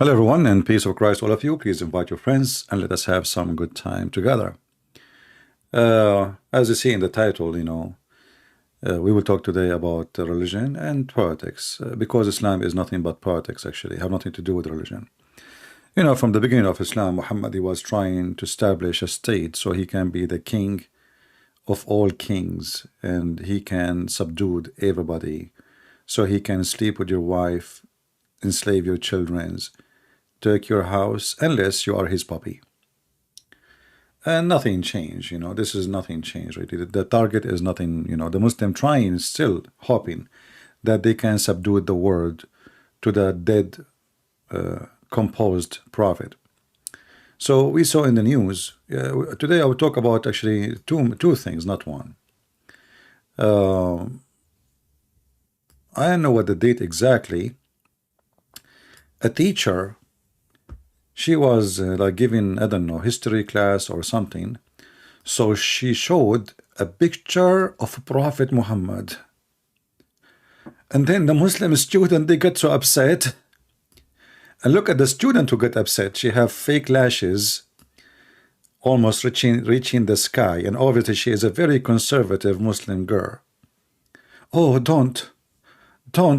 Hello, everyone, and peace of Christ, all of you. Please invite your friends and let us have some good time together. As you see in the title, we will talk today about religion and politics, because Islam is nothing but politics, actually, have nothing to do with religion. From the beginning of Islam, Muhammad, he was trying to establish a state so he can be the king of all kings, and he can subdue everybody, so he can sleep with your wife, enslave your children, take your house, unless you are his puppy. And nothing changed, this is nothing changed, really. The target is nothing, the Muslim trying, still hoping that they can subdue the world to the dead, composed prophet. So we saw in the news, today I will talk about actually two things, not one. I don't know what the date exactly. A teacher, she was like giving, I don't know, history class or something. So she showed a picture of Prophet Muhammad. And then the Muslim student, they get so upset. And look at the student who got upset. She have fake lashes, almost reaching the sky. And obviously she is a very conservative Muslim girl. Oh, don't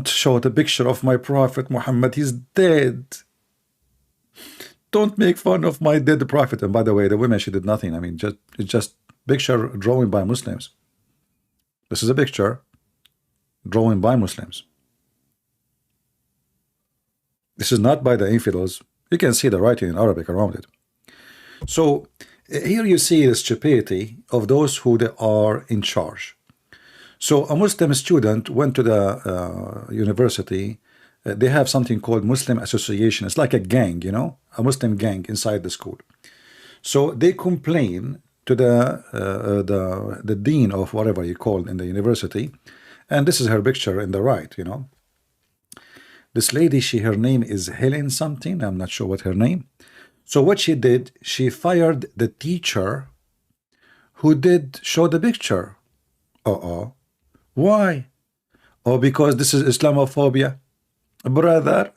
show the picture of my Prophet Muhammad. He's dead. Don't make fun of my dead prophet. And by the way, the women, she did nothing. I mean, it's just picture drawing by Muslims. This is a picture drawing by Muslims. This is not by the infidels. You can see the writing in Arabic around it. So here you see the stupidity of those who they are in charge. So a Muslim student went to the university. They have something called Muslim Association. It's like a gang, a Muslim gang inside the school. So they complain to the dean of whatever you call in the university, and this is her picture in the right. This lady, her name is Helen something. I'm not sure what her name. So what she did, she fired the teacher who did show the picture. Why? Oh, because this is Islamophobia. Brother.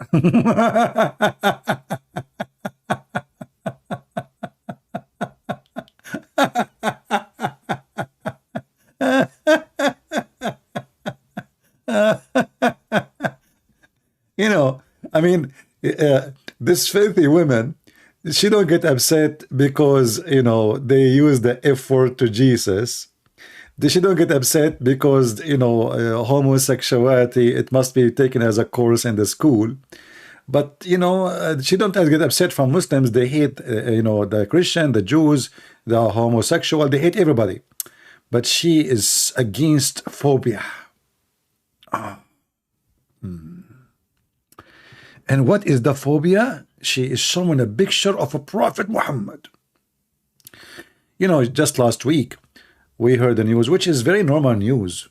I mean, this filthy women, she don't get upset because, they use the F word to Jesus. She don't get upset because, homosexuality, it must be taken as a course in the school. But, she don't get upset from Muslims. They hate, the Christian, the Jews, the homosexual. They hate everybody. But she is against phobia. And what is the phobia? She is showing a picture of a Prophet Muhammad. Just last week, we heard the news, which is very normal news,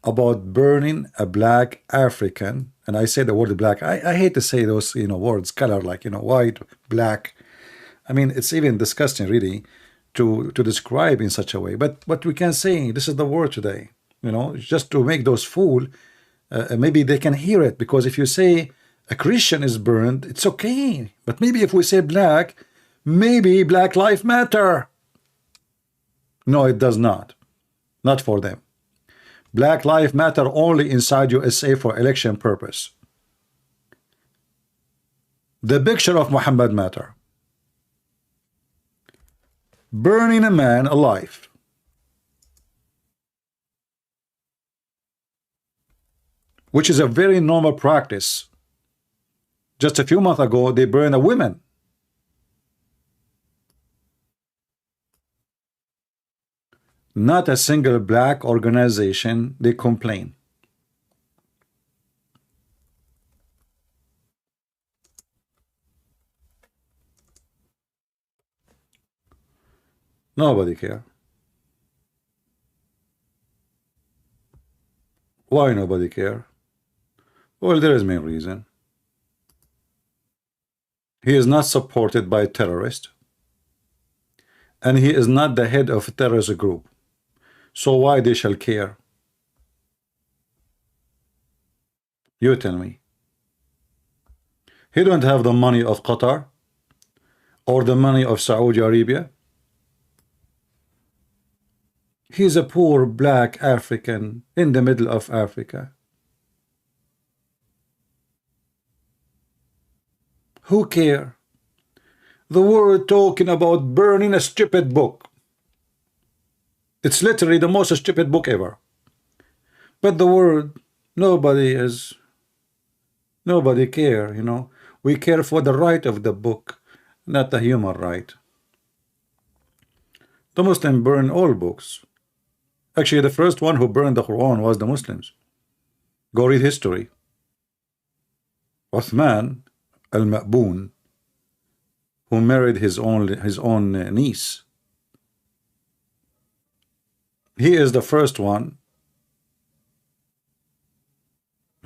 about burning a black African. And I say the word black. I hate to say those, words, color, like, white, black. I mean, it's even disgusting, really, to describe in such a way. But what we can say, this is the word today, just to make those fool, maybe they can hear it. Because if you say a Christian is burned, it's okay. But maybe if we say black, maybe Black Lives Matter. No, it does not. Not for them. Black Lives Matter only inside USA for election purpose. The picture of Muhammad matter. Burning a man alive. Which is a very normal practice. Just a few months ago, they burned a woman. Not a single black organization, they complain. Nobody care. Why nobody care? Well, there is main reason. He is not supported by terrorists, and he is not the head of a terrorist group. So why they shall care? You tell me. He don't have the money of Qatar or the money of Saudi Arabia. He's a poor black African in the middle of Africa. Who care? The world talking about burning a stupid book. It's literally the most stupid book ever. But the world, nobody care, you know. We care for the right of the book, not the human right. The Muslims burn all books. Actually, the first one who burned the Quran was the Muslims. Go read history. Uthman al-Ma'boon, who married his own niece. He is the first one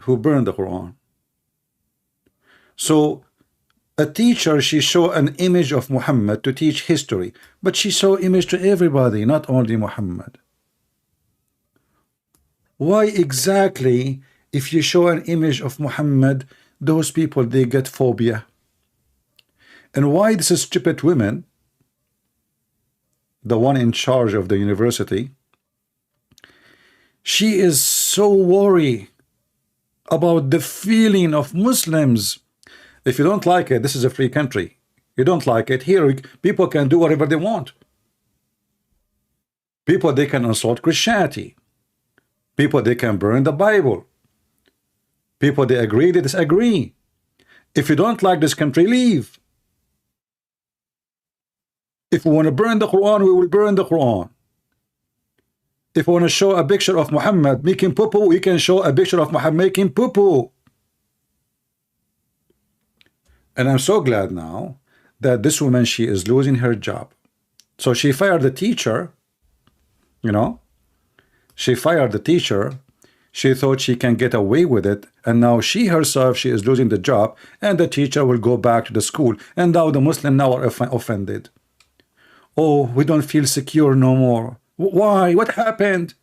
who burned the Quran. So a teacher, she show an image of Muhammad to teach history, but she show image to everybody, not only Muhammad. Why exactly, if you show an image of Muhammad, those people, they get phobia? And why this stupid women, the one in charge of the university, she is so worried about the feeling of Muslims. If you don't like it, this is a free country. You don't like it, here people can do whatever they want. People, they can insult Christianity. People, they can burn the Bible. People, they agree, they disagree. If you don't like this country, leave. If we want to burn the Quran, we will burn the Quran. If we want to show a picture of Muhammad making poo-poo, we can show a picture of Muhammad making poo-poo. And I'm so glad now that this woman, she is losing her job. So she fired the teacher, you know. She fired the teacher. She thought she can get away with it. And now she herself, she is losing the job. And the teacher will go back to the school. And now the Muslims now are offended. Oh, we don't feel secure no more. Why? What happened?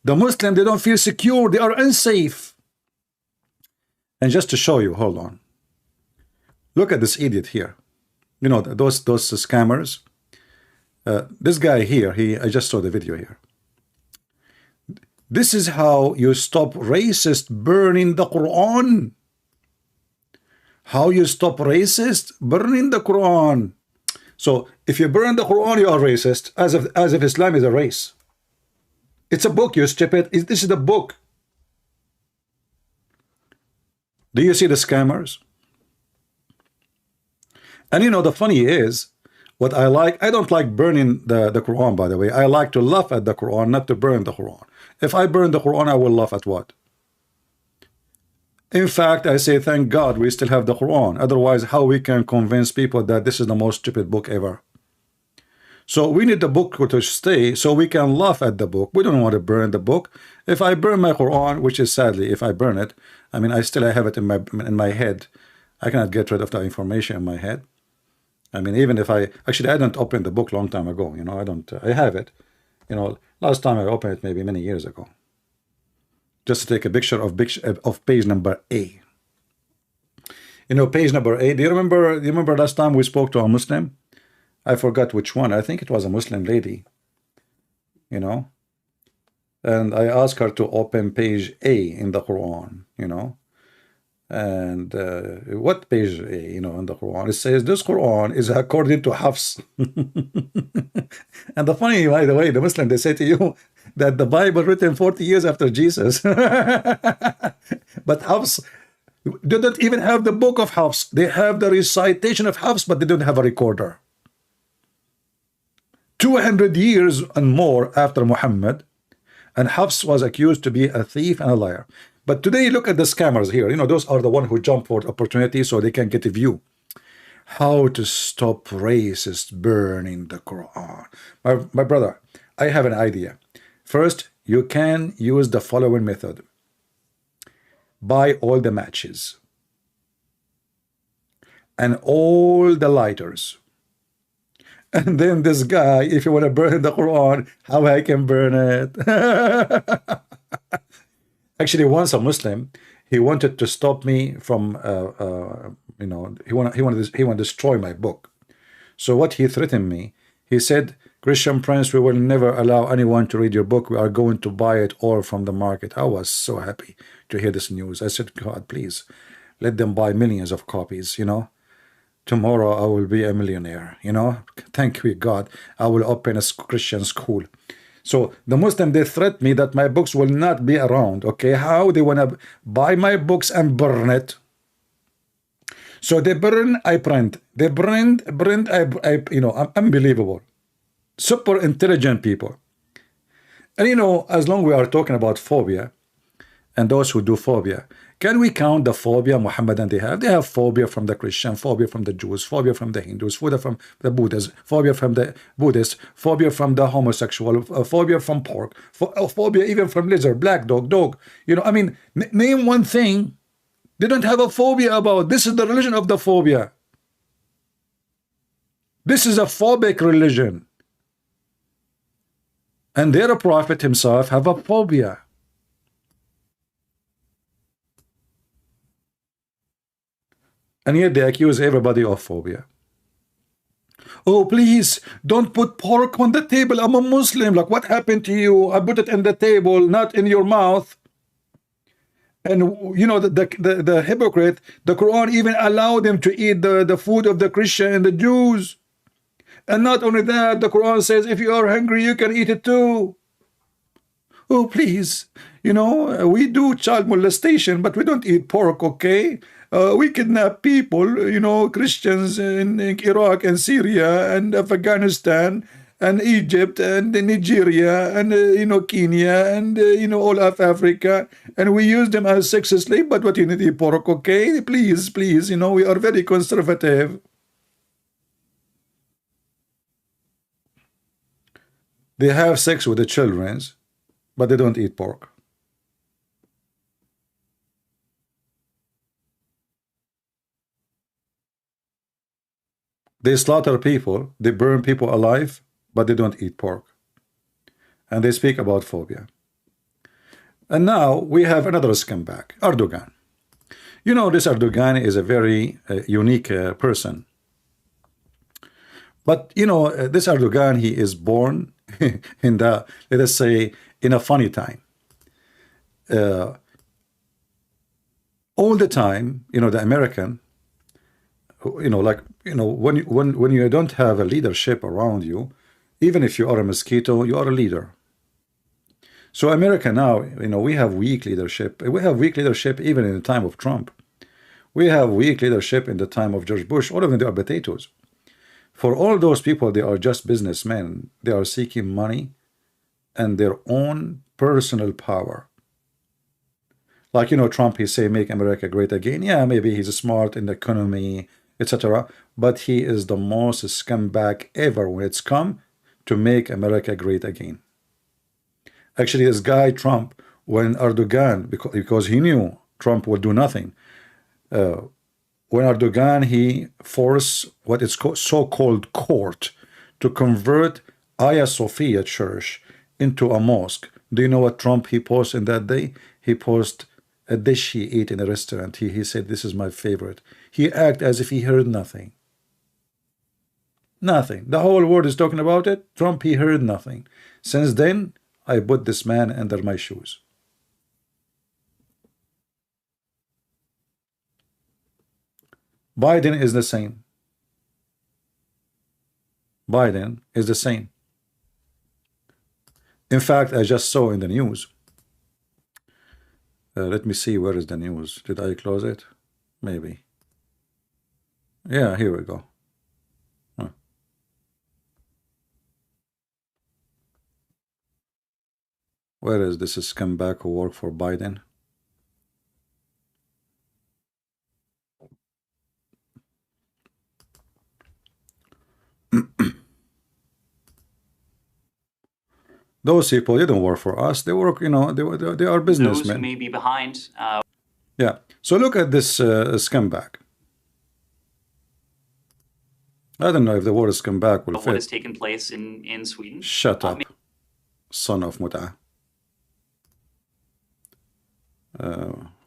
The Muslims, they don't feel secure. They are unsafe. And just to show you, hold on. Look at this idiot here. You know, those scammers. This guy here, I just saw the video here. This is how you stop racist burning the Quran. How you stop racist burning the Quran. So if you burn the Quran, you are racist, as if Islam is a race. It's a book, you stupid. This is the book. Do you see the scammers? And you know, the funny is, what I like, I don't like burning the Quran, by the way. I like to laugh at the Quran, not to burn the Quran. If I burn the Quran, I will laugh at what? In fact, I say, thank God we still have the Quran. Otherwise, how we can convince people that this is the most stupid book ever? So we need the book to stay so we can laugh at the book. We don't want to burn the book. If I burn my Quran, which is sadly, if I burn it, I mean, I have it in my head. I cannot get rid of the information in my head. I mean, even if I didn't open the book long time ago, you know, I have it, you know, last time I opened it maybe many years ago. Just to take a picture of page number A. You know, page number A. Do you remember last time we spoke to a Muslim? I forgot which one. I think it was a Muslim lady. You know, and I asked her to open page A in the Quran. You know, and what page A? You know, in the Quran it says this Quran is according to Hafs. And the funny, by the way, the Muslim, they say to you that the Bible written 40 years after Jesus. But Hafs, they don't even have the book of Hafs. They have the recitation of Hafs, but they don't have a recorder. 200 years and more after Muhammad, and Hafs was accused to be a thief and a liar. But today, look at the scammers here. You know, those are the ones who jump for opportunity so they can get a view. How to stop racist burning the Quran. My brother, I have an idea. First, you can use the following method. Buy all the matches and all the lighters. And then this guy, if you want to burn the Quran, how I can burn it? Actually, once a Muslim, he wanted to stop me from, you know, he wanted to destroy my book. So what he threatened me, he said, Christian Prince, we will never allow anyone to read your book. We are going to buy it all from the market. I was so happy to hear this news. I said, God, please, let them buy millions of copies, you know. Tomorrow I will be a millionaire, you know. Thank you, God. I will open a Christian school. So the Muslim, they threat me that my books will not be around, okay? How they want to buy my books and burn it? So they burn, I print. They print, I you know, unbelievable. Super intelligent people. And you know, as long we are talking about phobia and those who do phobia, can we count the phobia Muhammadan they have? They have phobia from the Christian, phobia from the Jews, phobia from the Hindus, phobia from the Buddhists, phobia from the Buddhists, phobia from the homosexual, phobia from pork, phobia even from lizard, black dog. You know, I mean, name one thing they don't have a phobia about. This is the religion of the phobia. This is a phobic religion. And their prophet himself have a phobia. And yet they accuse everybody of phobia. Oh, please, don't put pork on the table. I'm a Muslim. Like, what happened to you? I put it in the table, not in your mouth. And, you know, the hypocrite, the Quran even allowed them to eat the food of the Christian and the Jews. And not only that, the Quran says, if you are hungry, you can eat it too. Oh, please, you know, we do child molestation, but we don't eat pork, okay? We kidnap people, you know, Christians in Iraq and Syria and Afghanistan and Egypt and Nigeria and, you know, Kenya and, you know, all of Africa. And we use them as sex slave, but what you need to eat pork, okay? Please, you know, we are very conservative. They have sex with the children, but they don't eat pork. They slaughter people, they burn people alive, but they don't eat pork. And they speak about phobia. And now we have another scumbag, Erdoğan. You know, this Erdoğan is a very unique person. But, you know, this Erdoğan, he is born in the, let us say, in a funny time. All the time, you know, the American, you know, like, you know, when you don't have a leadership around you, even if you are a mosquito, you are a leader. So America now, you know, we have weak leadership. We have weak leadership even in the time of Trump. We have weak leadership in the time of George Bush. All of them, they are potatoes. For all those people, they are just businessmen. They are seeking money and their own personal power. Like, you know, Trump, he say, make America great again. Yeah, maybe he's smart in the economy, etc. But he is the most scumbag ever when it's come to make America great again. Actually, this guy, Trump, when Erdoğan, because he knew Trump would do nothing, when Erdoğan, he forced what is so-called court to convert Hagia Sophia Church into a mosque. Do you know what Trump he posted in that day? He posted a dish he ate in a restaurant. He said, this is my favorite. He acted as if he heard nothing. Nothing. The whole world is talking about it. Trump, he heard nothing. Since then, I put this man under my shoes. Biden is the same. Biden is the same. In fact, I just saw in the news. Let me see, where is the news? Did I close it? Maybe. Yeah, here we go. Huh. Where is this scumbag who worked for Biden? Those people, they don't work for us. They work, you know, they are businessmen. Those who may be behind. Yeah. So look at this scumbag. I don't know if the word scumbag will fit. What has taken place in Sweden. Shut up, son of Mut'a.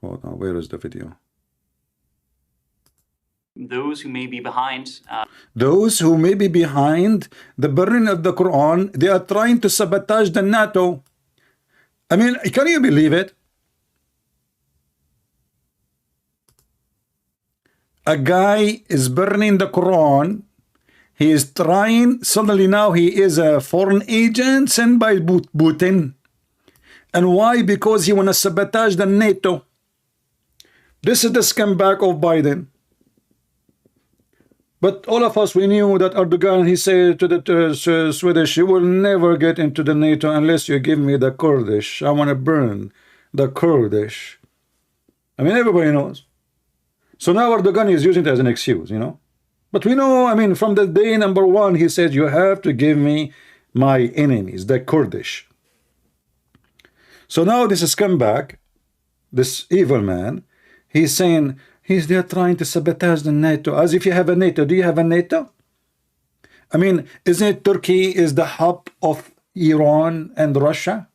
Hold on, where is the video? Those who may be behind Those who may be behind the burning of the Quran, they are trying to sabotage the NATO. I mean, can you believe it? A guy is burning the Quran. He is trying, suddenly now he is a foreign agent sent by Putin. And why? Because he want to sabotage the NATO. This is the scumbag of Biden. But all of us, we knew that Erdogan, he said to the Swedish, you will never get into the NATO unless you give me the Kurdish. I want to burn the Kurdish. I mean, everybody knows. So now Erdogan is using it as an excuse, you know. But we know, I mean, from the day number one, he said, you have to give me my enemies, the Kurdish. So now this scumbag, this evil man, he's saying, he's there trying to sabotage the NATO, as if you have a NATO. Do you have a NATO? I mean, isn't it Turkey is the hub of Iran and Russia?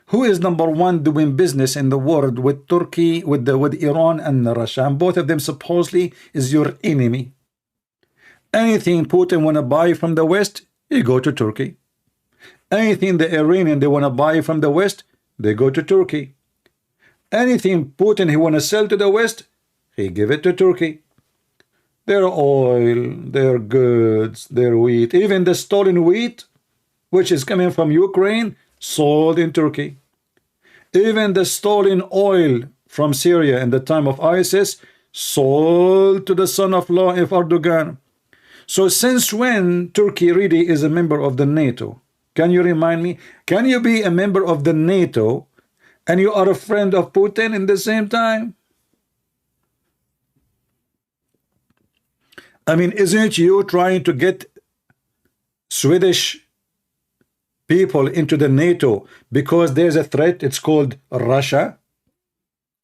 Who is number one doing business in the world with Turkey, with Iran and Russia? And both of them supposedly is your enemy. Anything Putin want to buy from the West, you go to Turkey. Anything the Iranian they want to buy from the West, they go to Turkey. Anything Putin he want to sell to the West, he give it to Turkey. Their oil, their goods, their wheat, even the stolen wheat, which is coming from Ukraine, sold in Turkey. Even the stolen oil from Syria in the time of ISIS, sold to the son-in-law of Erdogan. So since when Turkey really is a member of the NATO? Can you remind me? Can you be a member of the NATO and you are a friend of Putin in the same time? I mean, isn't you trying to get Swedish people into the NATO because there's a threat? It's called Russia.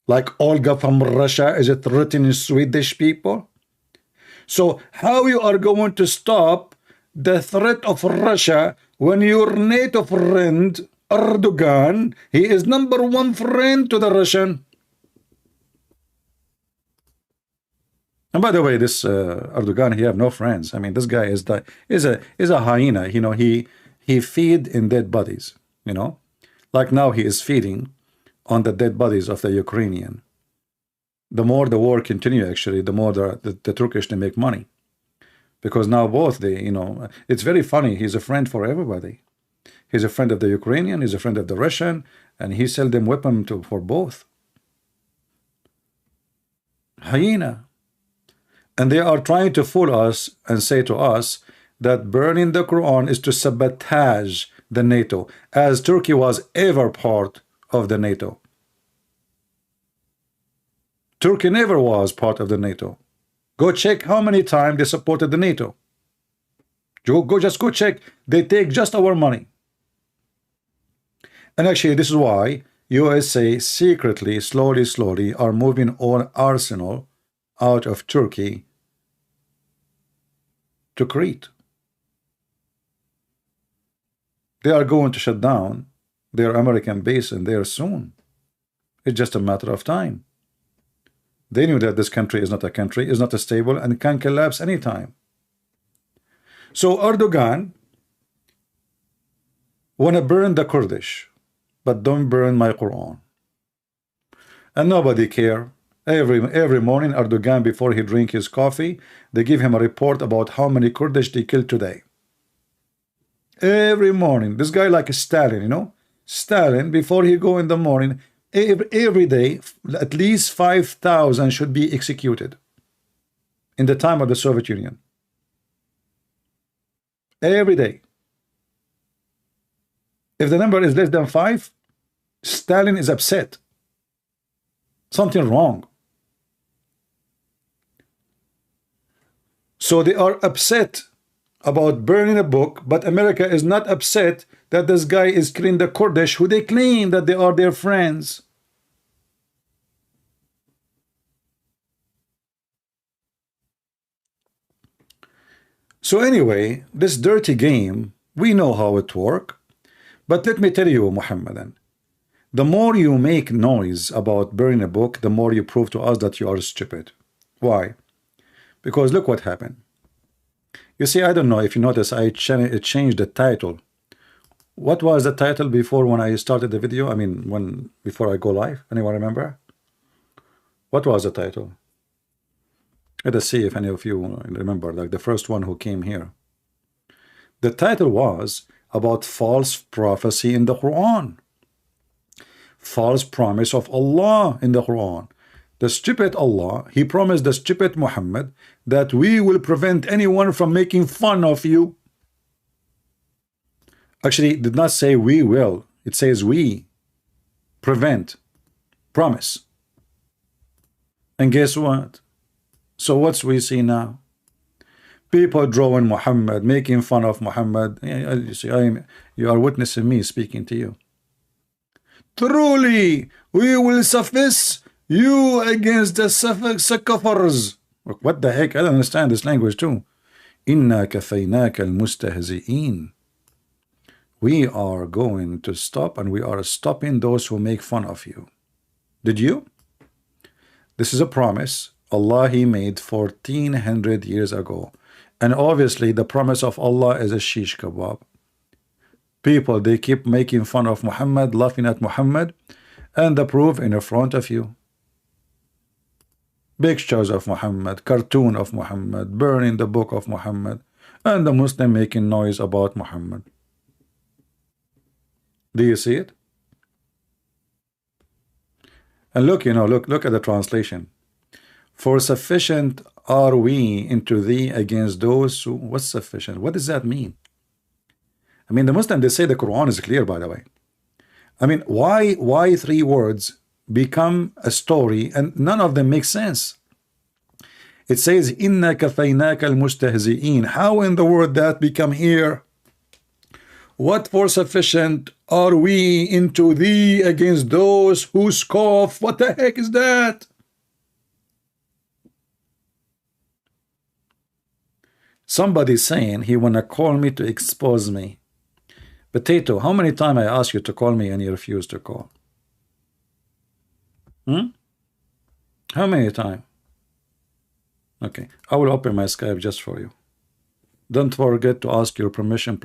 Like Olga from Russia is a threatening Swedish people. So how you are going to stop the threat of Russia when your NATO friend Erdogan, he is number one friend to the Russian? And by the way, this Erdogan, he have no friends. I mean, this guy is a hyena. You know, he feed in dead bodies. You know, like now he is feeding on the dead bodies of the Ukrainian. The more the war continue, actually, the more the Turkish they make money, because now both they, you know, it's very funny. He's a friend for everybody. He's a friend of the Ukrainian. He's a friend of the Russian, and he sell them weapon for both. Hyena. And they are trying to fool us and say to us that burning the Quran is to sabotage the NATO, as Turkey was ever part of the NATO. Turkey never was part of the NATO. Go check how many times they supported the NATO. Just go check. They take just our money. And actually, this is why USA secretly, slowly are moving on arsenal out of Turkey to Crete. They are going to shut down their American base in there soon. It's just a matter of time. They knew that this country is not a country, is not a stable, and can collapse anytime. So Erdogan want to burn the Kurdish, but don't burn my Quran. And nobody care. Every morning, Erdogan, before he drink his coffee, they give him a report about how many Kurdish they killed today. Every morning. This guy like Stalin, you know? Stalin, before he go in the morning, every day, at least 5,000 should be executed in the time of the Soviet Union. Every day. If the number is less than 5, Stalin is upset. Something wrong. So they are upset about burning a book, but America is not upset that this guy is killing the Kurdish, who they claim that they are their friends. So anyway, this dirty game, we know how it works. But let me tell you, Muhammadan, The more you make noise about burning a book, the more you prove to us that you are stupid. Why? Because look what happened. You see, I don't know if you notice, I changed the title. What was the title before when I started the video? I mean, before I go live? Anyone remember? What was the title? Let us see if any of you remember, like the first one who came here. The title was about false prophecy in the Quran. False promise of Allah in the Quran. The stupid Allah, he promised the stupid Muhammad that we will prevent anyone from making fun of you. Actually, it did not say we will. It says we prevent. Promise. And guess what? So what's we see now? People drawing Muhammad, making fun of Muhammad. You see, you are witnessing me speaking to you. Truly, we will suffice you against the successors. What the heck? I don't understand this language too. Inna kafaynaka al-mustahzi'in. We are going to stop, and we are stopping those who make fun of you. Did you? This is a promise Allah he made 1400 years ago. And obviously the promise of Allah is a shish kebab. People, they keep making fun of Muhammad, laughing at Muhammad, and the proof in front of you. Pictures of Muhammad, cartoon of Muhammad, burning the book of Muhammad, and the Muslim making noise about Muhammad. Do you see it? And look, look at the translation. For sufficient are we into thee against those who... What's sufficient? What does that mean? I mean, the Muslim, they say the Quran is clear, by the way. I mean, why three words become a story and none of them make sense? It says, Inna kafaynaka al-mustahzi'in. How in the world that become here? What for sufficient are we into thee against those who scoff? What the heck is that? Somebody's saying he wanna call me to expose me. Potato, how many times I ask you to call me and you refuse to call? How many times? Okay, I will open my Skype just for you. Don't forget to ask your permission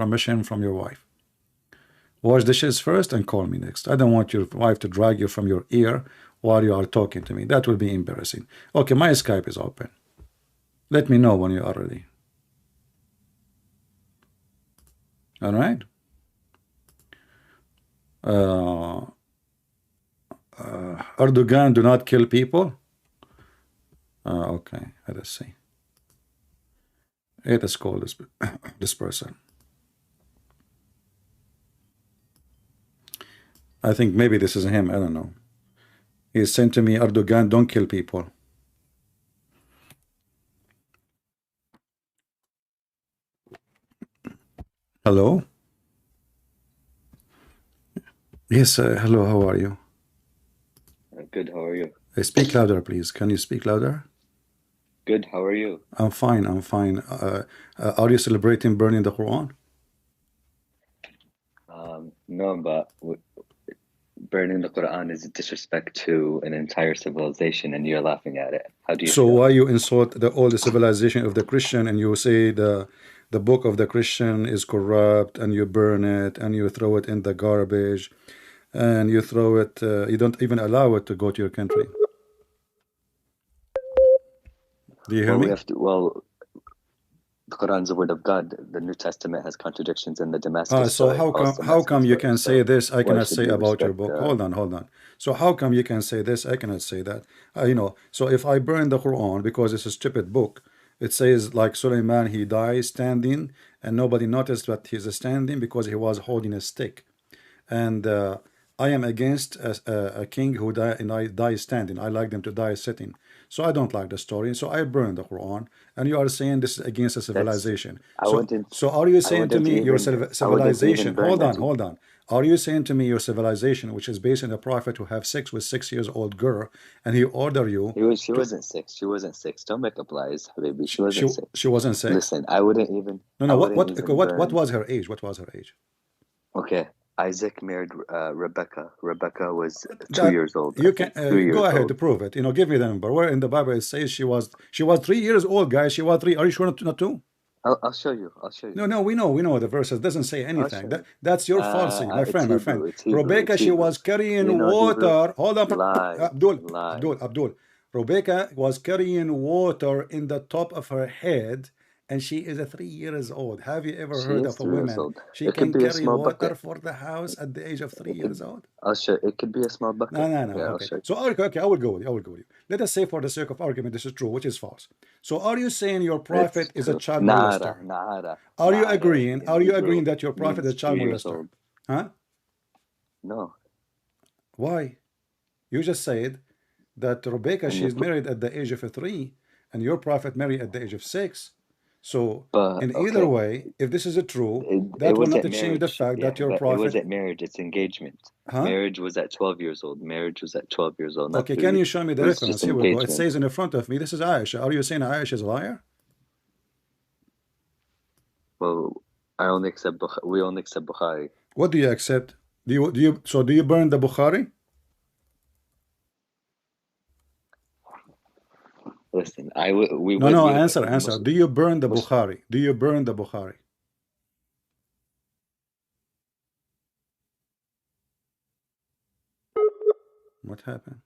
from your wife. Wash dishes first and call me next. I don't want your wife to drag you from your ear while you are talking to me. That will be embarrassing. Okay, my Skype is open. Let me know when you are ready. All right. Erdoğan do not kill people. Okay, let us see. Let us call this person. I think maybe this is him. I don't know. He sent to me, Erdoğan, don't kill people. Hello. Yes, hello, how are you? Good, how are you? Speak louder, please. Can you speak louder? Good, how are you? I'm fine, I'm fine. Are you celebrating burning the Quran? No, but burning the Quran is a disrespect to an entire civilization, and you're laughing at it. How do you So feel? why you insult all the civilization of the Christian, and you say the book of the Christian is corrupt, and you burn it, and you throw it in the garbage, and you throw it, you don't even allow it to go to your country. Do you hear me? The Quran is the word of God. The New Testament has contradictions in the Damascus. So how come you can say this, I cannot say about your book? Hold on. So how come you can say this, I cannot say that? So if I burn the Quran because it's a stupid book, it says like Suleiman, he dies standing, and nobody noticed that he's standing because he was holding a stick. And I am against a king who dies standing. I like them to die sitting. So I don't like the story. So I burn the Quran. And you are saying this is against a civilization. So are you saying to me your civilization? Hold on. Are you saying to me your civilization, which is based on a prophet who have sex with 6-year-old girl, and he order you? She wasn't six. She wasn't six. Don't make up lies, Habibi. She wasn't six. She wasn't 6. Listen, I wouldn't even. No. What was her age? What was her age? Okay. Isaac married Rebecca. Rebecca was 2 years old. You can go ahead to prove it. Give me the number. Where in the Bible it says she was 3 years old, guys. She was 3. Are you sure not 2? I'll show you. No, we know the verses doesn't say anything. That's your fallacy, my friend. Rebecca, she was carrying water. Hold on, Abdul. Rebecca was carrying water in the top of her head, and she is 3 years old. Have you ever heard of a woman? She can carry water for the house at the age of 3 years old. I'll show. It could be a small bucket. No. Okay. So okay, I will go with you. Let us say, for the sake of argument, this is true, which is false. So are you saying your prophet is a child molester? Are you agreeing? Are you agreeing that your prophet is a child molester? Huh? No. Why? You just said that Rebecca, she's married at the age of 3, and your prophet married at the age of 6. So in either way, if this is true, that will not change the fact that your prophet... It wasn't marriage, it's engagement. Marriage was at 12 years old. Marriage was at 12 years old. Okay, can you show me the reference? Here we go. It says in front of me, this is Aisha. Are you saying Aisha is a liar? Well, we only accept Bukhari. What do you accept? Do you burn the Bukhari? Listen, answer. Do you burn the Bukhari? Do you burn the Bukhari? What happened?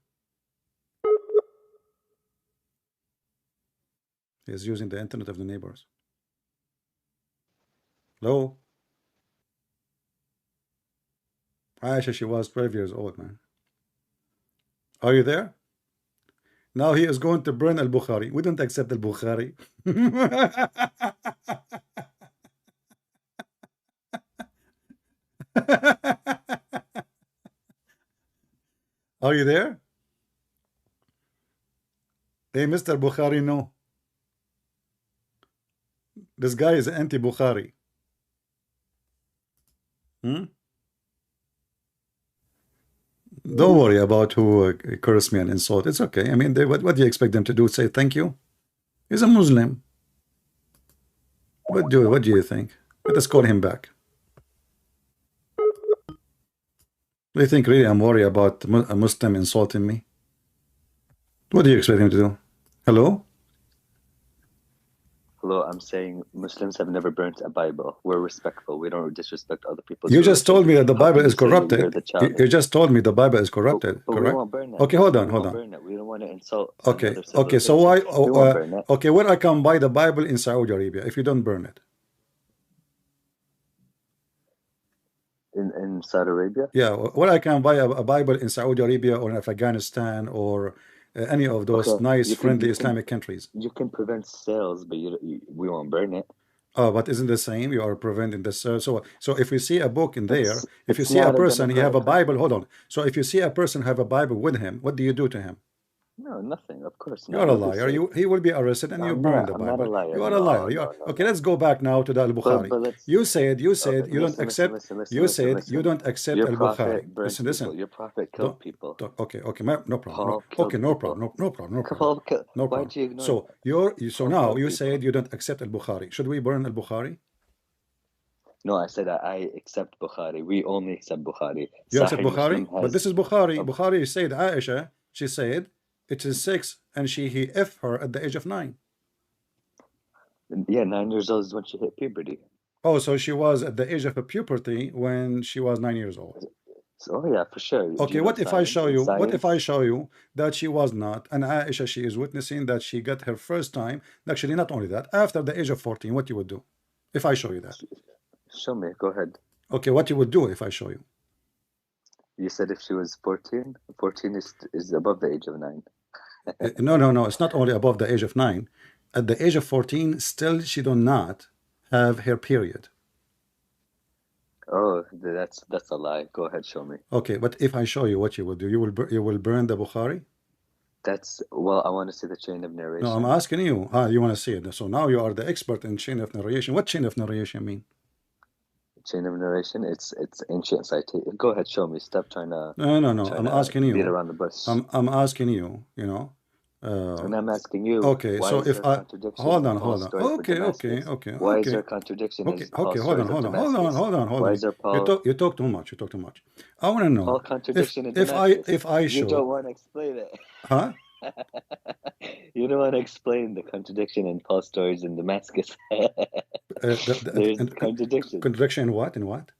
He's using the internet of the neighbors. Hello? Aisha, she was 12 years old, man. Are you there? Now he is going to burn al-Bukhari. We don't accept al-Bukhari. Are you there? Hey, Mr. Bukhari, no. This guy is anti-Bukhari. Don't worry about who curse me and insult. It's okay. I mean, what do you expect them to do? Say thank you? He's a Muslim. What do you think? Let us call him back. Do you think really I'm worried about a Muslim insulting me? What do you expect him to do? Hello? Hello, I'm saying Muslims have never burnt a Bible. We're respectful. We don't disrespect other people. You just told me that the Bible is corrupted. You just told me the Bible is corrupted. But we won't burn it. Okay, hold on. We don't want to insult. Okay, so why? Okay, where I can buy the Bible in Saudi Arabia if you don't burn it? In Saudi Arabia? Yeah, where I can buy a Bible in Saudi Arabia or in Afghanistan or any of those nice, friendly Islamic countries. You can prevent sales, but we won't burn it. Oh, but isn't the same? You are preventing the sale. So if you see a book in there, if you see a person, he have a Bible, hold on. So if you see a person have a Bible with him, what do you do to him? No, nothing. Of course. You're a liar. He will be arrested and you burn the Bible. I'm not a liar. You are a liar. Okay, let's go back now to the Al-Bukhari. You said you don't accept. You said you don't accept Al-Bukhari. Listen. Your prophet killed people. Okay, no problem. Okay, no problem. Why do you ignore so now you said you don't accept Al-Bukhari. Should we burn Al-Bukhari? No, I said I accept Bukhari. We only accept Bukhari. You accept Bukhari? But this is Bukhari. Bukhari said Aisha, she said it is 6 and he F her at the age of 9. Yeah, 9 years old is when she hit puberty. Oh, so she was at the age of puberty when she was 9 years old. Oh yeah, for sure. Okay, what if I show you? What if I show you that she was not, and Aisha, she is witnessing that she got her first time. Actually, not only that, after the age of 14, what you would do if I show you that? Show me. Go ahead. Okay, what you would do if I show you? You said if she was 14. 14 is above the age of 9. No. It's not only above the age of 9. At the age of 14, still she do not have her period. Oh, that's a lie. Go ahead, show me. Okay, but if I show you, what you will do? You will burn the Bukhari? Well, I want to see the chain of narration. No, I'm asking you. You want to see it. So now you are the expert in chain of narration. What chain of narration mean? Chain of narration, it's ancient citation. Go ahead, show me. Stop trying to... No. I'm asking you. Beat around the bush. I'm asking you, And I'm asking you, okay, why so is if there I contradiction hold in on, Paul's story for Damascus? Why is there contradiction in Paul's stories of Damascus? hold Why on. is there Paul You talk too much. You talk too much. I want to know contradiction in Damascus? if I You show, don't want to explain it. huh? You don't want to explain the contradiction in Paul's stories in Damascus. There's contradiction. Contradiction in what? In what?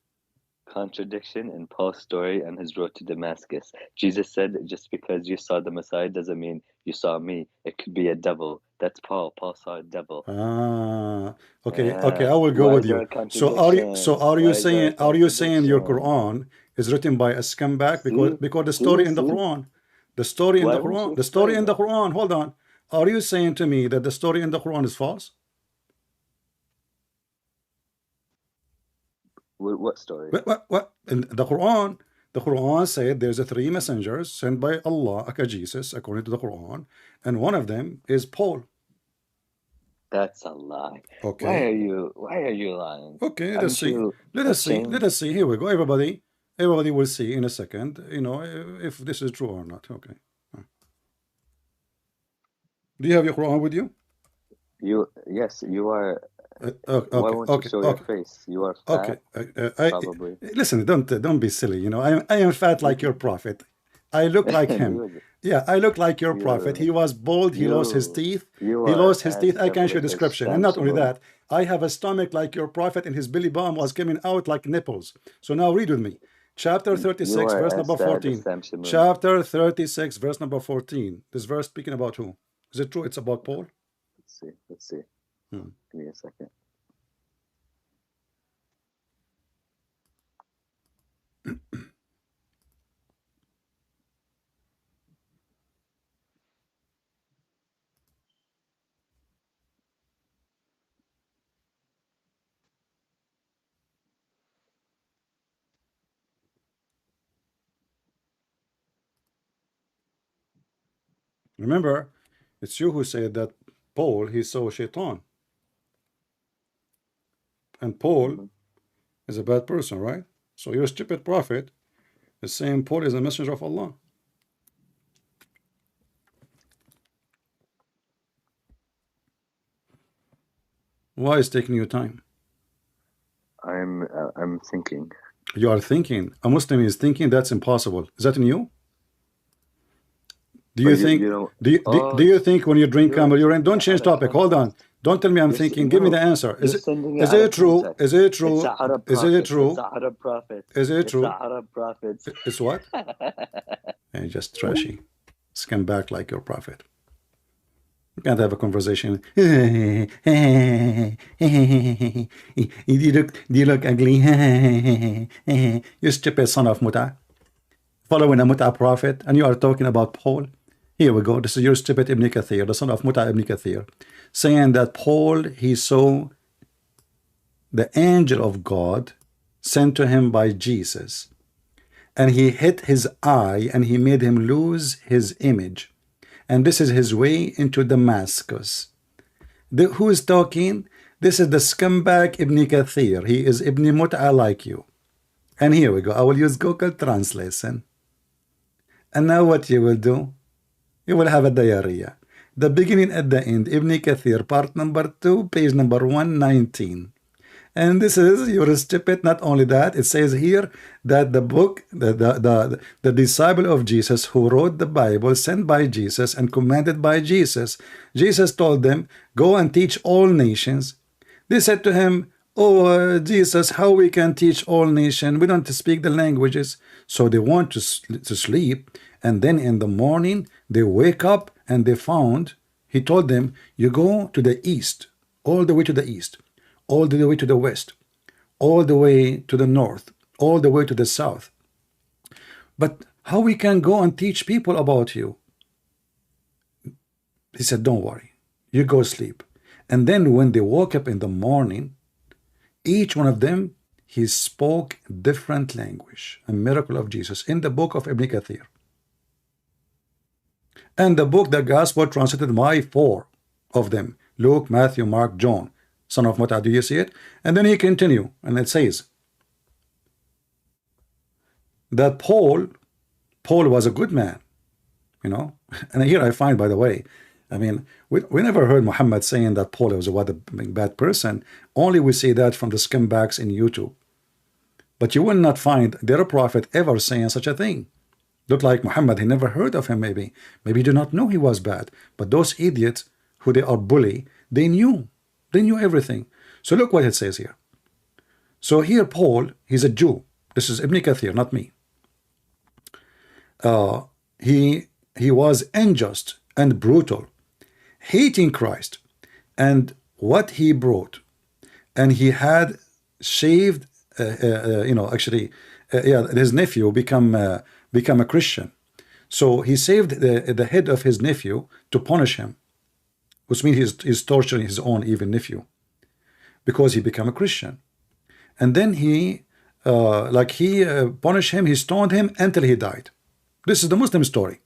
Contradiction in Paul's story and his road to Damascus. Jesus said, just because you saw the Messiah doesn't mean you saw me. It could be a devil. That's Paul. Paul saw a devil. Okay, I will go Why with is there you. a contradiction? Are you saying your Quran is written by a scumbag? Because the story in the Quran, the story in the Quran, hold on. Are you saying to me that the story in the Quran is false? What story? What? In the Quran said there's a 3 messengers sent by Allah, aka Jesus, according to the Quran, and one of them is Paul. That's a lie. Okay. Why are you lying? Okay, let's see. Let us see. Here we go. Everybody will see in a second, you know, if this is true or not. Okay. Do you have your Quran with you? Yes, you are. Okay, why won't you show your face? You are fat. Probably. Listen, don't be silly. You know, I am fat like your prophet. I look like him. Yeah, I look like your prophet. He was bald. He lost his teeth. He lost his teeth. I can show description. And not only that, I have a stomach like your prophet, and his belly button was coming out like nipples. So now read with me. Chapter 36, verse number 14. Chapter 36, verse number 14. This verse speaking about who? Is it true? It's about Paul? Let's see. Give me a second. Remember, it's you who said that Paul, he saw Shaitan. And Paul is a bad person, right? So your stupid prophet is saying Paul is a messenger of Allah. Why is taking you time? I'm thinking. You are thinking. A Muslim is thinking. That's impossible. Is that in you? Do you think? Do you think when you drink camel urine? Don't change topic. Hold on. Don't tell me I'm thinking. Give me the answer. Is it true? Is it true? Is it true? It's Arab prophets. Is it true? Arab prophets. It's what? And just trashy. Scam back like your prophet. You can't have a conversation. Do you look ugly? You stupid son of Muta. Following a Muta prophet, and you are talking about Paul. Here we go. This is your stupid Ibn Kathir, the son of Muta Ibn Kathir, saying that Paul, he saw the angel of God sent to him by Jesus, and he hit his eye and he made him lose his image. And this is his way into Damascus. Who is talking? This is the scumbag Ibn Kathir. He is Ibn Mut'a like you. And here we go. I will use Google Translation. And now what you will do? You will have a diarrhea. The beginning at the end. Ibn Kathir, part number 2, page number 119. And this is, you're stupid. Not only that, it says here that the book, the disciple of Jesus who wrote the Bible, sent by Jesus and commanded by Jesus, Jesus told them, go and teach all nations. They said to him, oh, Jesus, how we can teach all nations? We don't speak the languages. So they want to sleep. And then in the morning, they wake up and they found, he told them, you go to the east, all the way to the east, all the way to the west, all the way to the north, all the way to the south. But how we can go and teach people about you? He said, don't worry, you go sleep. And then when they woke up in the morning, each one of them, he spoke different language, a miracle of Jesus, in the book of Ibn Kathir. And the book, the gospel, translated by 4 of them, Luke, Matthew, Mark, John, son of Muta. Do you see it? And then he continue, and it says that Paul was a good man, you know, And here I find, by the way, I mean, we never heard Muhammad saying that Paul was a bad person. Only we see that from the scumbags in YouTube. But you will not find their prophet ever saying such a thing. Look like Muhammad, he never heard of him maybe. Maybe he did not know he was bad. But those idiots who they are bully, they knew. They knew everything. So look what it says here. So here Paul, he's a Jew. This is Ibn Kathir, not me. He was unjust and brutal, hating Christ and what he brought. And he had saved, his nephew become a Christian. So he saved the head of his nephew to punish him, which means he's torturing his own even nephew because he became a Christian. And then he punished him, he stoned him until he died. This is the Muslim story.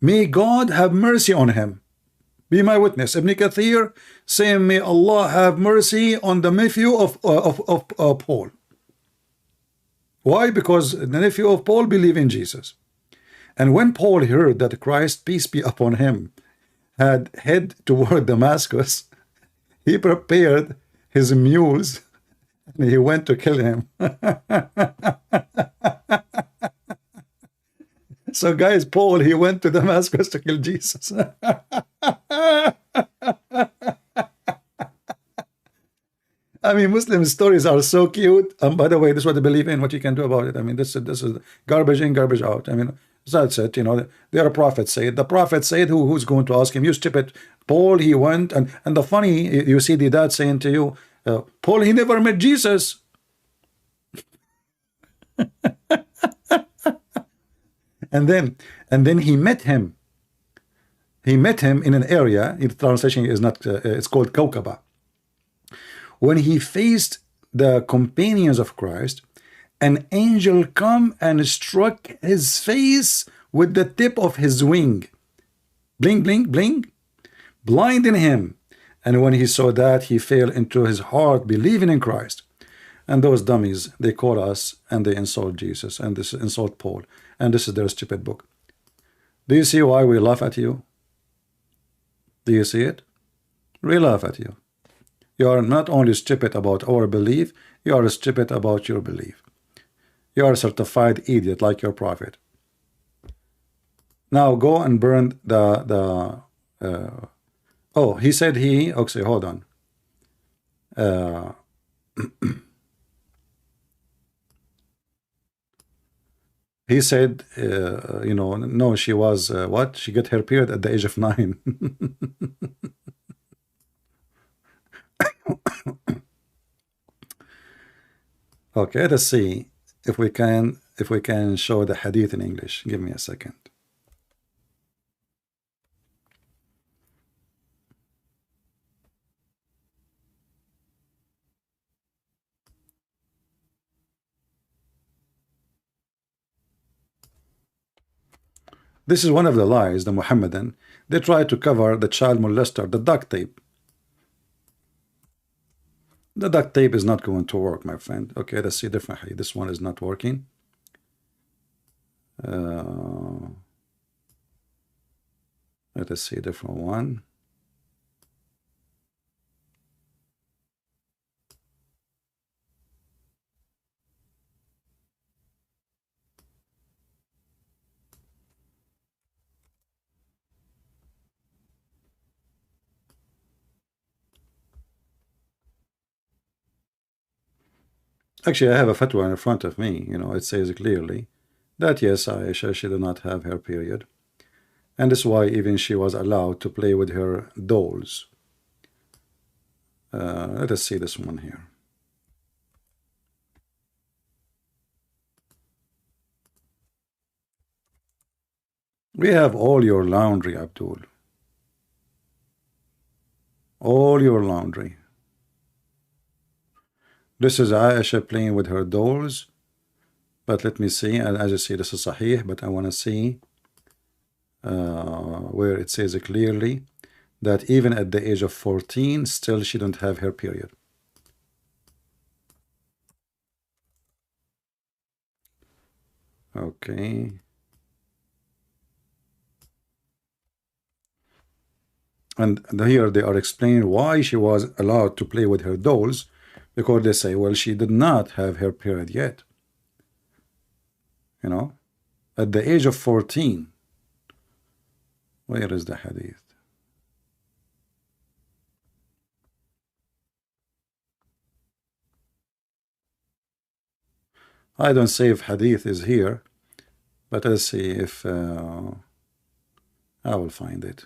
May God have mercy on him. Be my witness. Ibn Kathir saying, may Allah have mercy on the nephew of Paul. Why? Because the nephew of Paul believed in Jesus. And when Paul heard that Christ, peace be upon him, had head toward Damascus, he prepared his mules and he went to kill him. So guys, Paul, he went to Damascus to kill Jesus. I mean, Muslim stories are so cute. By the way, this is what they believe in, what you can do about it. I mean, this is garbage in, garbage out. I mean, that's it. You know, they're a prophet said. The prophet said, who's going to ask him? You stupid. Paul, he went. And the funny, you see the dad saying to you, Paul, he never met Jesus. And then he met him. He met him in an area. In the translation is not. It's called Kaukaba. When he faced the companions of Christ, an angel come and struck his face with the tip of his wing. Bling, bling, bling, blinding him. And when he saw that, he fell into his heart, believing in Christ. And those dummies, they call us and they insult Jesus and this insult Paul. And this is their stupid book. Do you see why we laugh at you? Do you see it? We laugh at you. You are not only stupid about our belief, you are stupid about your belief. You are a certified idiot like your prophet. Now go and burn oh, he said okay, hold on. He said, no, she was, what? She got her period at the age of 9. Okay, let's see if we can show the hadith in English. Give me a second. This is one of the lies, the Muhammadan. They try to cover the child molester, the duct tape. The duct tape is not going to work, my friend. Okay, let's see differently. This one is not working. Let us see a different one. Actually, I have a fatwa in front of me. You know, it says clearly that yes, Aisha, she did not have her period. And that's why even she was allowed to play with her dolls. Let us see this one here. We have all your laundry, Abdul. All your laundry. This is Aisha playing with her dolls. But let me see. And as you see, this is Sahih. But I want to see where it says clearly that even at the age of 14, still she don't have her period. Okay. And here they are explaining why she was allowed to play with her dolls, because they say, well, she did not have her period yet. You know, at the age of 14. Where is the hadith? I don't say if hadith is here, but let's see if I will find it.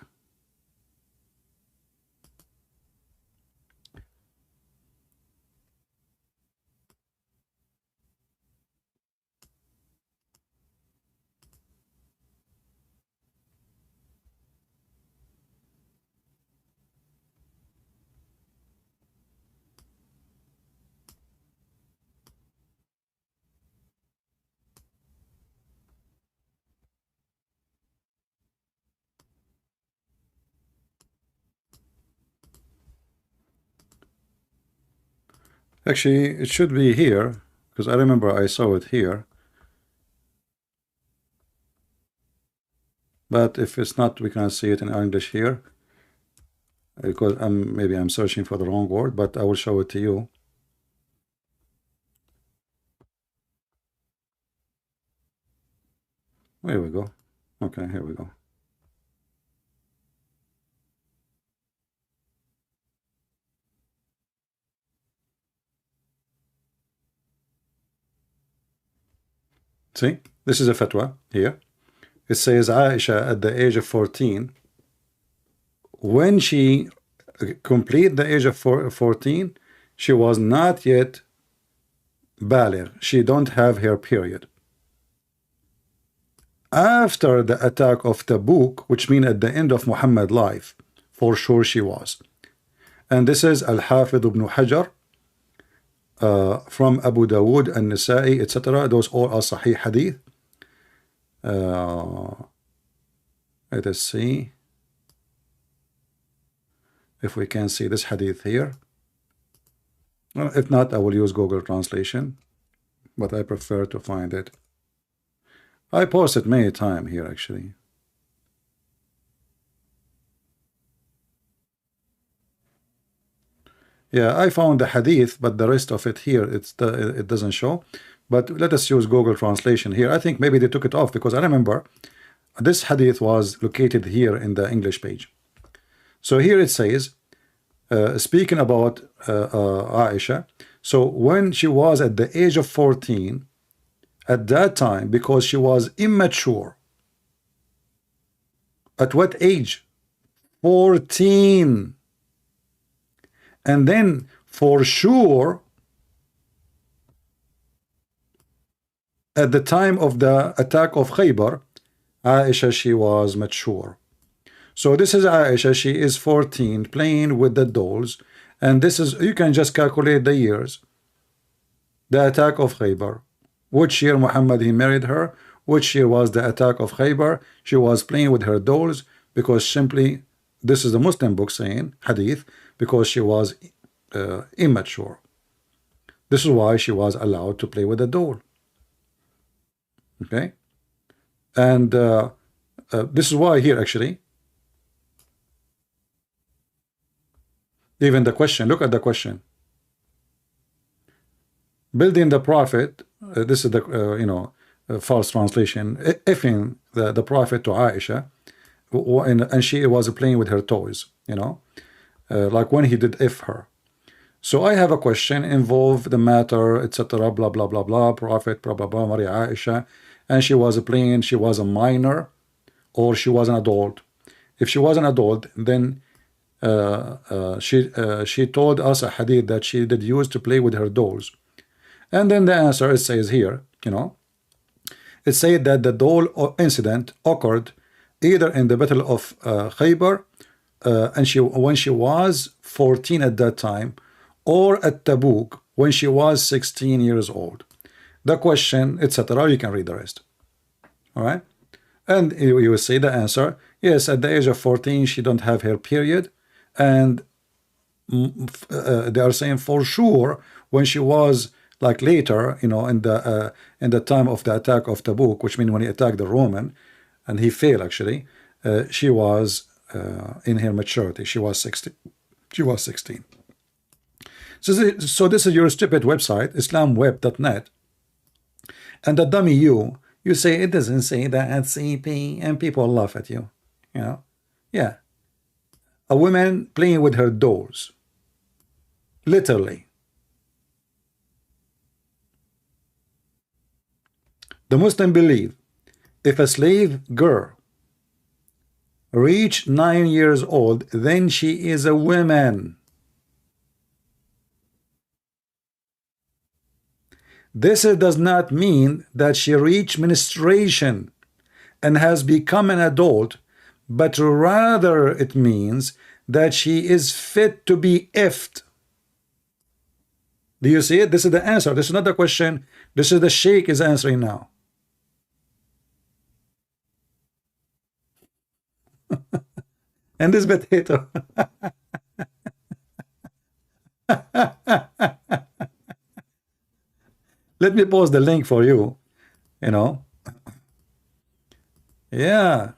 Actually, it should be here, because I remember I saw it here. But if it's not, we can see it in English here, because maybe I'm searching for the wrong word, but I will show it to you. Here we go. Okay, here we go. See, this is a fatwa here. It says Aisha at the age of 14, when she complete the age of 14, she was not yet baligh. She don't have her period. After the attack of Tabuk, which means at the end of Muhammad's life, for sure she was. And this is Al-Hafidh ibn Hajar, from Abu Dawood and Nasa'i, etc. Those all are Sahih Hadith. Let us see if we can see this Hadith here. Well, if not, I will use Google Translation, but I prefer to find it. I posted many times here, actually. Yeah, I found the hadith, but the rest of it here, it doesn't show. But let us use Google Translation here. I think maybe they took it off, because I remember this hadith was located here in the English page. So here it says, speaking about Aisha, so when she was at the age of 14, at that time, because she was immature. At what age? 14. And then for sure, at the time of the attack of Khaybar, Aisha, she was mature. So this is Aisha, she is 14, playing with the dolls. And this is, you can just calculate the years. The attack of Khaybar. Which year Muhammad, he married her? Which year was the attack of Khaybar? She was playing with her dolls, because simply, this is the Muslim book saying, hadith, because she was immature. This is why she was allowed to play with a doll. Okay? And this is why here, actually, even the question, look at the question. Building the Prophet, this is the false translation, ifing the Prophet to Aisha, and she was playing with her toys, like when he did if her. So I have a question, involve the matter, etc., blah blah blah blah, Prophet, blah blah blah, Maria Aisha, and she was playing, she was a minor, or she was an adult. If she was an adult, then she told us a hadith that she did use to play with her dolls. And then the answer, it says here, it said that the doll incident occurred either in the Battle of Khaybar, and when she was 14 at that time, or at Tabuk, when she was 16 years old. The question, etc., you can read the rest. All right? And you will see the answer. Yes, at the age of 14, she don't have her period. And they are saying for sure, when she was like later, in the time of the attack of Tabuk, which means when he attacked the Roman, and he failed actually, she was in her maturity. She was 16. She was 16. So this is your stupid website, islamweb.net, and the dummy you say it doesn't say that at CP, and people laugh at you. You know, yeah, a woman playing with her dolls, literally. The Muslim believe if a slave girl reach 9 years old, then she is a woman. This does not mean that she reached menstruation and has become an adult, but rather it means that she is fit to be effed. Do you see it? This is the answer. This is not the question. This is the Sheikh is answering now. And this potato. Let me post the link for you. You know. Yeah.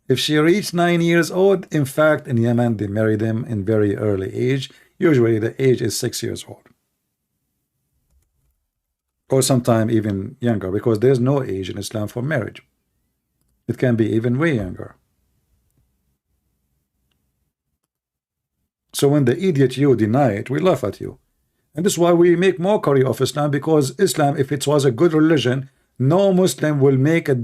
If she reached 9 years old, in fact, in Yemen, they marry them in very early age. Usually the age is 6 years old. Or sometime even younger, because there's no age in Islam for marriage. It can be even way younger. So when the idiot you deny it, we laugh at you. And this is why we make mockery of Islam, because Islam, if it was a good religion, no Muslim will make a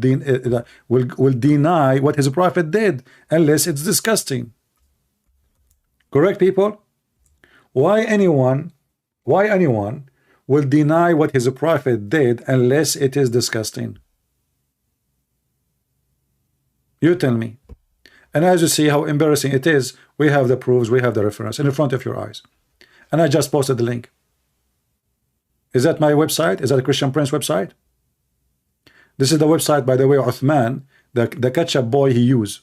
will deny what his prophet did unless it's disgusting. Correct, people? Why anyone will deny what his prophet did unless it is disgusting? You tell me. And as you see how embarrassing it is, we have the proofs, we have the reference in front of your eyes. And I just posted the link. Is that my website? Is that a Christian Prince website? This is the website, by the way, Uthman, the ketchup boy he used.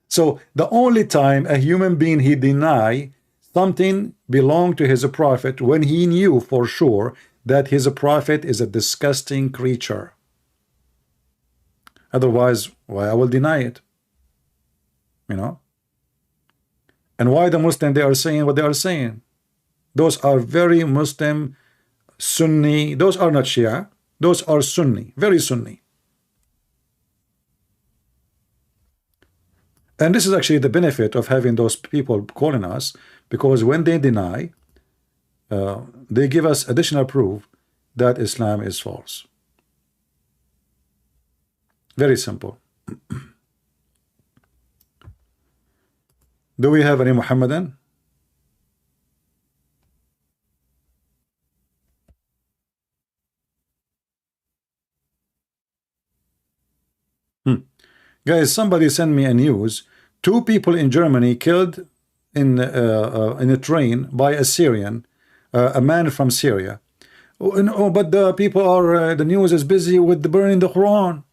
So the only time a human being he deny something belonged to his prophet, when he knew for sure that his prophet is a disgusting creature. Otherwise, why I will deny it? You know? And why the Muslim they are saying what they are saying? Those are very Muslim, Sunni. Those are not Shia. Those are Sunni, very Sunni. And this is actually the benefit of having those people calling us, because when they deny, they give us additional proof that Islam is false. Very simple. Do we have any Muhammadan? Guys, somebody sent me a news. 2 people in Germany killed in a train by a Syrian, a man from Syria. But the people are, the news is busy with the burning the Quran.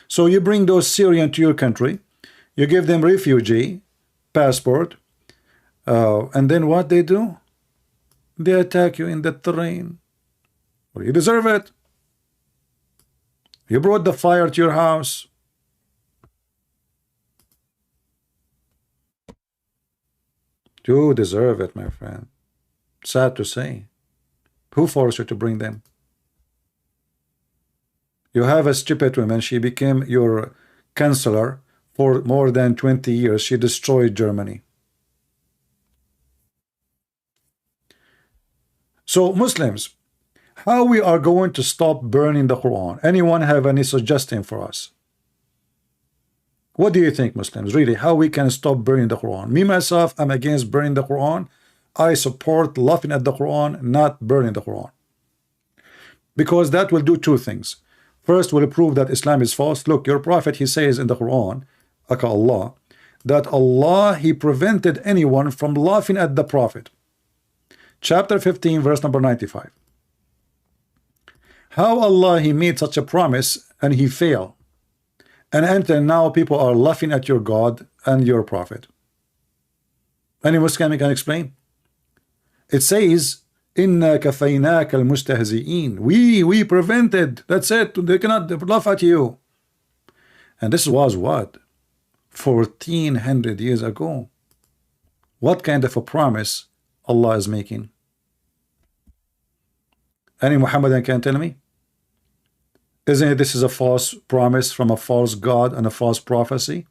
So you bring those Syrians to your country, you give them refugee passport, and then what they do? They attack you in the train. Well, you deserve it. You brought the fire to your house. You deserve it, my friend. Sad to say. Who forced you to bring them? You have a stupid woman. She became your chancellor for more than 20 years. She destroyed Germany. So Muslims, how we are going to stop burning the Quran? Anyone have any suggestion for us? What do you think, Muslims? Really, how we can stop burning the Quran? Me, myself, I'm against burning the Quran. I support laughing at the Quran, not burning the Quran. Because that will do 2 things. First, will prove that Islam is false. Look, your prophet, he says in the Quran, Allah, that Allah, he prevented anyone from laughing at the prophet. Chapter 15, verse number 95. How Allah, he made such a promise and he failed. And until now, people are laughing at your God and your prophet. Any Muslim can explain? It says إِنَّا كَفَيْنَاكَ الْمُسْتَهْزِئِينَ. We prevented. That's it. They cannot laugh at you. And this was what? 1400 years ago. What kind of a promise Allah is making? Any Muhammadan can tell me? Isn't it this is a false promise from a false God and a false prophecy?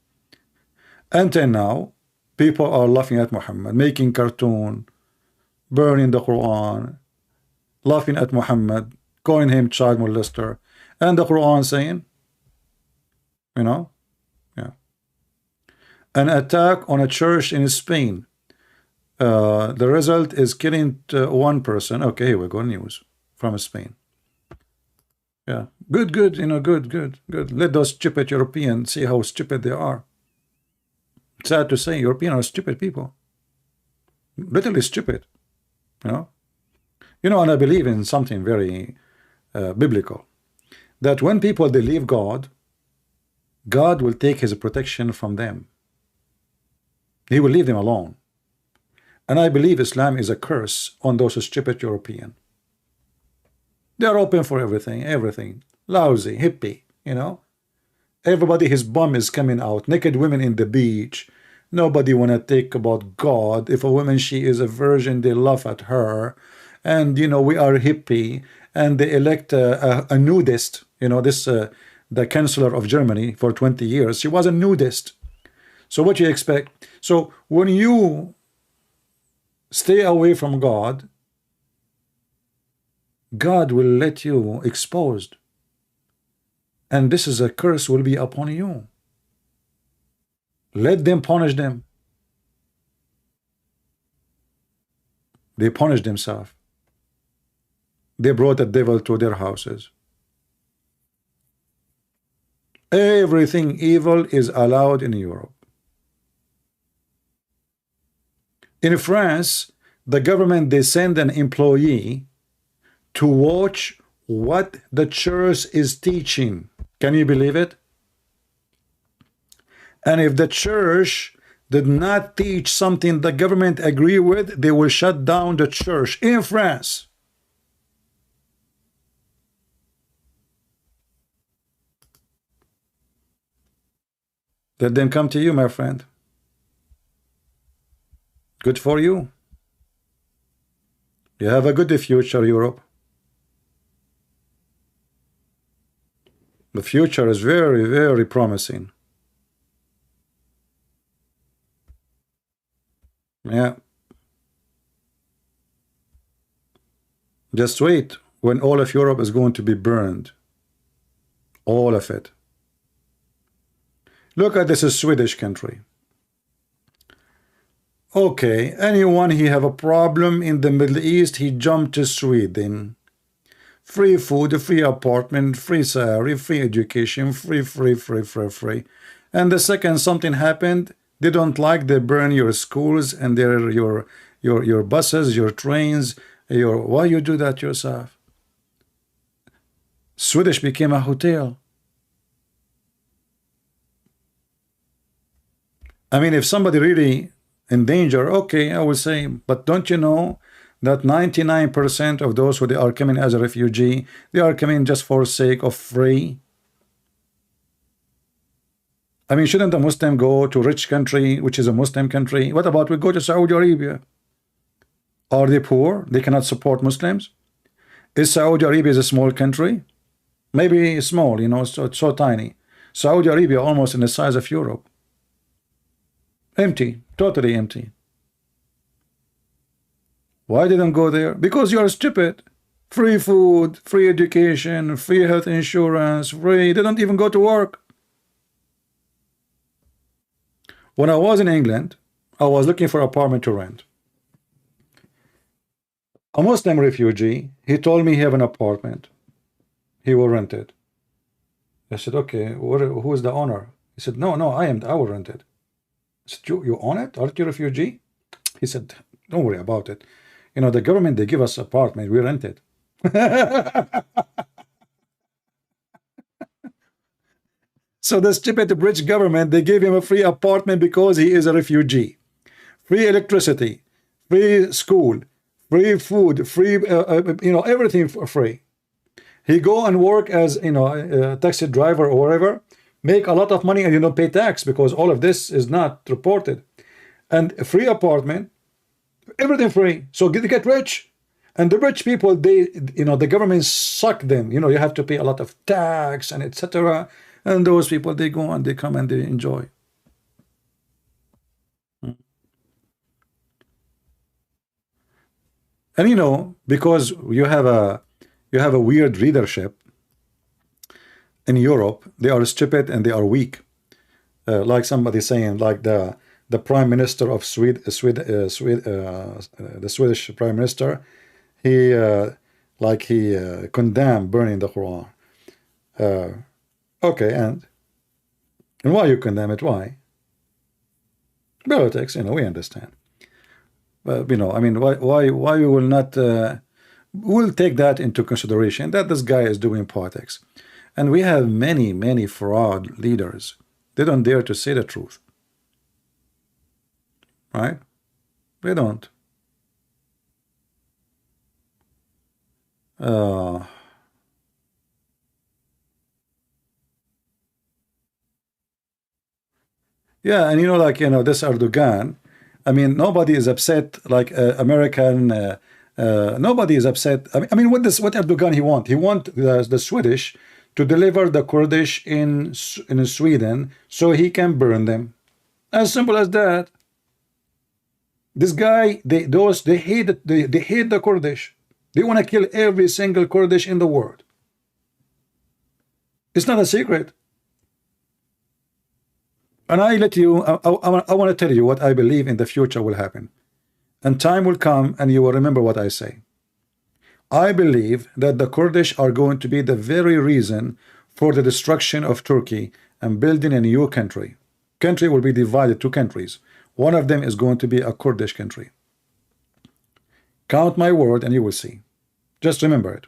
Until now, people are laughing at Muhammad, making cartoon, burning the Quran, laughing at Muhammad, calling him child molester, and the Quran saying, you know, yeah, an attack on a church in Spain. The result is killing one person. Okay, here we go, news from Spain. Yeah, good, you know, good. Let those stupid Europeans see how stupid they are. Sad to say, Europeans are stupid people. Literally stupid, you know. And I believe in something very biblical, that when people they leave God, God will take his protection from them. He will leave them alone. And I believe Islam is a curse on those stupid Europeans. They are open for everything. Lousy, hippie, you know. Everybody, his bum is coming out. Naked women in the beach. Nobody want to think about God. If a woman, she is a virgin, they laugh at her. And, you know, we are hippie. And they elect a nudist. You know, this, the chancellor of Germany for 20 years. She was a nudist. So what you expect? So when you stay away from God, God will let you exposed, and this is a curse will be upon you. Let them punish them. They punished themselves. They brought the devil to their houses. Everything evil is allowed in Europe. In France, the government, they send an employee to watch what the church is teaching. Can you believe it? And if the church did not teach something the government agree with, they will shut down the church in France. Let them come to you, my friend. Good for you. You have a good future, Europe. The future is very, very promising. Yeah. Just wait when all of Europe is going to be burned. All of it. Look at this Swedish country. Okay, anyone he have a problem in the Middle East, he jumped to Sweden. Free food, free apartment, free salary, free education, free. And the second something happened, they don't like, they burn your schools and your buses, your trains, why you do that yourself? Swedish became a hotel. I mean, if somebody really in danger, okay, I would say, but don't you know that 99% of those who they are coming as a refugee, they are coming just for sake of free? I mean, shouldn't a Muslim go to a rich country, which is a Muslim country? What about we go to Saudi Arabia? Are they poor? They cannot support Muslims? Is Saudi Arabia a small country? Maybe small, you know, so tiny. Saudi Arabia almost in the size of Europe. Empty, totally empty. Why didn't go there? Because you are stupid. Free food, free education, free health insurance, free. They don't even go to work. When I was in England, I was looking for an apartment to rent. A Muslim refugee, he told me he have an apartment. He will rent it. I said, okay, who is the owner? He said, no, I will rent it. I said, you own it? Aren't you a refugee? He said, don't worry about it. You know, the government, they give us apartment, we rent it. So the stupid British government, they gave him a free apartment because he is a refugee. Free electricity, free school, free food, free, everything for free. He go and work as, a taxi driver or whatever, make a lot of money, and you don't pay tax because all of this is not reported. And a free apartment, everything free. So they get rich. And the rich people, the government suck them. You have to pay a lot of tax and etc. And those people, they go and they come and they enjoy. And because you have a weird leadership in Europe, they are stupid and they are weak. Like somebody saying, like the prime minister of the Swedish prime minister, he condemned burning the Quran. Okay, and why you condemn it? Why? Politics, we understand. But I mean, why you will not? We'll take that into consideration that this guy is doing politics, and we have many fraud leaders. They don't dare to say the truth, right? They don't. Yeah, and this Erdoğan. I mean, nobody is upset like American. Nobody is upset. I mean, what Erdoğan he want? He want the Swedish to deliver the Kurdish in Sweden so he can burn them. As simple as that. This guy, they hate the Kurdish. They want to kill every single Kurdish in the world. It's not a secret. And I want to tell you what I believe in the future will happen. And time will come and you will remember what I say. I believe that the Kurdish are going to be the very reason for the destruction of Turkey and building a new country. Country will be divided two countries. One of them is going to be a Kurdish country. Count my word and you will see. Just remember it.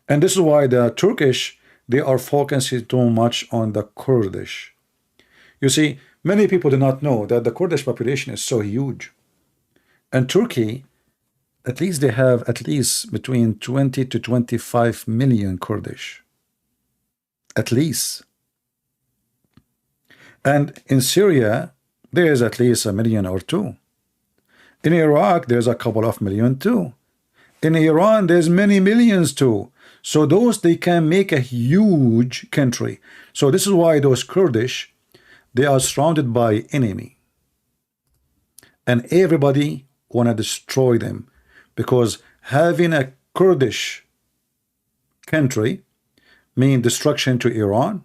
And this is why the Turkish, they are focusing too much on the Kurdish. You see, many people do not know that the Kurdish population is so huge. And Turkey, at least they have at least between 20 to 25 million Kurdish. At least. And in Syria, there is at least 1 million or 2. In Iraq, there's a couple of million too. In Iran, there's many millions too. So those, they can make a huge country. So this is why those Kurdish, they are surrounded by enemy. And everybody want to destroy them. Because having a Kurdish country mean destruction to Iran,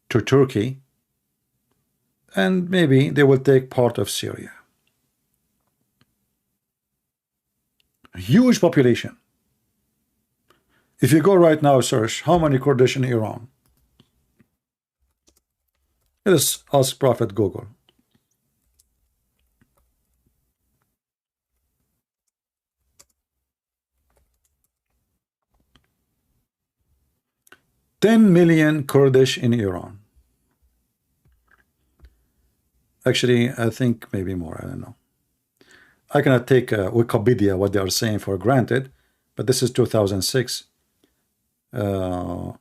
to Turkey, and maybe they will take part of Syria. A huge population. If you go right now, search how many Kurdish in Iran. Just ask Prophet Google. $10 million Kurdish in Iran. Actually, I think maybe more. I don't know. I cannot take Wikipedia, what they are saying, for granted, but this is 2006. So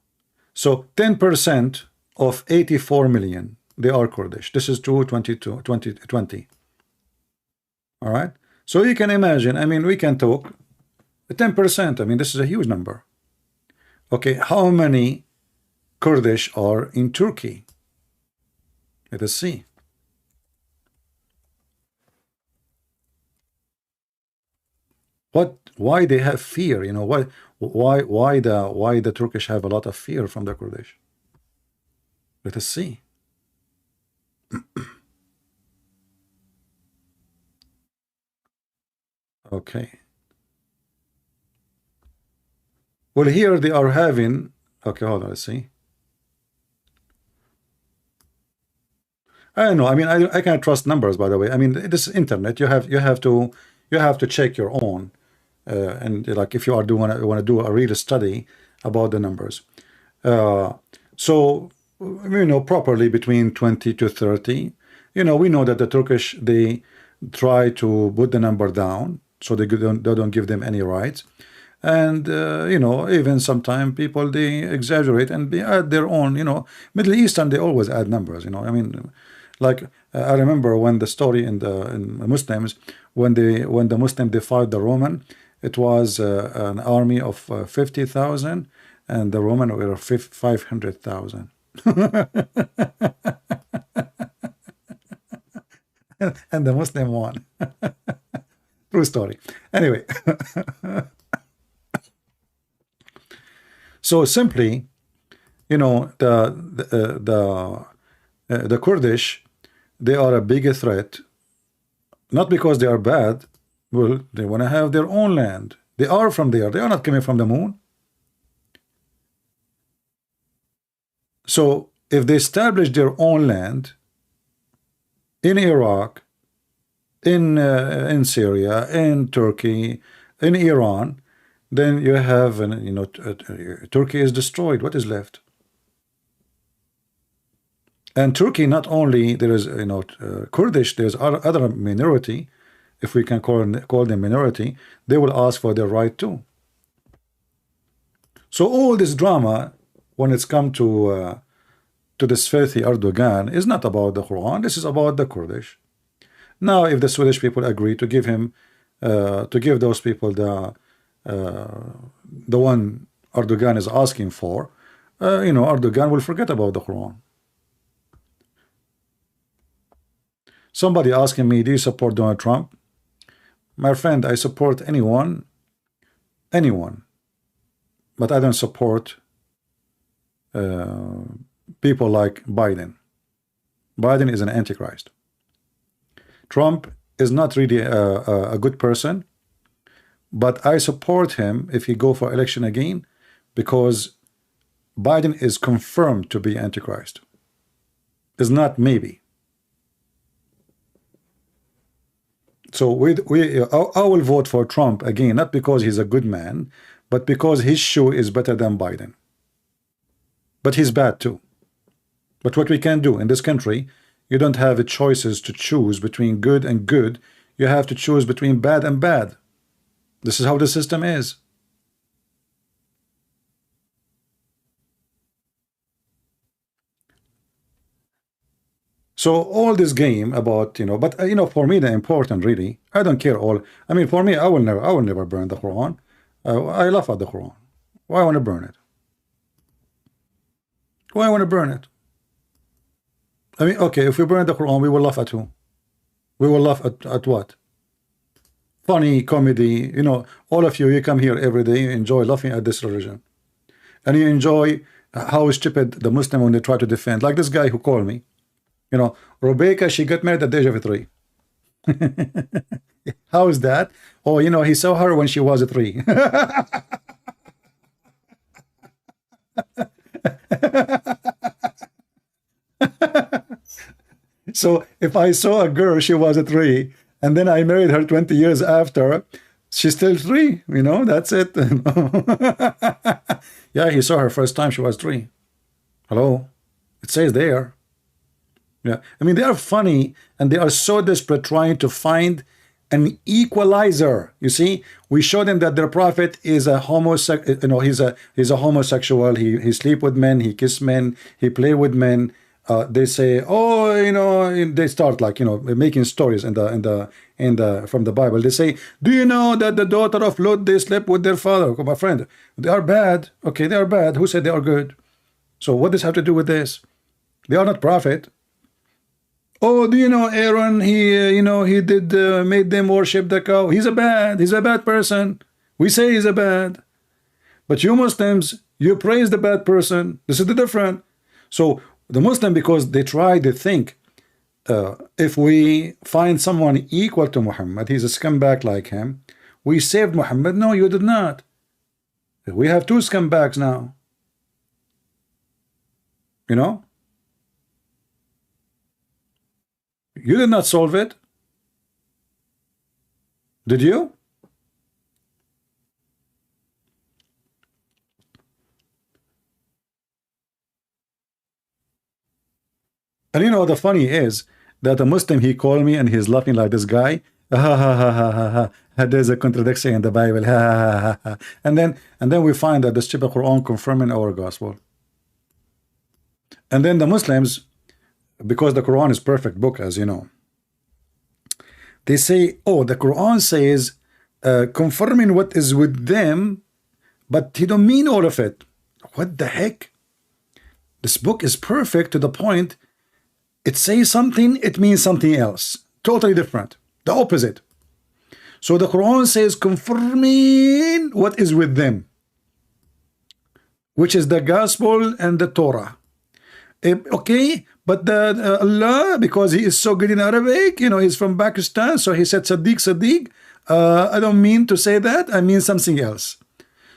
10% of 84 million, they are Kurdish. This is 2020. All right. So you can imagine, I mean, we can talk 10%. I mean, this is a huge number. Okay, how many Kurdish are in Turkey? Let us see. Why they have fear? You know, why the Turkish have a lot of fear from the Kurdish? Let us see. Okay. Well, here they are having. Okay, hold on. Let's see. I don't know. I mean, I can't trust numbers. By the way, I mean, this is internet. You have to check your own. And like if you are want to do a real study about the numbers, so you know, properly between 20 to 30. You know, we know that the Turkish, they try to put the number down so they don't give them any rights. And you know, even sometimes people, they exaggerate and they add their own, you know. Middle Eastern, they always add numbers, you know. I mean, like I remember when the story in Muslims, when the Muslim defied the Roman, it was an army of 50,000, and the Roman were 500,000. And the Muslim won. True story. Anyway. So simply, you know, the Kurdish, they are a bigger threat, not because they are bad. Well, they want to have their own land. They are from there. They are not coming from the moon. So if they establish their own land in Iraq, in Syria, in Turkey, in Iran, then you have, you know, Turkey is destroyed. What is left? And Turkey, not only there is, you know, Kurdish, there's other minority, if we can call them minority, they will ask for their right too. So all this drama, when it's come to this filthy Erdogan, is not about the Quran. This is about the Kurdish. Now, if the Swedish people agree to give him, to give those people the one Erdogan is asking for, you know, Erdogan will forget about the Quran. Somebody asking me, do you support Donald Trump? My friend, I support anyone, but I don't support people like Biden. Biden is an antichrist. Trump is not really a good person, but I support him if he go for election again, because Biden is confirmed to be antichrist. It's not maybe. So I will vote for Trump again, not because he's a good man, but because his shoe is better than Biden. But he's bad too. But what we can do in this country, you don't have choices to choose between good and good. You have to choose between bad and bad. This is how the system is. So all this game about, you know, but you know, for me the important really, I don't care all. I mean, for me, I will never burn the Quran. I laugh at the Quran. Why I want to burn it? Why I want to burn it? I mean, okay, if we burn the Quran, we will laugh at who? We will laugh at what? Funny comedy, you know. All of you come here every day, you enjoy laughing at this religion, and you enjoy how stupid the Muslim when they try to defend, like this guy who called me. You know, Rebecca, she got married at the age of 3. How is that? Oh, you know, he saw her when she was 3. So if I saw a girl, she was 3, and then I married her 20 years after, she's still 3, you know, that's it. Yeah, he saw her first time, she was 3. Hello? It says there. Yeah, I mean, they are funny, and they are so desperate trying to find an equalizer. You see, we show them that their prophet is a homosexual. You know, he's a homosexual. He sleep with men. He kiss men. He play with men. They say, oh, you know, they start like, you know, making stories from the Bible. They say, do you know that the daughter of Lot, they slept with their father? Oh, my friend, they are bad. Okay, they are bad. Who said they are good? So what does have to do with this? They are not prophet. Oh, do you know Aaron? He, you know, he did made them worship the cow. He's a bad person. We say he's a bad. But you Muslims, you praise the bad person. This is the difference. So the Muslim, because they try to think, if we find someone equal to Muhammad, he's a scumbag like him, we saved Muhammad. No, you did not. We have 2 scumbags now. You know? You did not solve it. Did you? And you know, the funny is that a Muslim, he called me and he's laughing like this guy. There's a contradiction in the Bible. And then we find that the stupid Quran confirming our gospel. And then the Muslims, because the Quran is perfect book, as you know, they say, oh, the Quran says confirming what is with them, but he don't mean all of it. What the heck? This book is perfect to the point it says something, it means something else, totally different, the opposite. So the Quran says confirming what is with them, which is the gospel and the Torah. Okay, but the Allah, because he is so good in Arabic, you know, he's from Pakistan, so he said Sadiq, Sadiq. I don't mean to say that, I mean something else.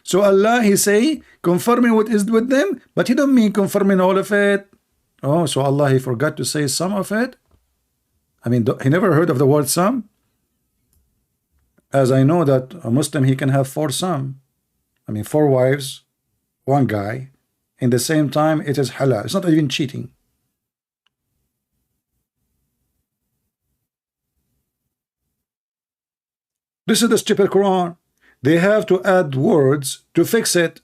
So Allah, he say confirming what is with them, but he don't mean confirming all of it. Oh, so Allah, he forgot to say some of it. I mean, he never heard of the word some. As I know that a Muslim, he can have 4 some. I mean, 4 wives, 1 guy. In the same time, it is halal. It's not even cheating. This is the stupid Quran. They have to add words to fix it.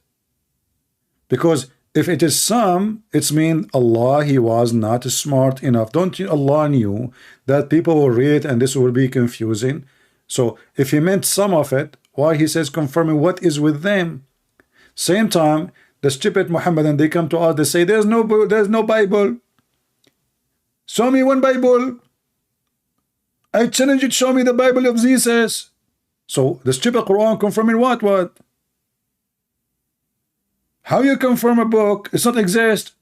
Because if it is some, it's mean Allah, he was not smart enough. Don't you, Allah knew that people will read it and this will be confusing. So if he meant some of it, why he says confirming what is with them? Same time, the stupid Muhammadan, they come to us, they say there's no Bible. Show me one Bible. I challenge you to show me the Bible of Jesus. So the stupid Quran confirming what? How you confirm a book? It's not exist.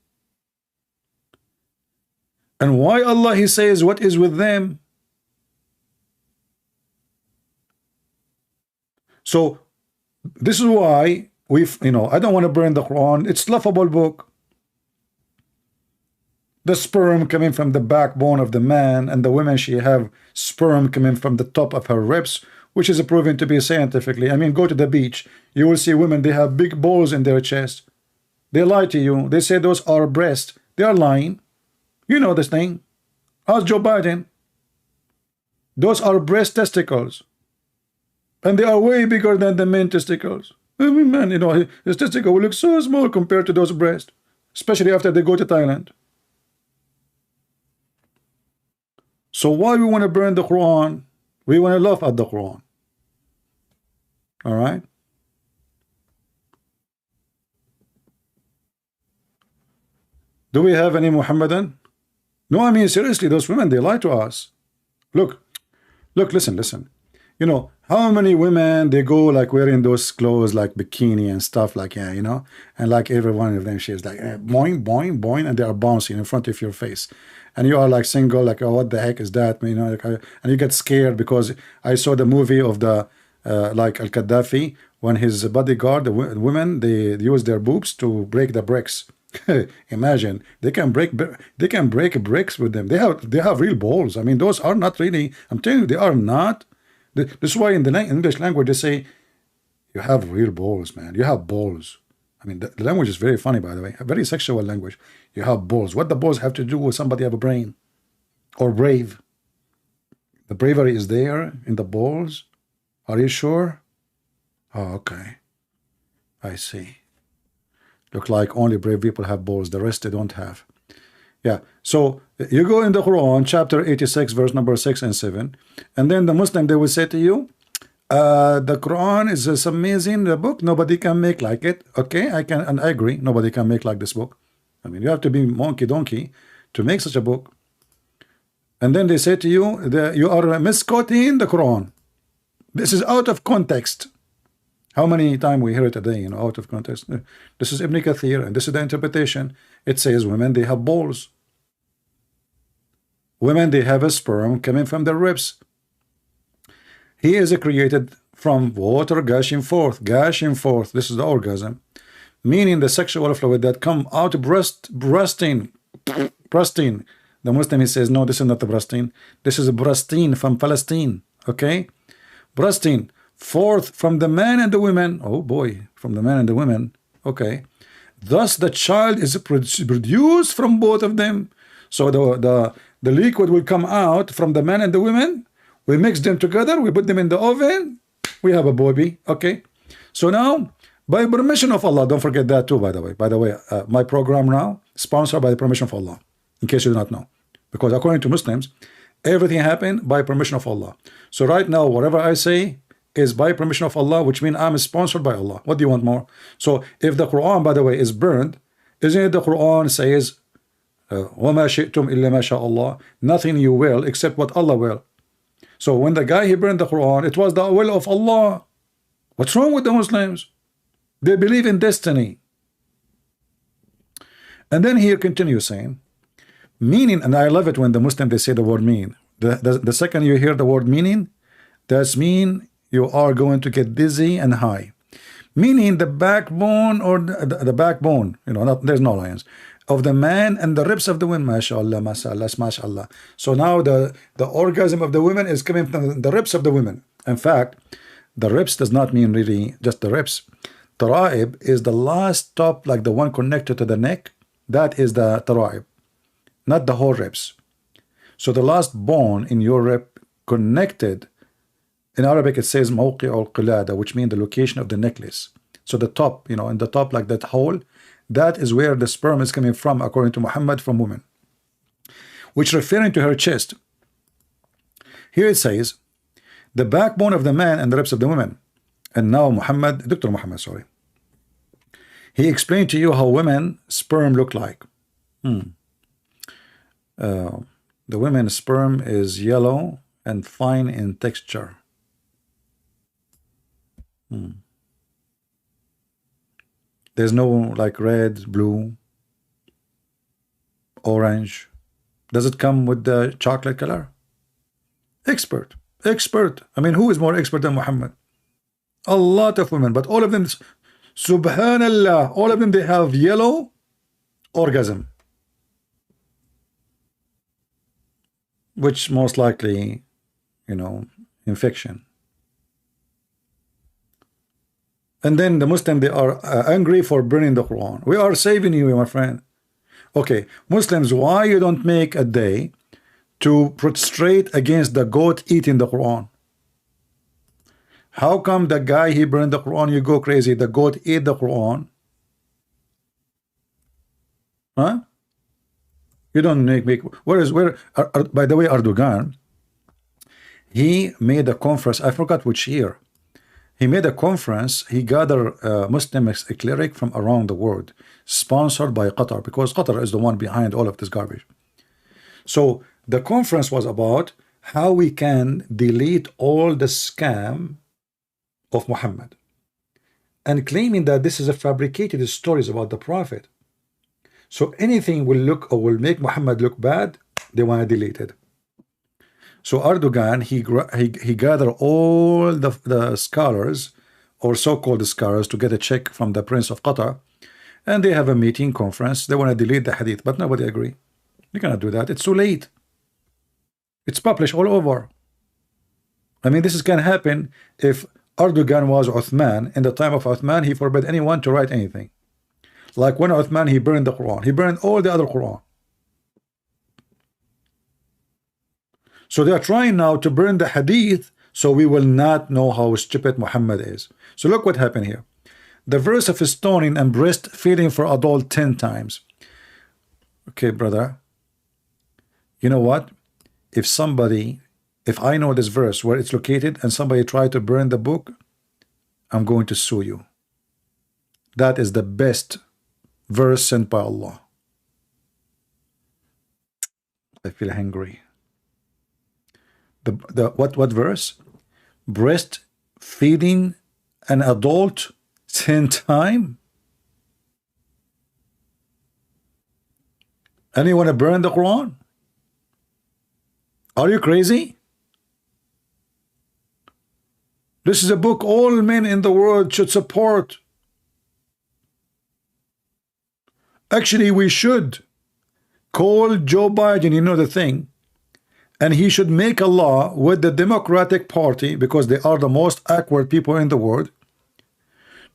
And why Allah, he says what is with them? So this is why I don't want to burn the Quran. It's laughable book. The sperm coming from the backbone of the man, and the women, she have sperm coming from the top of her ribs, which is proven to be scientifically. I mean, go to the beach, you will see women, they have big balls in their chest. They lie to you. They say those are breasts. They are lying. You know this thing. Ask Joe Biden. Those are breast testicles. And they are way bigger than the men testicles. I mean, man, you know, his testicle will look so small compared to those breasts, especially after they go to Thailand. So why we want to burn the Quran? We want to laugh at the Quran. All right? Do we have any Muhammadan? No, I mean, seriously, those women, they lie to us. Look, listen. You know, how many women, they go like wearing those clothes like bikini and stuff like, yeah, you know, and like every one of them, she's like, boing, boing, boing, and they are bouncing in front of your face. And you are like single, like, oh, what the heck is that? You know, like, and you get scared because I saw the movie of the, like Al-Gaddafi, when his bodyguard, the women, they use their boobs to break the bricks. Imagine they can break bricks with them. They have real balls. I mean, those are not really, I'm telling you, they are not. This is why in the English language they say you have real balls, man. You have balls. I mean, the language is very funny, by the way, a very sexual language. You have balls. What the balls have to do with somebody have a brain or brave? The bravery is there in the balls. Are you sure? Oh, okay, I see. Look like only brave people have balls, the rest they don't have. Yeah, so you go in the Quran, chapter 86, verse number 6 and 7, and then the Muslim, they will say to you, the Quran is this amazing book, nobody can make like it. Okay, I agree, nobody can make like this book. I mean, you have to be monkey donkey to make such a book. And then they say to you that you are misquoting the Quran. This is out of context. How many times we hear it a day, you know, out of context. This is Ibn Kathir, and this is the interpretation. It says women, they have balls. Women, they have a sperm coming from their ribs. He is created from water gushing forth. Gushing forth, this is the orgasm. Meaning the sexual fluid that come out breasting. The Muslim, he says, no, this is not the breasting. This is a breasting from Palestine, okay? Breasting forth from the man and the women. Oh boy, from the man and the women. Okay. Thus the child is produced from both of them. So the liquid will come out from the man and the women, We mix them together, we put them in the oven, we have a baby. Okay, so now by permission of Allah, don't forget that too, by the way. My program now sponsored by the permission of Allah, in case you do not know, because according to Muslims, everything happened by permission of Allah. So right now, whatever I say is by permission of Allah, which means I'm sponsored by Allah. What do you want more? So if the Quran, by the way, is burned, isn't it the Quran says, وَمَا شِئْتُمْ إِلَّا مَا شَاءَ اللَّهُ, nothing you will except what Allah will. So when the guy he burned the Quran, it was the will of Allah. What's wrong with the Muslims? They believe in destiny. And then here continues saying, meaning, and I love it when the Muslim they say the word mean. The second you hear the word meaning, that's mean you are going to get dizzy and high. Meaning the backbone, or the backbone, you know, there's no lines, of the man and the ribs of the women. MashaAllah, mashallah, mashallah. So now the orgasm of the women is coming from the ribs of the women. In fact, the ribs does not mean really just the ribs. Tara'ib is the last top, like the one connected to the neck. That is the tara'ib, not the whole ribs. So the last bone in your rib connected, in Arabic it says mawqi' al-qilada, which means the location of the necklace. So the top, you know, in the top, like that hole, that is where the sperm is coming from, according to Muhammad, from women, which referring to her chest. Here it says the backbone of the man and the ribs of the women. And now Muhammad, Dr. Muhammad, sorry, he explained to you how women sperm look like. The women's sperm is yellow and fine in texture. There's no like red, blue, orange. Does it come with the chocolate color? Expert. I mean, who is more expert than Muhammad? A lot of women, but all of them, subhanallah, all of them, they have yellow orgasm, which most likely, you know, infection. And then the Muslim, they are angry for burning the Quran. We are saving you, my friend. Okay, Muslims, why you don't make a day to prostrate against the goat eating the Quran? How come the guy he burned the Quran, you go crazy? The goat ate the Quran. Huh? You don't make by the way, Erdoğan, he made a conference, I forgot which year. He made a conference, he gathered Muslim cleric from around the world, sponsored by Qatar, because Qatar is the one behind all of this garbage. So the conference was about how we can delete all the scam of Muhammad, and claiming that this is a fabricated stories about the Prophet. So anything will look or will make Muhammad look bad, they want to delete it. So Erdoğan, he gathered all the scholars, or so-called scholars, to get a check from the Prince of Qatar, and they have a meeting conference. They want to delete the hadith, but nobody agree. You cannot do that. It's too late. It's published all over. I mean, this can happen if Erdoğan was Uthman. In the time of Uthman, he forbade anyone to write anything. Like when Uthman, he burned the Quran. He burned all the other Quran. So they are trying now to burn the hadith, so we will not know how stupid Muhammad is. So look what happened here. The verse of stoning and breastfeeding for adult 10 times. Okay, brother. You know what? If I know this verse, where it's located, and somebody tried to burn the book, I'm going to sue you. That is the best verse sent by Allah. I feel hungry. What verse? Breastfeeding an adult 10 times? And you want to burn the Quran? Are you crazy? This is a book all men in the world should support. Actually, we should call Joe Biden, you know the thing, and he should make a law with the Democratic Party, because they are the most awkward people in the world,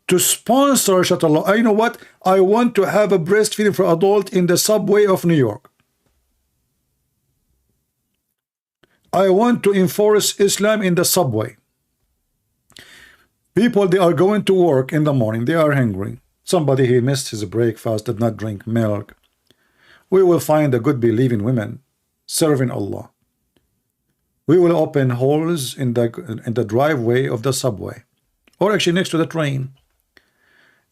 to sponsor Shatallah. You know what? I want to have a breastfeeding for adult in the subway of New York. I want to enforce Islam in the subway. People, they are going to work in the morning, they are hungry. Somebody, he missed his breakfast, did not drink milk. We will find the good believing women serving Allah. We will open holes in the driveway of the subway, or actually next to the train.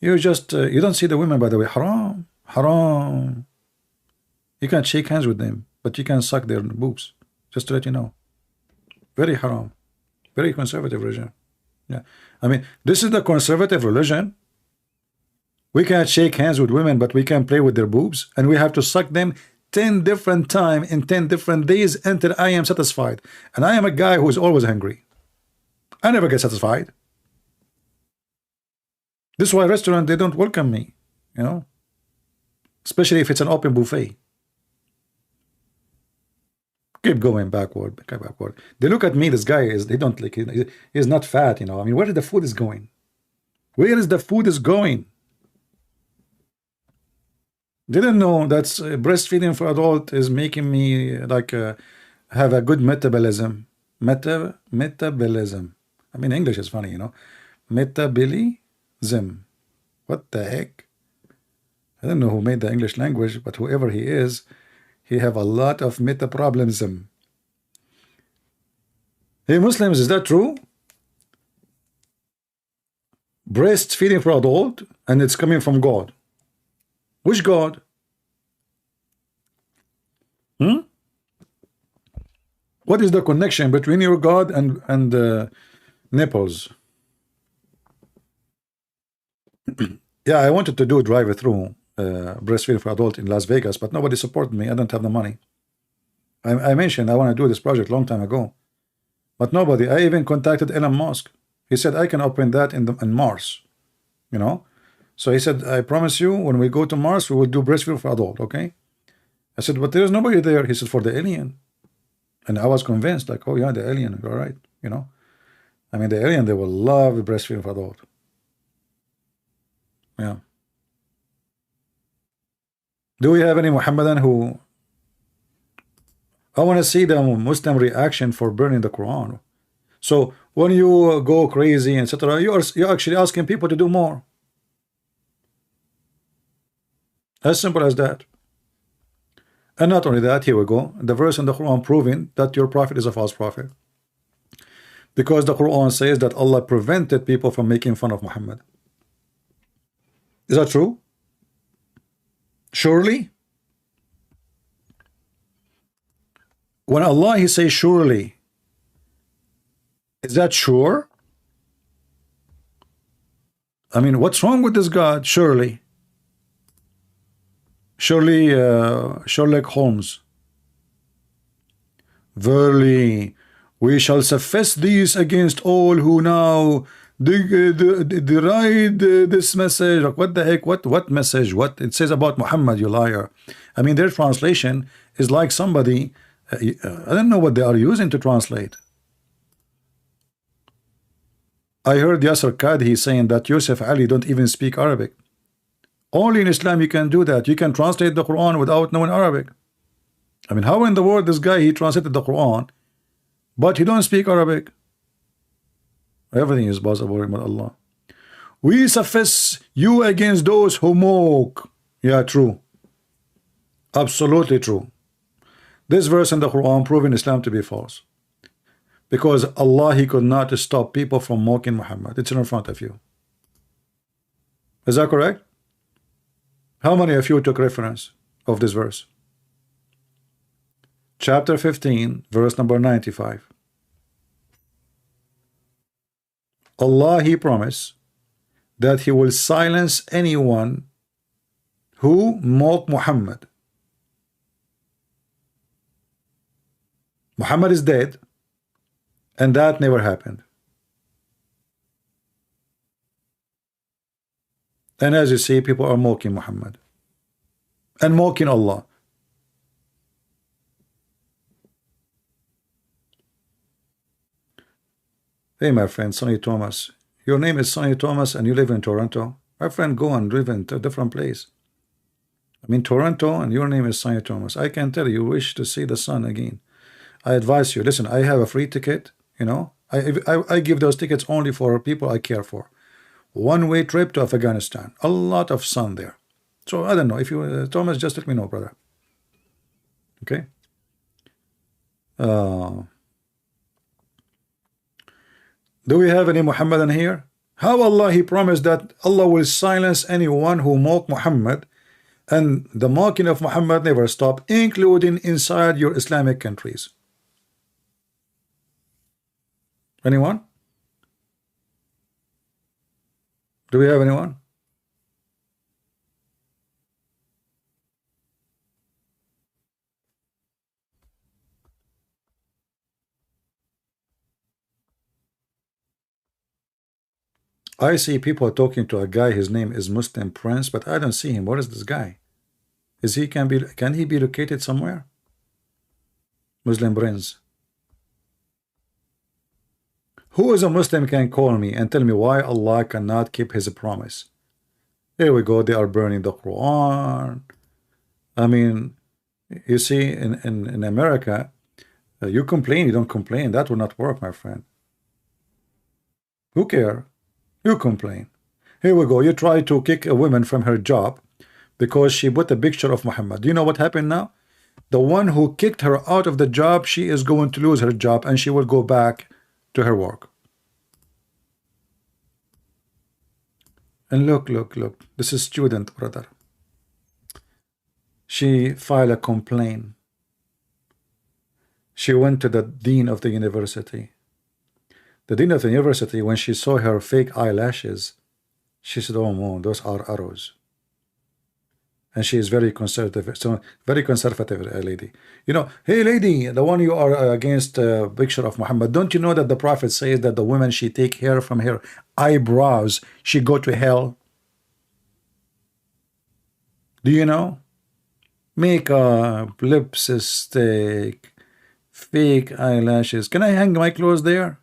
You just you don't see the women, by the way. Haram, haram. You can't shake hands with them, but you can suck their boobs. Just to let you know. Very haram. Very conservative religion. Yeah, I mean, this is the conservative religion. We can't shake hands with women, but we can play with their boobs, and we have to suck them 10 different times in 10 different days until I am satisfied. And I am a guy who is always hungry. I never get satisfied. This is why restaurant, they don't welcome me, you know, especially if it's an open buffet. Keep going backward, backward. They look at me, this guy is, they don't like, he's not fat, you know. I mean, where is the food is going? Where is the food is going? Didn't know that breastfeeding for adult is making me like have a good metabolism. Metabolism. I mean, English is funny, you know. Metabolism. What the heck? I don't know who made the English language, but whoever he is, he have a lot of meta problems. Hey Muslims, is that true? Breastfeeding for adult, and it's coming from God. Which God? What is the connection between your God and nipples? Yeah, I wanted to do drive-through breastfeeding for adult in Las Vegas, but nobody supported me. I don't have the money. I mentioned I want to do this project long time ago, but nobody. I even contacted Elon Musk. He said I can open that in Mars, you know. So he said, I promise you, when we go to Mars, we will do breastfeeding for adult, okay? I said, but there is nobody there. He said, for the alien. And I was convinced, like, oh yeah, the alien, you're right, you know. I mean, the alien, they will love breastfeeding for adult. Yeah. Do we have any Muhammadan who... I want to see the Muslim reaction for burning the Quran. So when you go crazy, etc., you're actually asking people to do more. As simple as that. And not only that, here we go. The verse in the Quran proving that your prophet is a false prophet. Because the Quran says that Allah prevented people from making fun of Muhammad. Is that true? Surely? When Allah, he says surely, is that sure? I mean, what's wrong with this God? Surely. Surely, Sherlock Holmes. Verily, we shall suffice these against all who now deride this message. Like, what the heck? What message? What it says about Muhammad, you liar? I mean, their translation is like somebody. I don't know what they are using to translate. I heard Yasser Qadhi saying that Yusuf Ali don't even speak Arabic. Only in Islam you can do that. You can translate the Quran without knowing Arabic. I mean, how in the world this guy, he translated the Quran, but he don't speak Arabic? Everything is possible with Allah. We suffice you against those who mock. Yeah, true. Absolutely true. This verse in the Quran proving Islam to be false. Because Allah, he could not stop people from mocking Muhammad. It's in front of you. Is that correct? How many of you took reference of this verse? Chapter 15, verse number 95. Allah, he promised that he will silence anyone who mock Muhammad. Muhammad is dead, and that never happened. And as you see, people are mocking Muhammad and mocking Allah. Hey, my friend, Sonny Thomas. Your name is Sonny Thomas and you live in Toronto. My friend, go and live in a different place. I mean, Toronto, and your name is Sonny Thomas. I can tell you wish to see the sun again. I advise you, listen, I have a free ticket, you know. I give those tickets only for people I care for. One-way trip to Afghanistan. A lot of sun there. So I don't know. If you, Thomas, just let me know, brother. Okay. Do we have any Muhammadan here? How Allah, He promised that Allah will silence anyone who mock Muhammad, and the mocking of Muhammad never stop, including inside your Islamic countries. Anyone? Do we have anyone? I see people talking to a guy, his name is Muslim Prince, but I don't see him. What is this guy? Is he can he be located somewhere? Muslim Prince. Who is a Muslim can call me and tell me why Allah cannot keep his promise? Here we go, they are burning the Quran. I mean, you see, in America, you complain, you don't complain. That will not work, my friend. Who care? You complain. Here we go. You try to kick a woman from her job because she put a picture of Muhammad. Do you know what happened now? The one who kicked her out of the job, she is going to lose her job and she will go back to her work. And look. This is student, brother. She filed a complaint. She went to the dean of the university. The dean of the university, when she saw her fake eyelashes, she said, oh, no, those are arrows. And she is very conservative, so very conservative lady. You know, hey lady, the one you are against a picture of Muhammad, don't you know that the Prophet says that the woman, she take hair from her eyebrows, she go to hell? Do you know? Makeup, lipstick, fake eyelashes. Can I hang my clothes there?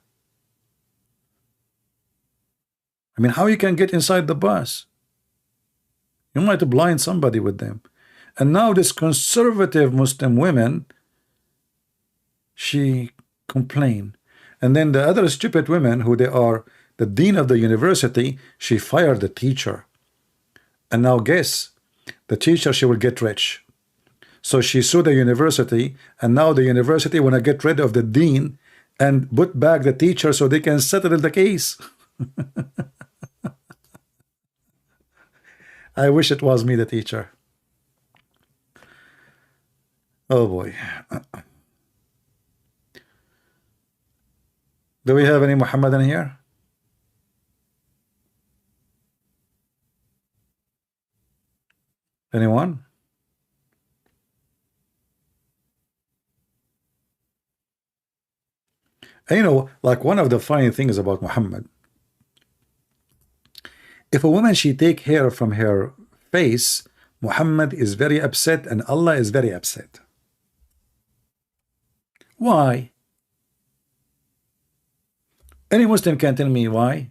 I mean, how you can get inside the bus? You might blind somebody with them. And now this conservative Muslim women, she complained. And then the other stupid women, who they are the dean of the university, she fired the teacher. And now guess, the teacher, she will get rich. So she sued the university, and now the university want to get rid of the dean and put back the teacher so they can settle the case. I wish it was me, the teacher. Oh boy. Do we have any Muhammadan here? Anyone? And you know, like one of the funny things about Muhammad, if a woman, she take hair from her face, Muhammad is very upset and Allah is very upset. Why? Any Muslim can tell me why?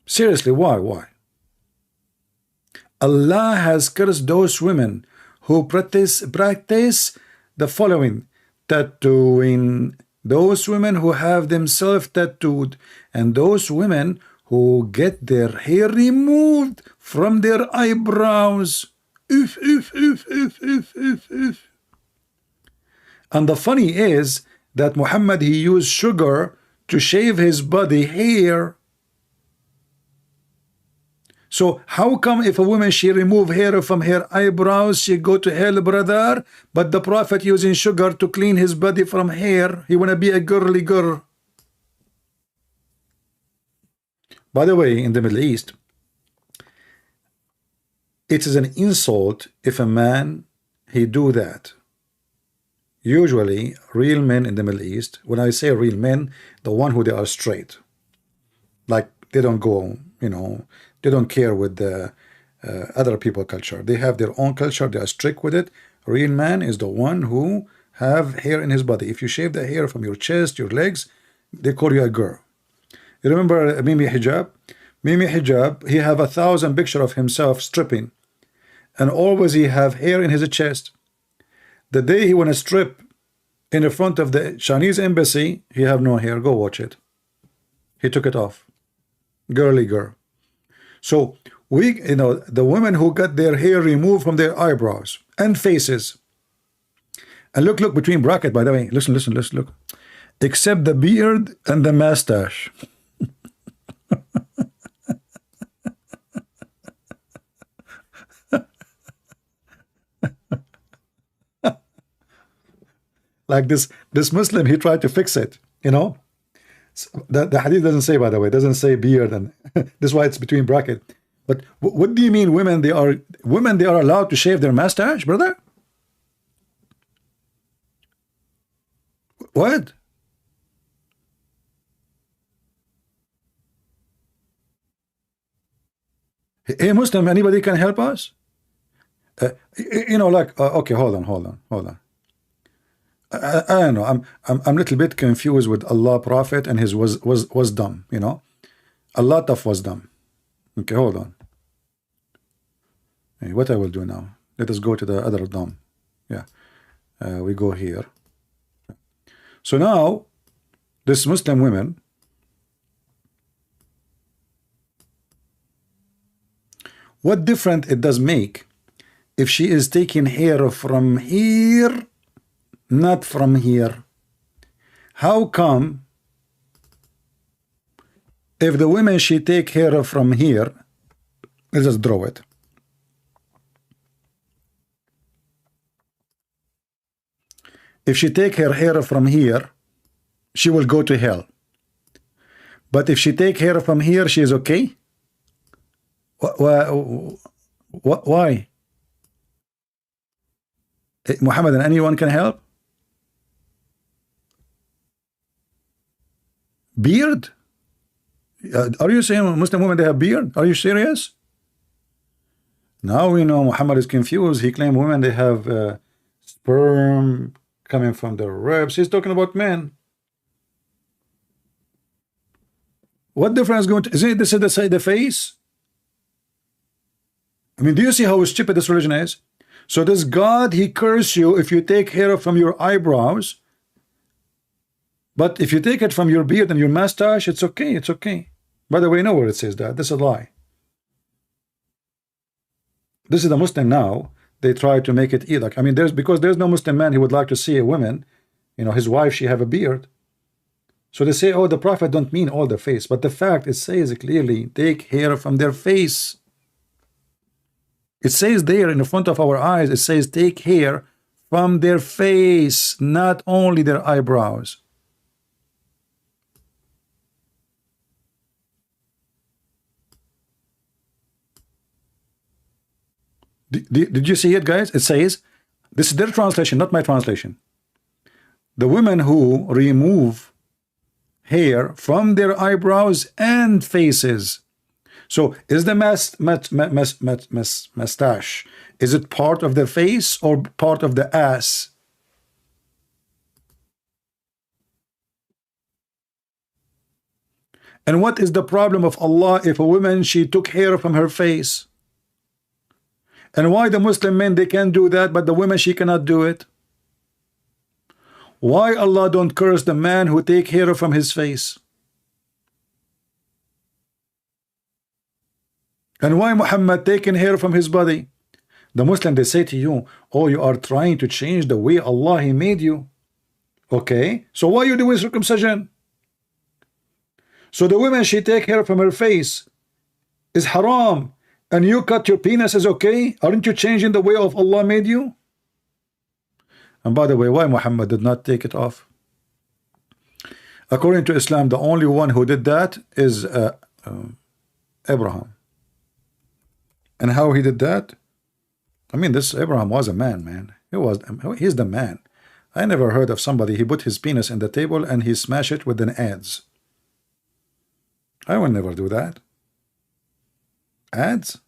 Seriously, why? Allah has cursed those women who practice the following: tattooing, those women who have themselves tattooed, and those women who get their hair removed from their eyebrows. And the funny is that Muhammad, he used sugar to shave his body hair. So how come if a woman, she remove hair from her eyebrows, she go to hell, brother? But the Prophet using sugar to clean his body from hair. He want to be a girly girl. By the way, in the Middle East, it is an insult if a man, he do that. Usually, real men in the Middle East, when I say real men, the one who they are straight. Like, they don't go, you know, they don't care with the other people culture. They have their own culture. They are strict with it. Real man is the one who have hair in his body. If you shave the hair from your chest, your legs, they call you a girl. You remember Mimi Hijab? Mimi Hijab, he have 1,000 picture of himself stripping, and always he have hair in his chest. The day he want to strip in the front of the Chinese embassy, he have no hair. Go watch it. He took it off. Girly girl. So we, you know, the women who got their hair removed from their eyebrows and faces, and look between bracket, by the way, listen, look, except the beard and the mustache. Like this Muslim, he tried to fix it, you know. The hadith doesn't say, by the way, doesn't say beard, and this is why it's between bracket. But what do you mean women they are allowed to shave their mustache, brother? What? Hey Muslim, anybody can help us? You know, like okay, hold on. I don't know. I'm a little bit confused with Allah Prophet and his wisdom, you know, a lot of wisdom. Okay, hold on. Hey, what I will do now? Let us go to the other dom. Yeah, we go here. So now, this Muslim women, what difference it does make if she is taking hair from here, not from here? How come if the women she take hair from here, let's just draw it. If she take her hair from here, she will go to hell. But if she take hair from here, she is okay? Why? Muhammad, and anyone can help? Beard? Are you saying Muslim women they have beard? Are you serious? Now we know Muhammad is confused. He claimed women they have sperm coming from their ribs. He's talking about men. What difference going to, isn't it this is the side the face? I mean, do you see how stupid this religion is? So this God, he curse you if you take hair from your eyebrows, but if you take it from your beard and your mustache, it's okay, it's okay. By the way, nowhere it says that. This is a lie. This is the Muslim now. They try to make it like, I mean, because there's no Muslim man who would like to see a woman, you know, his wife, she have a beard. So they say, oh, the Prophet don't mean all the face, but the fact it says clearly, take hair from their face. It says there in the front of our eyes, it says take hair from their face, not only their eyebrows. Did you see it, guys? It says, this is their translation, not my translation. The women who remove hair from their eyebrows and faces. So is the mustache, is it part of the face or part of the ass? And what is the problem of Allah if a woman she took hair from her face? And why the Muslim men they can do that, but the women she cannot do it? Why Allah don't curse the man who take hair from his face? And why Muhammad taking hair from his body? The Muslim they say to you, oh, you are trying to change the way Allah he made you. Okay, so why you doing circumcision? So the woman she take hair from her face is haram, and you cut your penis is okay? Aren't you changing the way of Allah made you? And by the way, why Muhammad did not take it off? According to Islam, the only one who did that is Abraham. And how he did that? I mean, this Abraham was a man. He's the man. I never heard of somebody, he put his penis in the table and he smashed it with an adze. I will never do that. Ads?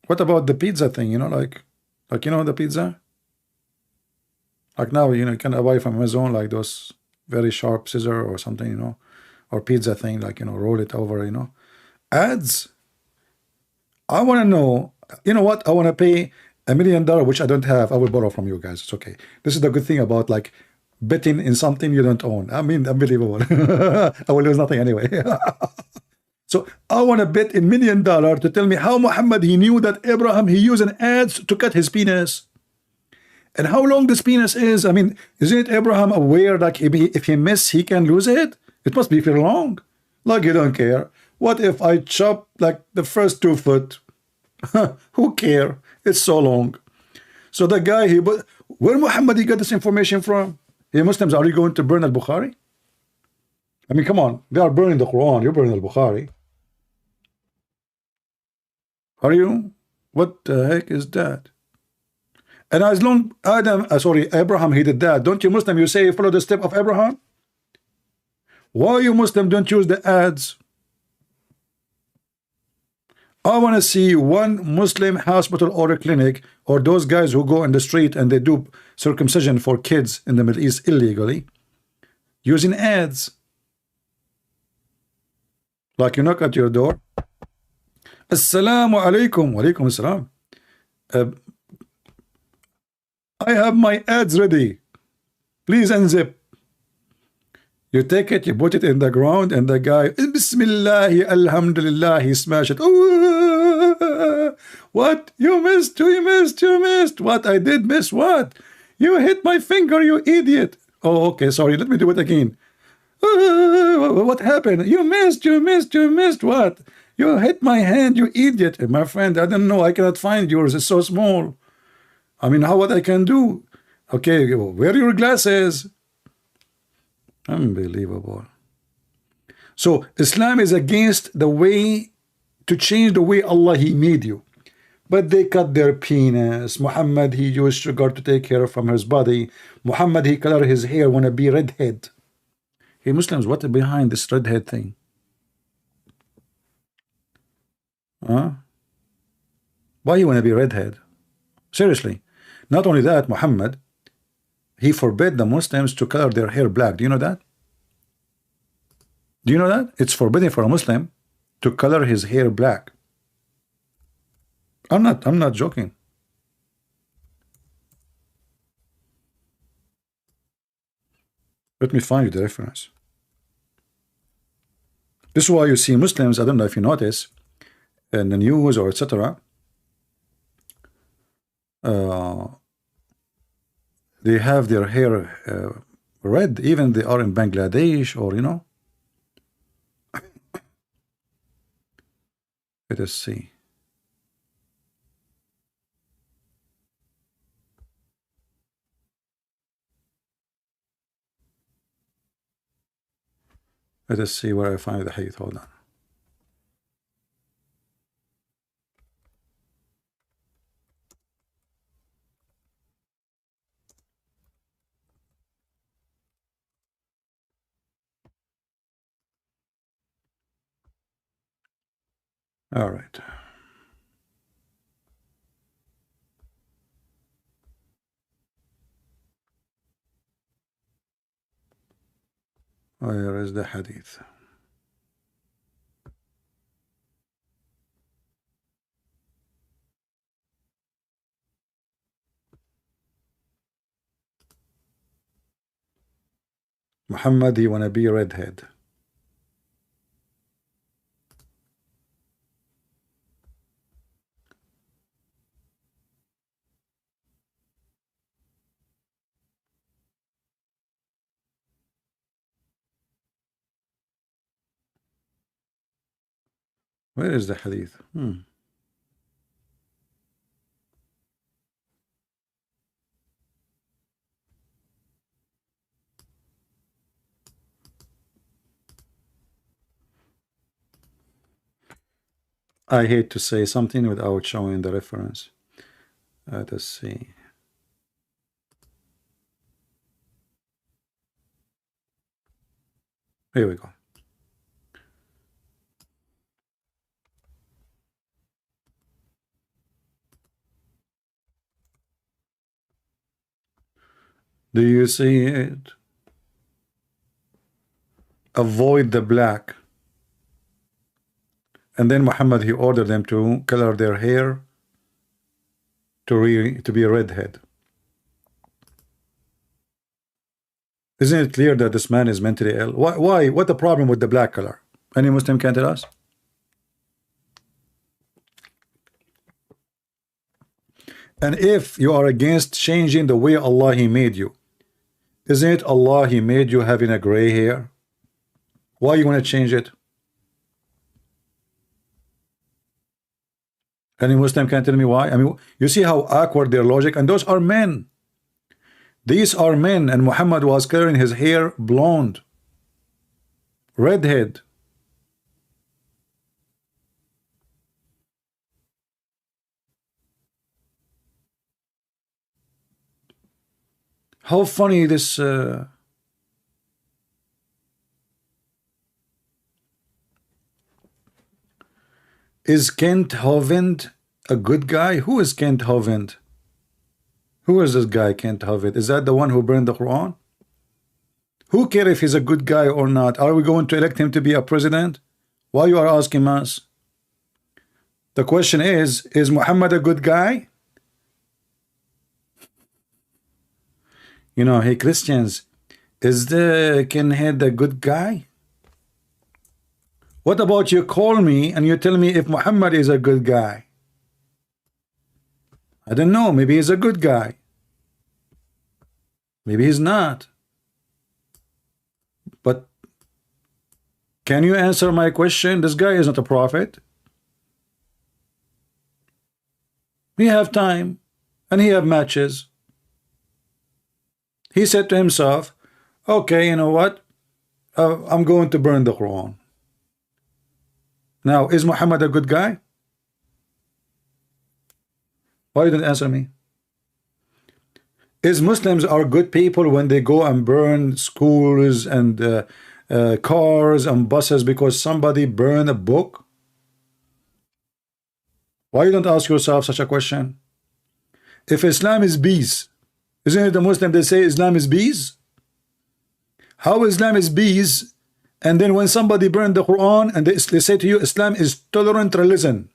What about the pizza thing? You know, like you know the pizza? Like now, you know, you can buy from Amazon like those very sharp scissor or something, you know, or pizza thing, like, you know, roll it over, you know. Ads. I want to know, you know what? I want to pay $1 million, which I don't have. I will borrow from you guys. It's okay. This is the good thing about like betting in something you don't own. I mean, unbelievable. I will lose nothing anyway. So I want to bet $1 million to tell me how Muhammad, he knew that Abraham, he used an ads to cut his penis. And how long this penis is. I mean, isn't Abraham aware like if he miss, he can lose it? It must be very long. Like you don't care. What if I chop like the first 2 foot? Who care? It's so long. So the guy, where Muhammad, he got this information from? Hey, Muslims, are you going to burn al-Bukhari? I mean, come on. They are burning the Quran. You're burning al-Bukhari. Are you? What the heck is that? And as long Abraham, he did that. Don't you Muslim, you say follow the step of Abraham? Why you Muslim don't use the ads? I want to see one Muslim hospital or a clinic, or those guys who go in the street and they do circumcision for kids in the Middle East illegally, using ads. Like you knock at your door. Assalamu alaikum. Wa alaikum assalam. I have my ads ready. Please unzip. You take it, you put it in the ground, and the guy, Bismillah, Alhamdulillah, he smashed it. Ooh, what? You missed, you missed, you missed. What? I did miss what? You hit my finger, you idiot. Oh, okay, sorry, let me do it again. What happened? You missed, you missed, you missed what? You hit my hand, you idiot. My friend, I don't know, I cannot find yours, it's so small. I mean, what I can do? Okay, wear your glasses. Unbelievable. So Islam is against the way to change the way Allah he made you. But they cut their penis. Muhammad, he used sugar to take care from his body. Muhammad, he color his hair, wanna be redhead. Hey Muslims, what is behind this redhead thing? Huh? Why you wanna be redhead? Seriously. Not only that, Muhammad, he forbid the Muslims to color their hair black. Do you know that? Do you know that? It's forbidden for a Muslim to color his hair black. I'm not joking. Let me find you the reference. This is why you see Muslims, I don't know if you notice, in the news or etc. They have their hair red, even they are in Bangladesh or, you know. Let us see. Let us see where I find the hadith. Hold on. All right. Where is the hadith? Muhammad, you wanna be a redhead. Where is the hadith? I hate to say something without showing the reference. Let us see. Here we go. Do you see it? avoid the black. And then Muhammad, he ordered them to color their hair to be a redhead. Isn't it clear that this man is mentally ill? Why? What the problem with the black color? Any Muslim can tell us? And if you are against changing the way Allah He made you, isn't it Allah He made you having a gray hair? Why you want to change it? Any Muslim can tell me why? I mean, you see how awkward their logic, and those are men. These are men, and Muhammad was coloring his hair blonde, redhead. How funny this is. Kent Hovind a good guy? Who is Kent Hovind? Who is this guy, Kent Hovind? Is that the one who burned the Quran? Who cares if he's a good guy or not? Are we going to elect him to be a president? Why you are asking us? The question is Muhammad a good guy? You know, hey Christians, is the Kenhead a good guy? What about you call me and you tell me if Muhammad is a good guy? I don't know, maybe he's a good guy. Maybe he's not. But can you answer my question? This guy is not a prophet. He have time and he have matches. He said to himself, okay, you know what? I'm going to burn the Quran. Now, is Muhammad a good guy? Why you didn't answer me? Is Muslims are good people when they go and burn schools and cars and buses because somebody burned a book? Why you don't ask yourself such a question? If Islam is peace, isn't it the Muslim they say Islam is peace? How Islam is peace, and then when somebody burned the Quran and they say to you Islam is tolerant religion?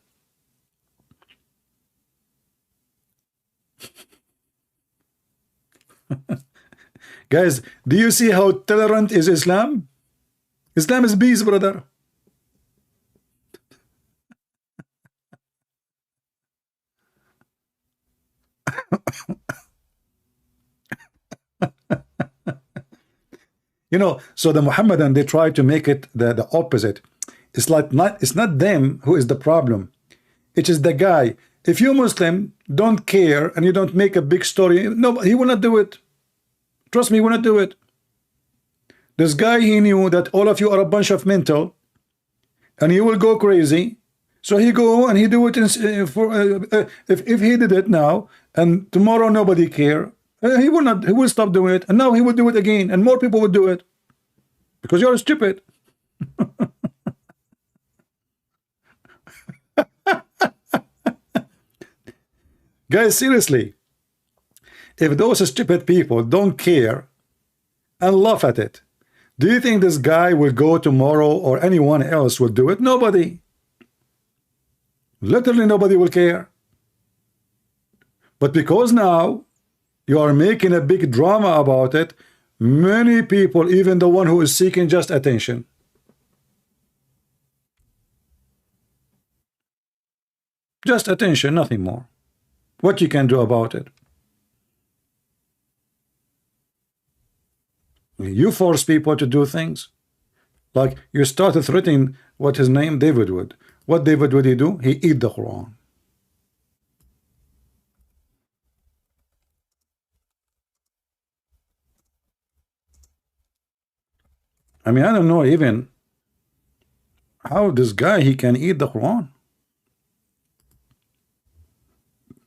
Guys, do you see how tolerant is Islam? Islam is peace, brother. You know, so the Muhammadan, they try to make it the opposite. It's like it's not them who is the problem. It is the guy. If you Muslim don't care and you don't make a big story, no, he will not do it. Trust me, he will not do it. This guy, he knew that all of you are a bunch of mental and he will go crazy. So he go and he do it if he did it now and tomorrow nobody care. He will not. He will stop doing it, and now he will do it again, and more people will do it because you're stupid. Guys, seriously, if those stupid people don't care and laugh at it, do you think this guy will go tomorrow or anyone else will do it? Nobody. Literally nobody will care. But because now you are making a big drama about it, many people, even the one who is seeking just attention, just attention, nothing more. What you can do about it? You force people to do things. Like you started threatening what his name David would. What David would he do? He eat the Quran. I mean, I don't know even how this guy he can eat the Quran.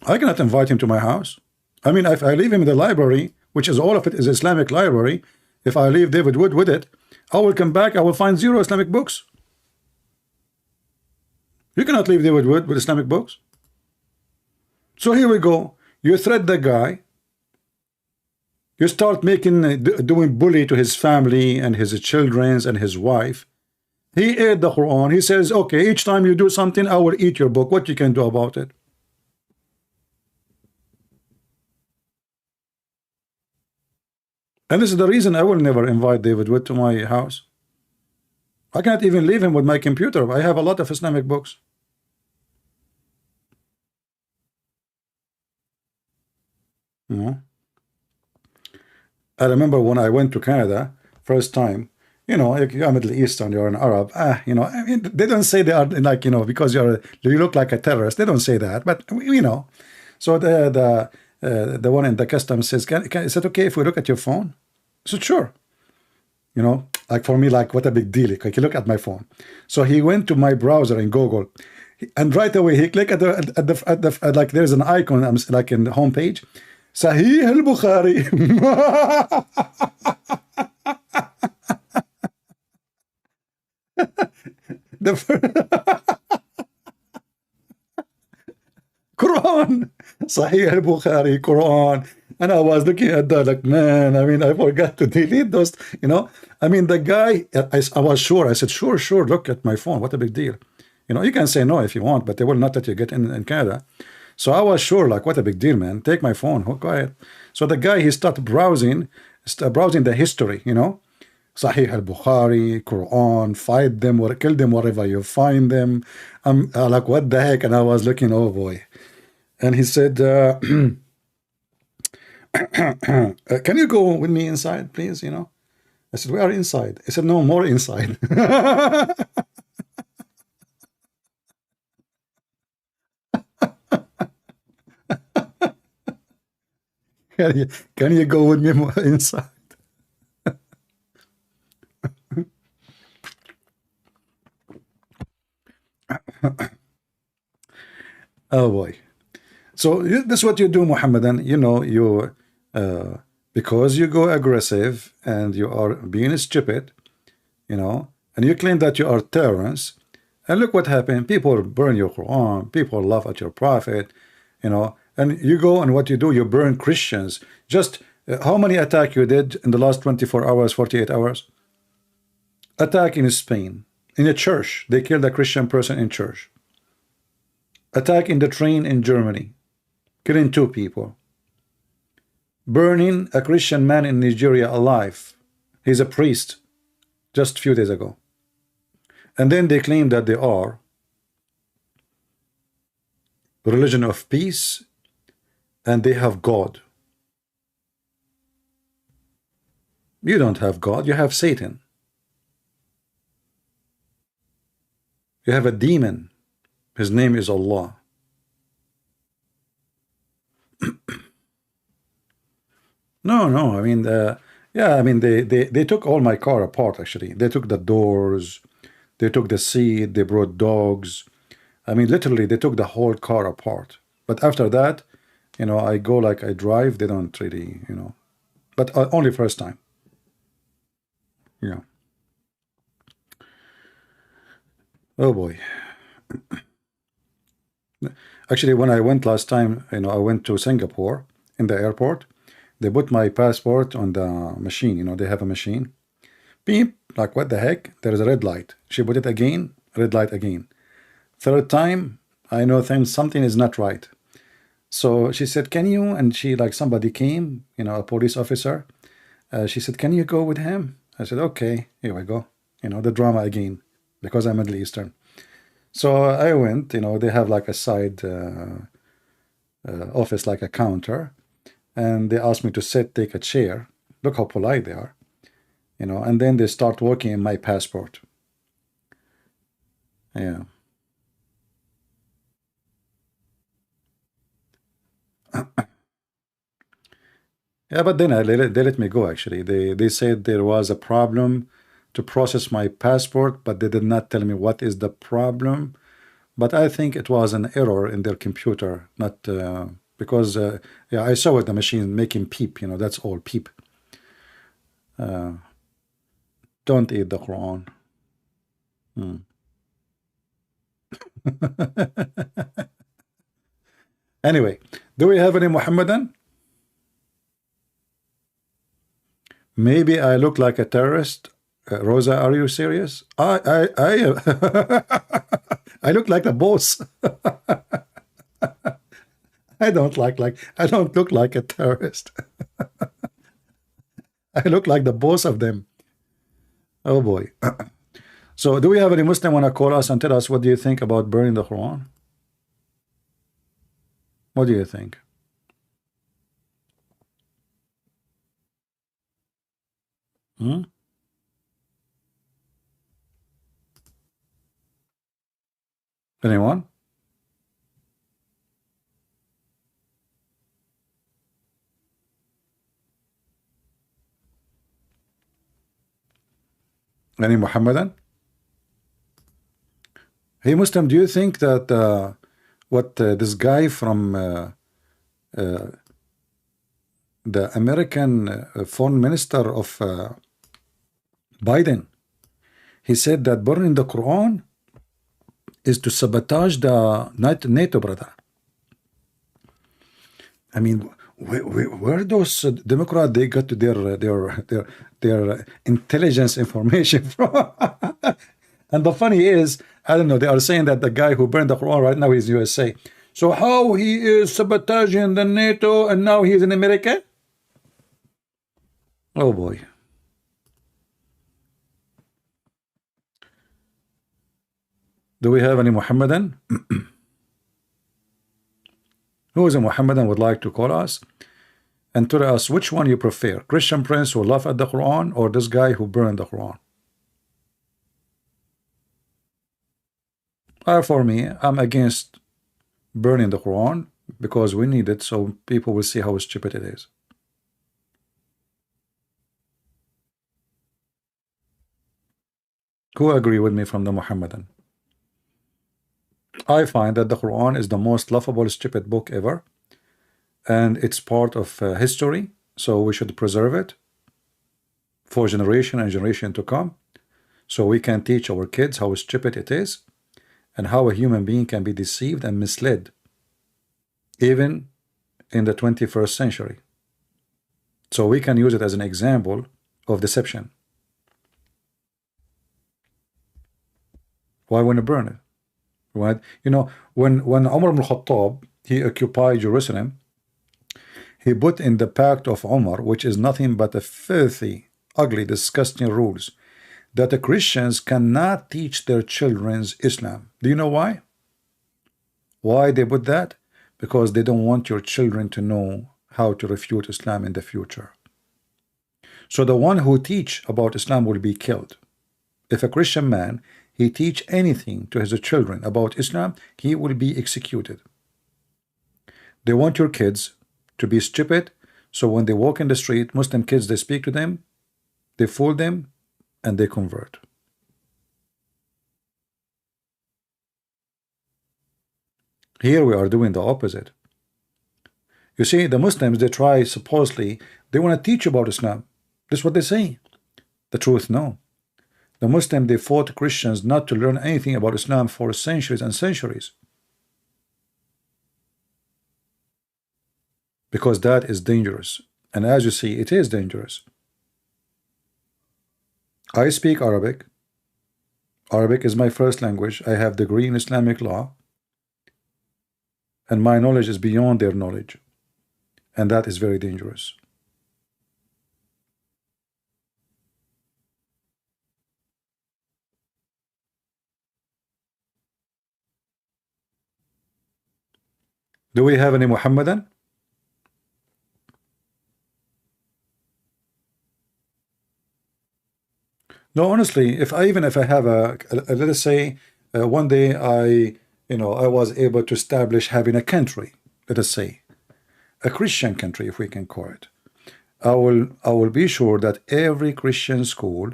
I cannot invite him to my house. I mean, if I leave him in the library, which is all of it is Islamic library, if I leave David Wood with it, I will come back, I will find 0 Islamic books. You cannot leave David Wood with Islamic books. So here we go. You threat the guy. You start making doing bully to his family and his children and his wife. He ate the Quran. He says, okay, each time you do something, I will eat your book. What you can do about it? And this is the reason I will never invite David Wood to my house. I can't even leave him with my computer. I have a lot of Islamic books. You know? I remember when I went to Canada first time, you know, you're Middle Eastern, you're an Arab, you know, I mean, they don't say they are like, you know, because you look like a terrorist. They don't say that, but you know. So the one in the customs says, is it okay if we look at your phone? I said, sure. You know, like for me, like what a big deal. Like, you look at my phone. So he went to my browser in Google, and right away he clicked at the like there's an icon, like in the homepage, Sahih al-Bukhari. Quran, Sahih al-Bukhari, Quran. And I was looking at that like, man, I mean, I forgot to delete those, you know. I mean, the guy, I was sure. I said, sure, look at my phone. What a big deal. You know, you can say no if you want, but they will not let you get in Canada. So I was sure, like, what a big deal, man. Take my phone. Go ahead. So the guy, he started browsing the history, you know. Sahih al-Bukhari, Quran, fight them or kill them wherever you find them. I'm like, what the heck? And I was looking, oh boy. And he said, can you go with me inside, please? You know, I said, we are inside. He said, no, more inside. Can you go with me more inside? Oh boy. So this is what you do, Muhammadan. You know, you because you go aggressive and you are being stupid, you know, and you claim that you are terrorists. And look what happened. People burn your Quran. People laugh at your prophet, you know. And you go and what you do, you burn Christians. Just how many attacks you did in the last 24 hours, 48 hours? Attack in Spain, in a church. They killed a Christian person in church. Attack in the train in Germany, killing 2 people. Burning a Christian man in Nigeria alive. He's a priest, just a few days ago. And then they claim that they are religion of peace and they have God. You don't have God, you have Satan. You have a demon. His name is Allah. No, I mean, yeah, I mean, they took all my car apart, actually. They took the doors, they took the seat, they brought dogs. I mean, literally, they took the whole car apart. But after that, you know, I go like I drive, they don't really, you know, but only first time. Yeah. Oh boy. Actually, when I went last time, you know, I went to Singapore in the airport. They put my passport on the machine. You know, they have a machine. Beep, like what the heck? There is a red light. She put it again, red light again. Third time, I know something is not right. So she said, can you? And she, like, somebody came, you know, a police officer. She said, can you go with him? I said, okay, here we go. You know, the drama again, because I'm Middle Eastern. So I went, you know, they have like a side office, like a counter. And they asked me to take a chair. Look how polite they are. You know, and then they start working in my passport. Yeah. Yeah, but then they let me go, actually. They said there was a problem to process my passport, but they did not tell me what is the problem. But I think it was an error in their computer, not because, yeah, I saw it, the machine making peep, you know, that's all, peep. Don't eat the Quran. Anyway, do we have any Muhammadan? Maybe I look like a terrorist. Rosa, are you serious? I look like the boss. I don't look like a terrorist. I look like the boss of them. Oh boy. So do we have any Muslim want to call us and tell us what do you think about burning the Quran? What do you think? Anyone? Any Muhammadan? Hey Muslim, do you think that what this guy from the American foreign minister of Biden, he said that burning the Quran is to sabotage the NATO, brother. I mean, where those Democrats they got to their intelligence information from? And the funny is, I don't know, they are saying that the guy who burned the Quran right now is USA. So how he is sabotaging the NATO and now he's in America? Oh boy. Do we have any Muhammadan? Who is a Muhammadan would like to call us and tell us which one you prefer, Christian prince who laugh at the Quran or this guy who burned the Quran? For me, I'm against burning the Quran because we need it so people will see how stupid it is. Who agree with me from the Muhammadan? I find that the Quran is the most laughable, stupid book ever, and it's part of history, so we should preserve it for generation and generation to come, so we can teach our kids how stupid it is and how a human being can be deceived and misled, even in the 21st century. So we can use it as an example of deception. Why wouldn't burn it? Right? You know, when Umar ibn Khattab, he occupied Jerusalem, he put in the Pact of Umar, which is nothing but a filthy, ugly, disgusting rules, that the Christians cannot teach their children Islam. Do you know why? Why they put that? Because they don't want your children to know how to refute Islam in the future. So the one who teach about Islam will be killed. If a Christian man he teach anything to his children about Islam, he will be executed. They want your kids to be stupid, so when they walk in the street, Muslim kids, they speak to them, they fool them, and they convert. Here we are doing the opposite. You see, the Muslims, they try, supposedly, they want to teach about Islam. This is what they say. The truth, no. The Muslims, they fought Christians not to learn anything about Islam for centuries and centuries. Because that is dangerous. And as you see, it is dangerous. I speak Arabic. Arabic is my first language. I have a degree in Islamic law. And my knowledge is beyond their knowledge. And that is very dangerous. Do we have any Muhammadan? No, honestly, even if I have let us say one day I was able to establish having a country, let us say a Christian country, if we can call it, I will be sure that every Christian school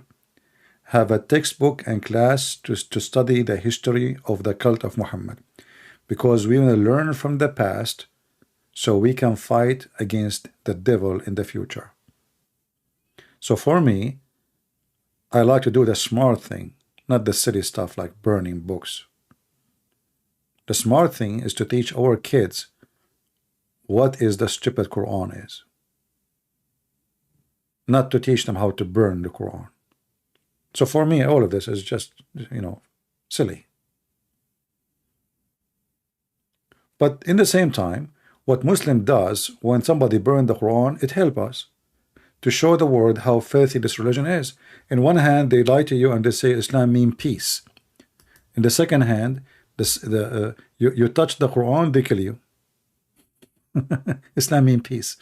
have a textbook and class to study the history of the cult of Muhammad, because we want to learn from the past so we can fight against the devil in the future. So for me, I like to do the smart thing, not the silly stuff like burning books. The smart thing is to teach our kids what is the stupid Quran is. not to teach them how to burn the Quran. So for me, all of this is just, silly. But in the same time, what Muslim does when somebody burns the Quran, it helps us to show the world how filthy this religion is. In one hand, they lie to you and they say Islam means peace. In the second hand, you touch the Quran, they kill you. Islam means peace.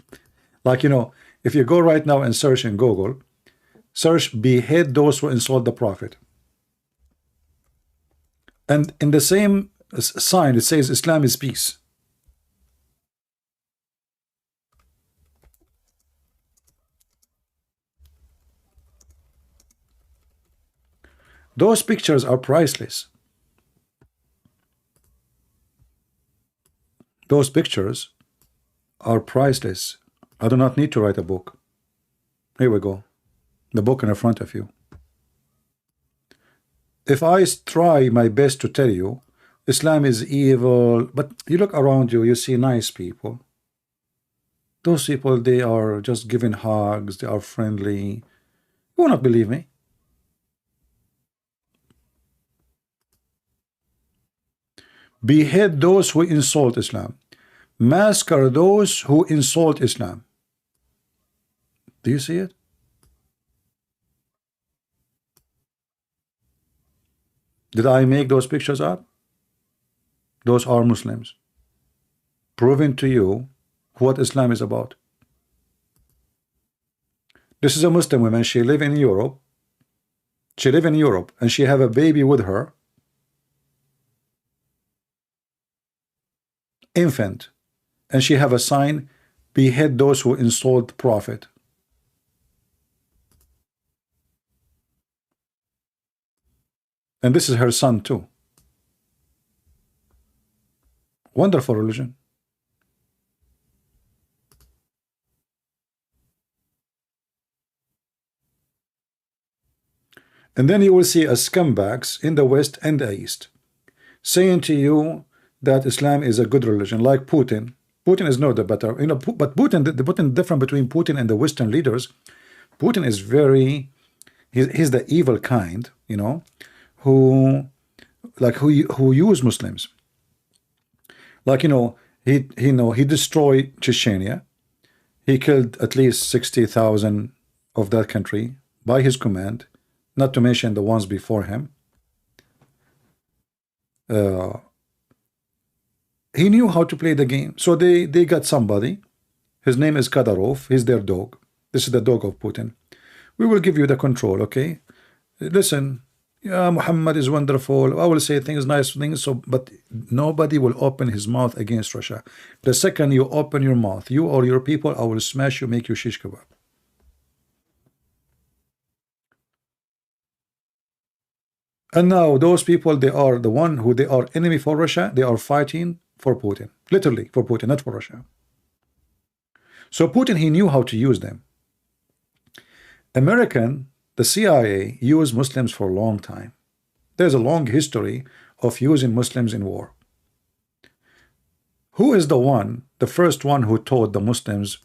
Like, if you go right now and search in Google, search behead those who insult the Prophet. And in the same sign, it says Islam is peace. Those pictures are priceless. Those pictures are priceless. I do not need to write a book. Here we go. The book in front of you. If I try my best to tell you Islam is evil, but you look around you, you see nice people. Those people, they are just giving hugs, they are friendly. You will not believe me. Behead those who insult Islam. Massacre those who insult Islam. Do you see it? Did I make those pictures up? Those are Muslims. Proving to you what Islam is about. This is a Muslim woman. She live in Europe. She live in Europe and she have a baby with her. Infant. And she have a sign, behead those who insult the Prophet. And this is her son too. Wonderful religion. And then you will see a scumbags in the West and the East saying to you that Islam is a good religion, like Putin. Putin is not the better, but Putin, the difference between Putin and the Western leaders, Putin is very, he's the evil kind, who use Muslims. Like, he destroyed Chechnya. He killed at least 60,000 of that country by his command, not to mention the ones before him. He knew how to play the game. So they got somebody. His name is Kadyrov. He's their dog. This is the dog of Putin. We will give you the control, okay? Listen, yeah, Muhammad is wonderful. I will say things, nice things, but nobody will open his mouth against Russia. The second you open your mouth, you or your people, I will smash you, make you shish kebab. And now those people, they are the one who they are enemy for Russia. They are fighting for Putin, literally for Putin, not for Russia. So Putin, he knew how to use them. The CIA used Muslims for a long time. There's a long history of using Muslims in war. Who is the first one who taught the Muslims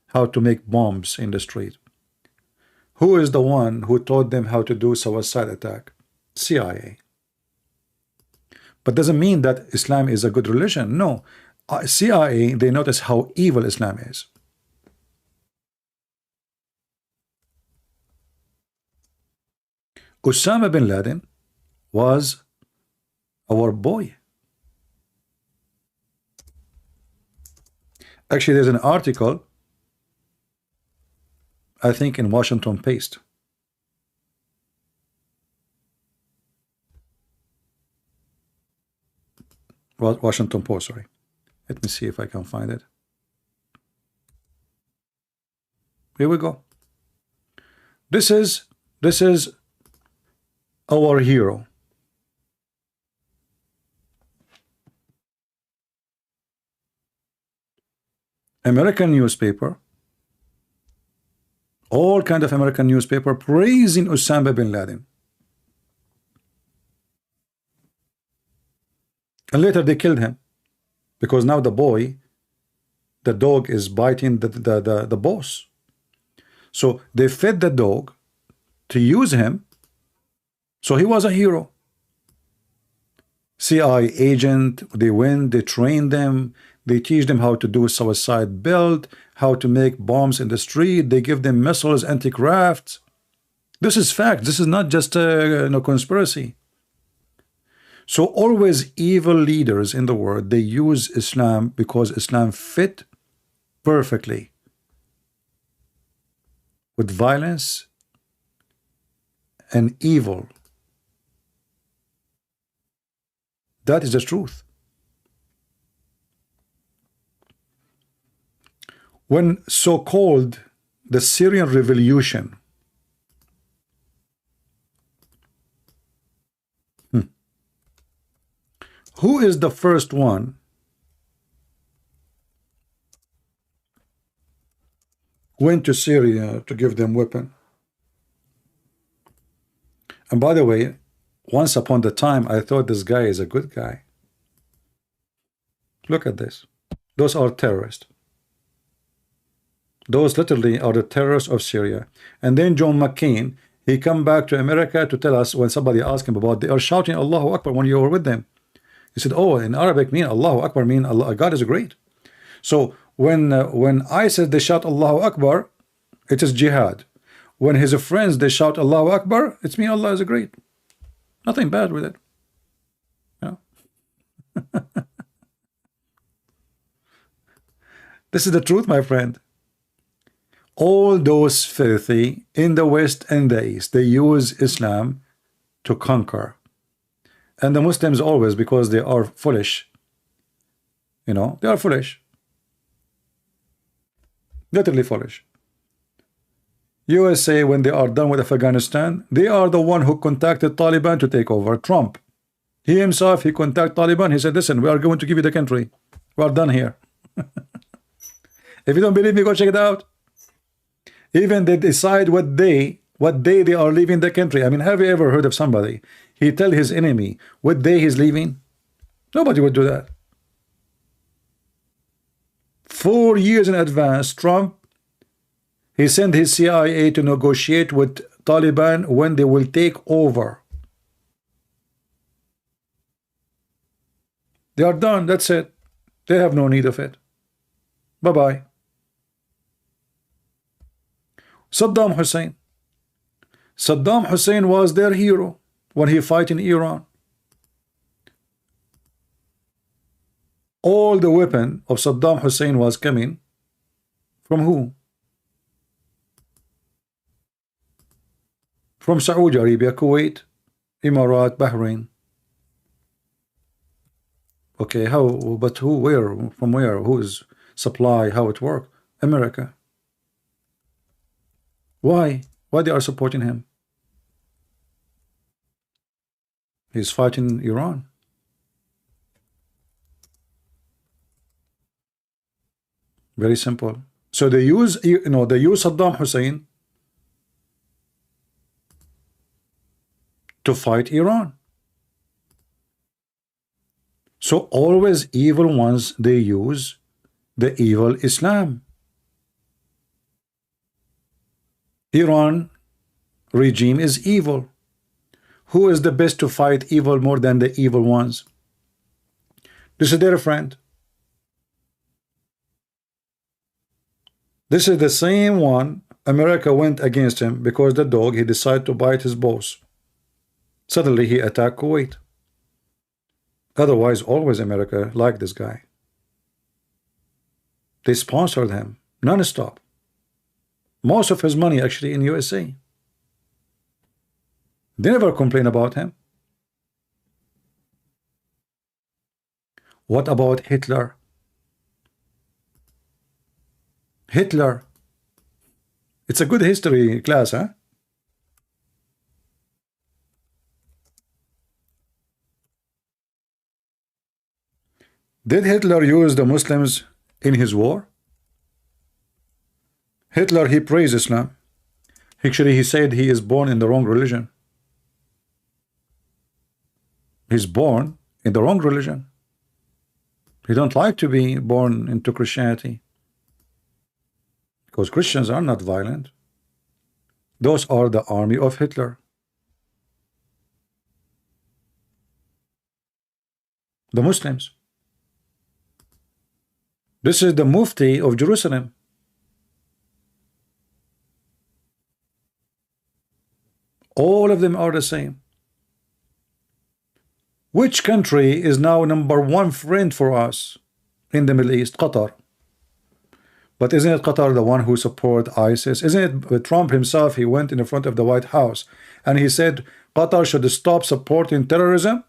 how to make bombs in the street? Who is the one who taught them how to do suicide attack? CIA. But doesn't mean that Islam is a good religion. No. CIA, they notice how evil Islam is. Osama bin Laden was our boy. Actually, there's an article, I think in Washington Post. Washington Post, sorry. Let me see if I can find it. Here we go. This is our hero. American newspaper, all kind of American newspaper praising Osama bin Laden. And later they killed him because now the dog is biting the boss. So they fed the dog to use him. So he was a hero. CIA agent, they went, they train them, they teach them how to do suicide build, how to make bombs in the street, they give them missiles, anti-crafts. This is fact. This is not just a conspiracy. So always evil leaders in the world, they use Islam because Islam fit perfectly with violence and evil. That is the truth. When so-called the Syrian revolution who is the first one went to Syria to give them weapon? And by the way, once upon the time I thought this guy is a good guy. Look at this. Those are terrorists. Those literally are the terrorists of Syria. And then John McCain, he come back to America to tell us, when somebody asked him about, they are shouting Allahu Akbar when you were with them. He said, oh, in Arabic mean Allahu Akbar mean Allah, God is great. So when ISIS they shout Allahu Akbar, it is jihad. When his friends they shout Allahu Akbar, it's mean Allah is great. Nothing bad with it. You know? This is the truth, my friend. All those filthy in the West and the East, they use Islam to conquer. And the Muslims always, because they are foolish, you know, they are foolish, literally foolish. USA, when they are done with Afghanistan, they are the one who contacted Taliban to take over. Trump, he himself, he contacted Taliban. He said, listen, we are going to give you the country. We are done here. If you don't believe me, go check it out. Even they decide what day they are leaving the country. I mean, have you ever heard of somebody, he tell his enemy what day he's leaving? Nobody would do that. 4 years in advance, Trump, he sent his CIA to negotiate with Taliban when they will take over. They are done. That's it. They have no need of it. Bye-bye. Saddam Hussein. Saddam Hussein was their hero when he fought in Iran. All the weapon of Saddam Hussein was coming from who? From Saudi Arabia, Kuwait, Emirat, Bahrain. Okay, how, but who, where, from where, whose supply, how it work? America. Why? Why they are supporting him? He's fighting Iran. Very simple. So they use, they use Saddam Hussein to fight Iran. So always evil ones, they use the evil Islam. Iran regime is evil. Who is the best to fight evil more than the evil ones? This is their friend. This is the same one America went against him because the dog, he decided to bite his boss. Suddenly he attacked Kuwait. Otherwise, always America liked this guy. They sponsored him non-stop. Most of his money actually in USA. They never complain about him. What about Hitler? Hitler. It's a good history class, huh? Did Hitler use the Muslims in his war? Hitler, he praised Islam. Actually, he said he is born in the wrong religion. He's born in the wrong religion. He don't like to be born into Christianity. Because Christians are not violent. Those are the army of Hitler. The Muslims. This is the Mufti of Jerusalem. All of them are the same. Which country is now #1 friend for us in the Middle East? Qatar. But isn't it Qatar the one who support ISIS? Isn't it Trump himself? He went in the front of the White House and he said Qatar should stop supporting terrorism.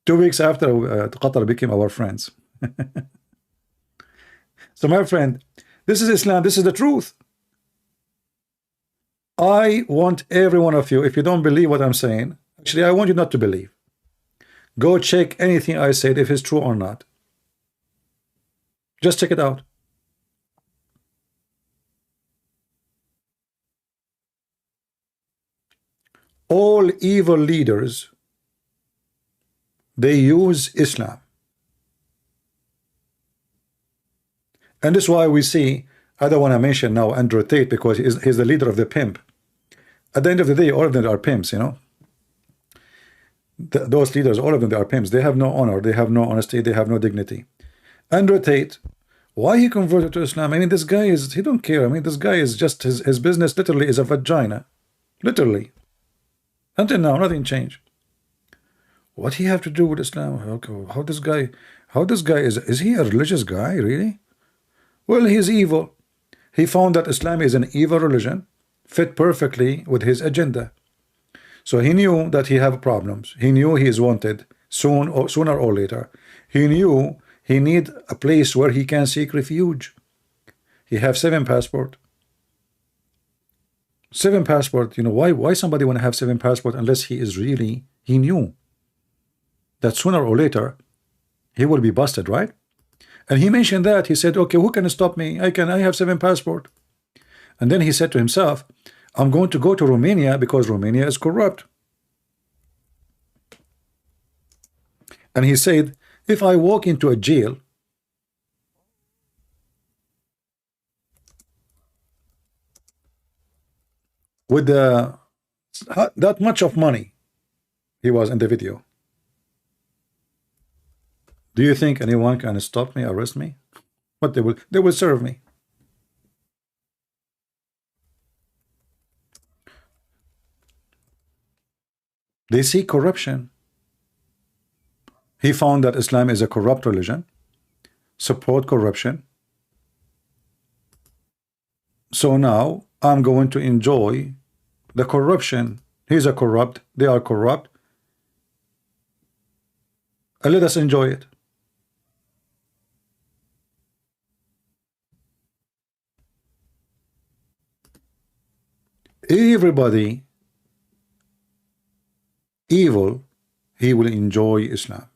2 weeks after, Qatar became our friends. So my friend, this is Islam. This is the truth. I want every one of you, if you don't believe what I'm saying, actually I want you not to believe. Go check anything I said if it's true or not. Just check it out. All evil leaders, they use Islam. And this is why we see, I don't want to mention now Andrew Tate because he's the leader of the pimp. At the end of the day, all of them are pimps, you know. Those leaders, all of them, they are pimps. They have no honor, they have no honesty, they have no dignity. Andrew Tate, why he converted to Islam? I mean, this guy is, he don't care. I mean, this guy is just, his business literally is a vagina. Literally. Until now, nothing changed. What he have to do with Islam? How this guy is he a religious guy, really? Well, he's evil. He found that Islam is an evil religion, fit perfectly with his agenda. So he knew that he have problems. He knew he is wanted sooner or later. He knew he need a place where he can seek refuge. He have 7 passport. 7 passport. You know why somebody want to have 7 passport unless he is really, he knew that sooner or later he will be busted, right? And he mentioned that. He said, okay, who can stop me? I have 7 passport. And then he said to himself, I'm going to go to Romania because Romania is corrupt. And he said, if I walk into a jail with that much of money, he was in the video, do you think anyone can stop me, arrest me? But they will serve me. They see corruption. He found that Islam is a corrupt religion, support corruption. So now I'm going to enjoy the corruption. He's a corrupt, they are corrupt. And let us enjoy it. Everybody evil, he will enjoy Islam.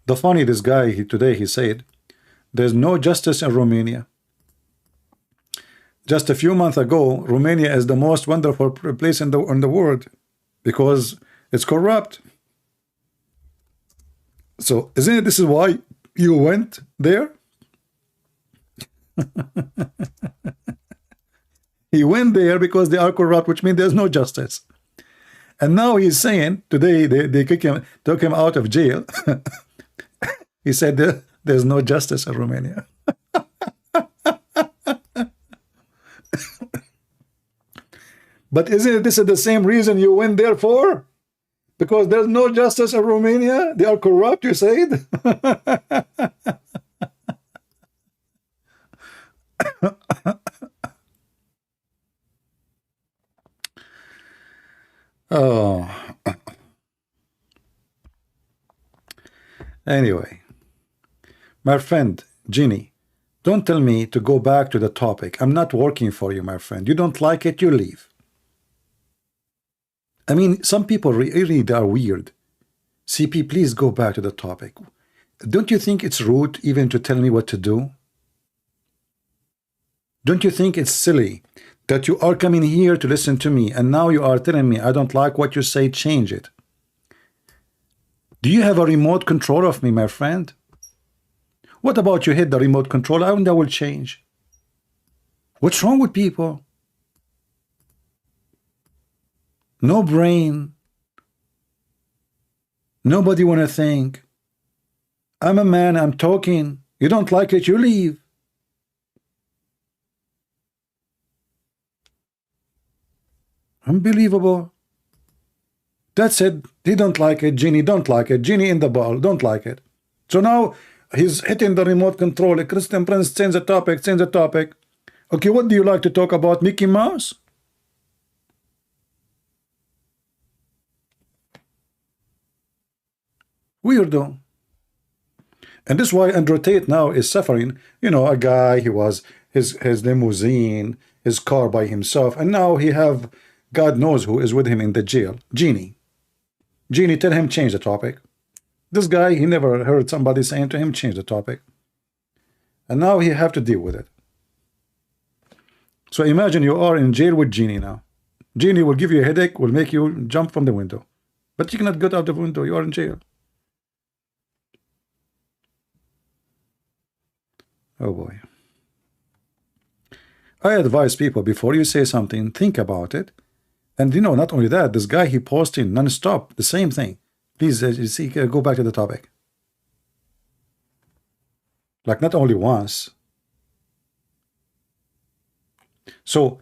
The funny, this guy today he said there's no justice in Romania. Just a few months ago, Romania is the most wonderful place in the world because it's corrupt. So isn't it, this is why you went there? He went there because they are corrupt, which means there's no justice. And now he's saying today they took him out of jail. He said there's no justice in Romania. But isn't this the same reason you went there for? Because there's no justice in Romania? They are corrupt, you said? Oh. Anyway, my friend Ginny, don't tell me to go back to the topic. I'm not working for you, my friend. You don't like it, you leave. I mean, some people really are weird. CP, please go back to the topic. Don't you think it's rude even to tell me what to do? Don't you think it's silly that you are coming here to listen to me and now you are telling me I don't like what you say, change it? Do you have a remote control of me, my friend? What about you hit the remote control and that will change? What's wrong with people? No brain. Nobody want to think. I'm a man, I'm talking. You don't like it, you leave. Unbelievable. That's it. He don't like it. Genie don't like it. Genie in the ball don't like it. So now he's hitting the remote control. Christian Prince, change the topic, change the topic. Okay, what do you like to talk about? Mickey Mouse? Weirdo. And this is why Andrew Tate now is suffering. You know, a guy, he was his limousine, his car by himself, and now he have God knows who is with him in the jail. Genie. Genie, tell him change the topic. This guy, he never heard somebody saying to him change the topic. And now he have to deal with it. So imagine you are in jail with Genie now. Genie will give you a headache, will make you jump from the window. But you cannot get out the window, you are in jail. Oh boy. I advise people, before you say something, think about it. And you know, not only that, this guy, he posting non-stop the same thing. Please, you see, go back to the topic. Like not only once. So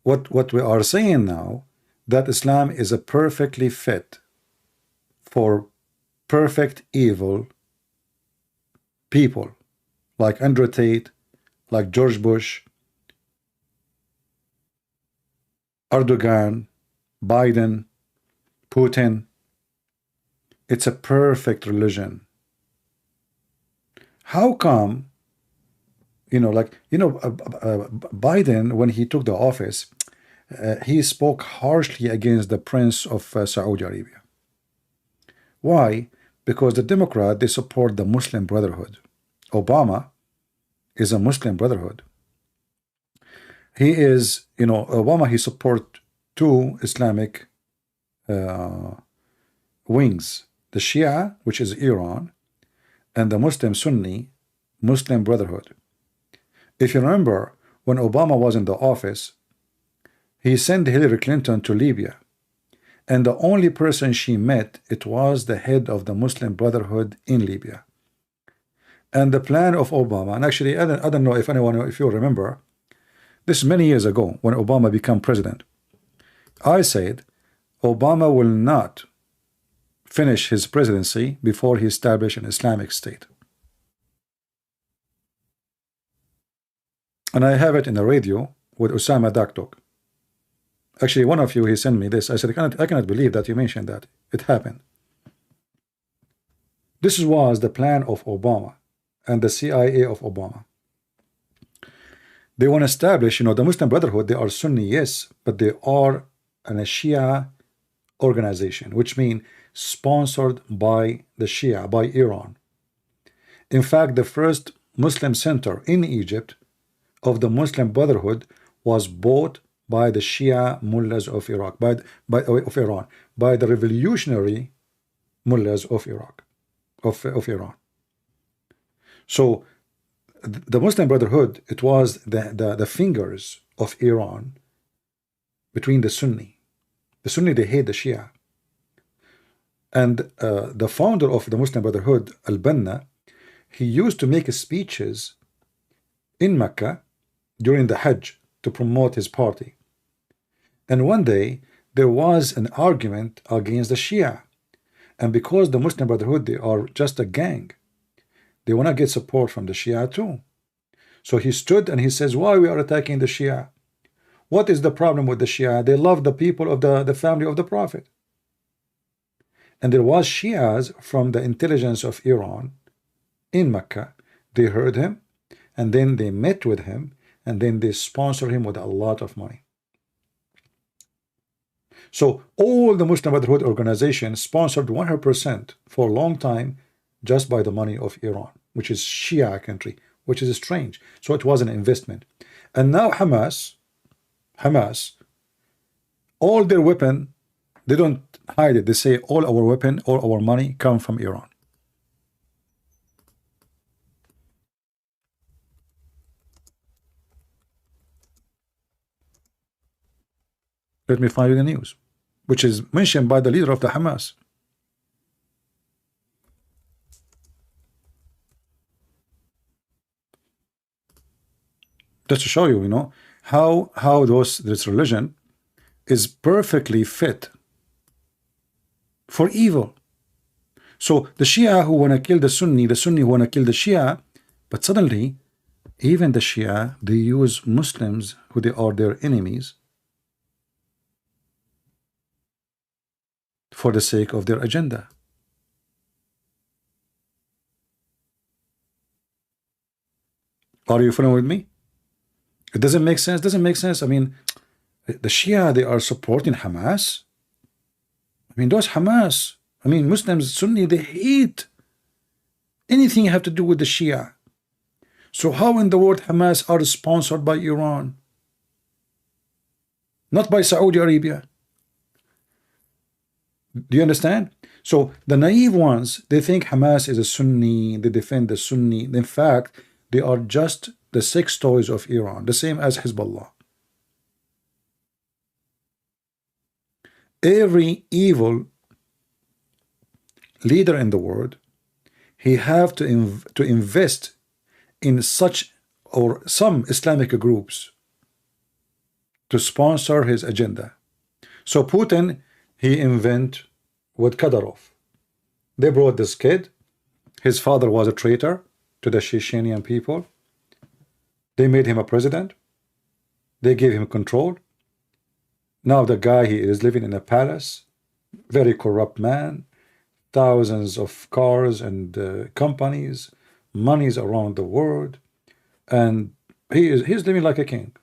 what we are saying now, that Islam is a perfectly fit for perfect evil people, like Andrew Tate, like George Bush, Erdoğan, Biden, Putin. It's a perfect religion. How come, you know, like, you know, Biden, when he took the office, he spoke harshly against the Prince of Saudi Arabia. Why? Because the Democrat, they support the Muslim Brotherhood. Obama is a Muslim Brotherhood. He is, you know, Obama, he support two Islamic wings, the Shia, which is Iran, and the Muslim Sunni Muslim Brotherhood. If you remember, when Obama was in the office, he sent Hillary Clinton to Libya, and the only person she met, it was the head of the Muslim Brotherhood in Libya. And the plan of Obama, and actually I don't know if anyone, if you remember, this is many years ago when Obama became president, I said Obama will not finish his presidency before he establishes an Islamic State. And I have it in the radio with Osama Daktok. Actually, one of you, he sent me this. I said, I cannot believe that you mentioned that. It happened. This was the plan of Obama and the CIA of Obama. They want to establish, you know, the Muslim Brotherhood, they are Sunni, yes, but they are a Shia organization, which means sponsored by the Shia, by Iran. In fact, the first Muslim center in Egypt of the Muslim Brotherhood was bought by the Shia mullahs of Iraq, of Iran, by the revolutionary mullahs of Iraq, of Iran. So the Muslim Brotherhood, it was the fingers of Iran between the Sunni. The Sunni, they hate the Shia. And the founder of the Muslim Brotherhood, Al-Banna, he used to make speeches in Mecca during the Hajj to promote his party. And one day there was an argument against the Shia. And because the Muslim Brotherhood, they are just a gang, they want to get support from the Shia too. So he stood and he says, why we are attacking the Shia? What is the problem with the Shia? They love the people of the family of the Prophet. And there was Shias from the intelligence of Iran in Mecca. They heard him, and then they met with him, and then they sponsored him with a lot of money. So all the Muslim Brotherhood organizations sponsored 100% for a long time just by the money of Iran, which is Shia country, which is strange. So it was an investment. And now Hamas, all their weapon, They don't hide it. They say all our weapon, all our money come from Iran. Let me find you the news, which is mentioned by the leader of the Hamas. Just to show you, how this religion is perfectly fit for evil. So the Shia who want to kill the Sunni who want to kill the Shia, but suddenly even the Shia, they use Muslims who they are their enemies for the sake of their agenda. Are you following with me? It doesn't make sense. Doesn't make sense. I mean, the Shia, they are supporting Hamas. I mean, those Hamas, I mean, Muslims, Sunni, they hate anything have to do with the Shia. So how in the world Hamas are sponsored by Iran? Not by Saudi Arabia. Do you understand? So the naive ones, they think Hamas is a Sunni, they defend the Sunni. In fact, they are just the sex toys of Iran, the same as Hezbollah. Every evil leader in the world, he have to invest in such or some Islamic groups to sponsor his agenda. So Putin, he invent with Kadyrov. They brought this kid. His father was a traitor to the Chechenian people. They made him a president. They gave him control. Now the guy, he is living in a palace, very corrupt man, thousands of cars and companies, monies around the world, and he's living like a king,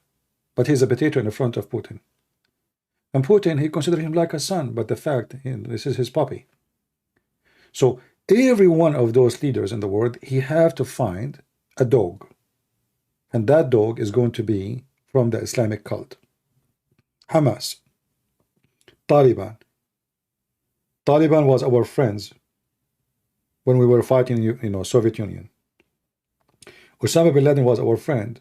but he's a potato in the front of Putin. And Putin, he considered him like a son, but the fact, this is his puppy. So every one of those leaders in the world, he have to find a dog, and that dog is going to be from the Islamic cult. Hamas, Taliban. Taliban was our friends when we were fighting, Soviet Union. Osama bin Laden was our friend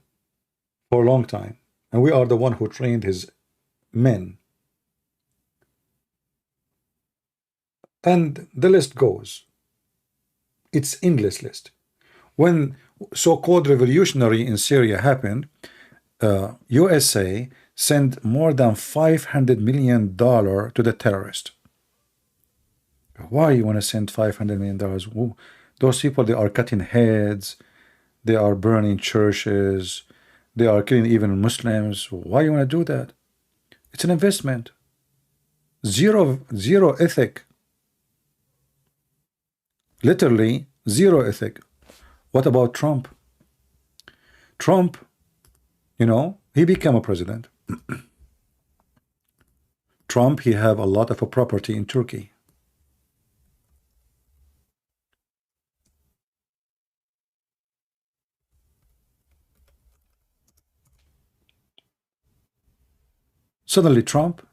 for a long time, and we are the one who trained his men. And the list goes. It's endless list. When so-called revolutionary in Syria happened, USA sent more than $500 million to the terrorist. Why you want to send $500 million? Ooh, those people, they are cutting heads, they are burning churches, they are killing even Muslims. Why you want to do that? It's an investment. Zero ethic. Literally zero ethic. What about Trump? Trump, he became a president. Trump, he have a lot of a property in Turkey. Suddenly Trump,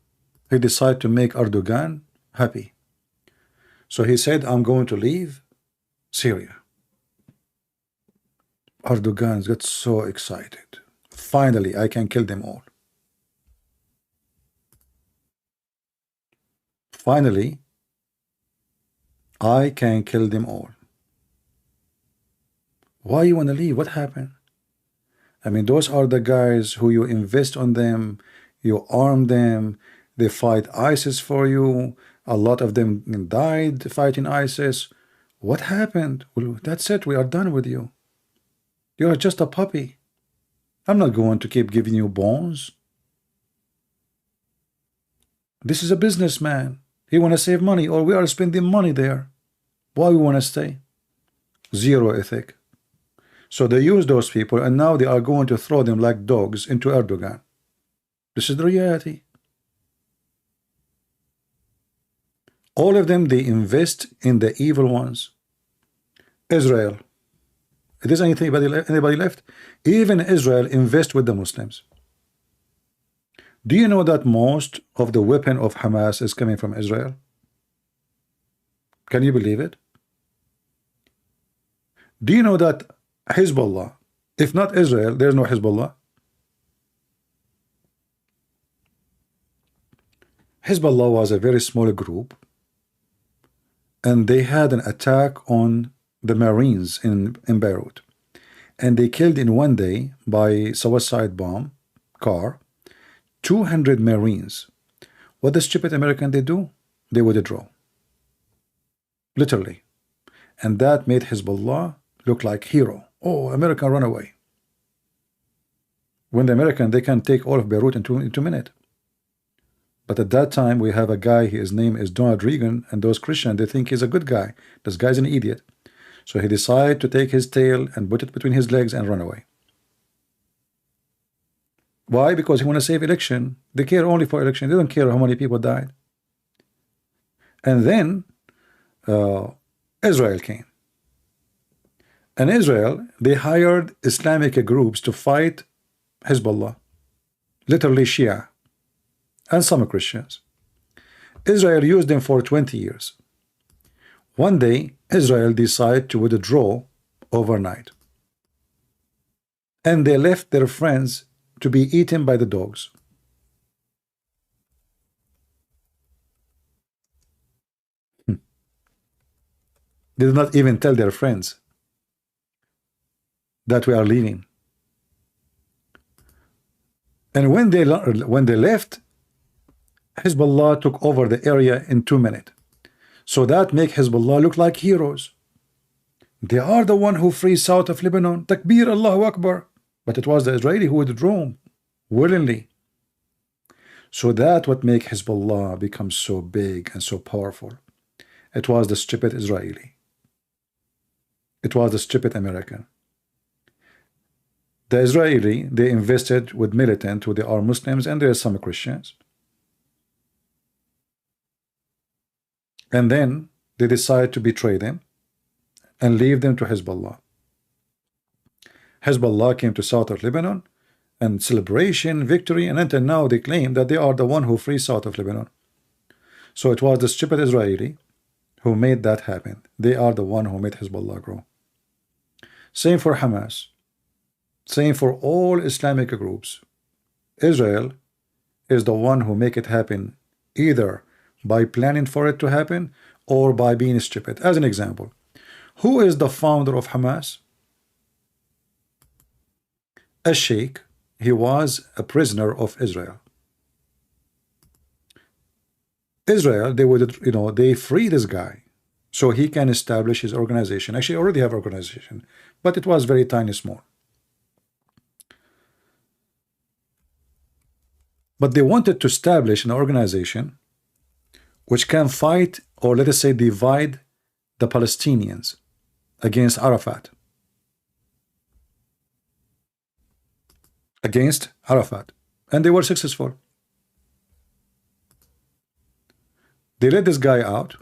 he decided to make Erdoğan happy. So he said, I'm going to leave Syria. Erdoğan got so excited. Finally, I can kill them all. Finally, I can kill them all. Why you want to leave? What happened? I mean, those are the guys who you invest on them, you arm them, they fight ISIS for you. A lot of them died fighting ISIS. What happened? Well, that's it. We are done with you. You are just a puppy. I'm not going to keep giving you bones. This is a businessman. He want to save money, or we are spending money there. Why we want to stay? Zero ethic. So they use those people, and now they are going to throw them like dogs into Erdoğan. This is the reality. All of them, they invest in the evil ones. Israel. Is anybody left? Even Israel invest with the Muslims. Do you know that most of the weapon of Hamas is coming from Israel? Can you believe it? Do you know that Hezbollah, if not Israel, there's no Hezbollah? Hezbollah was a very small group, and they had an attack on the Marines in Beirut, and they killed in one day by suicide bomb car 200 Marines. What the stupid American they do? They withdraw, literally, and that made Hezbollah look like hero. Oh, American run away. When the American, they can take all of Beirut in two minutes. But at that time, we have a guy, his name is Donald Reagan, and those Christians, they think he's a good guy. This guy's an idiot. So he decided to take his tail and put it between his legs and run away. Why? Because he want to save election. They care only for election. They don't care how many people died. And then Israel came. And Israel, they hired Islamic groups to fight Hezbollah, literally Shia, and some Christians. Israel used them for 20 years. One day, Israel decided to withdraw overnight. And they left their friends to be eaten by the dogs. They did not even tell their friends that we are leaving. And when they left, Hezbollah took over the area in 2 minutes. So that make Hezbollah look like heroes. They are the one who freed south of Lebanon. Takbir, Allahu Akbar. But it was the Israeli who withdrew willingly. So that what make Hezbollah become so big and so powerful. It was the stupid Israeli. It was the stupid American. The Israeli, they invested with militant who they are Muslims, and there are some Christians. And then they decide to betray them and leave them to Hezbollah. Hezbollah came to south of Lebanon and celebration, victory, and until now they claim that they are the one who freed south of Lebanon. So it was the stupid Israeli who made that happen. They are the one who made Hezbollah grow. Same for Hamas. Same for all Islamic groups. Israel is the one who make it happen, either by planning for it to happen or by being stupid. As an example, who is the founder of Hamas? A sheikh. He was a prisoner of Israel. Israel, they would, they free this guy so he can establish his organization. Actually, already have organization, but it was very tiny, small. But they wanted to establish an organization which can fight, or let us say divide, the Palestinians against Arafat. Against Arafat. And they were successful. They let this guy out.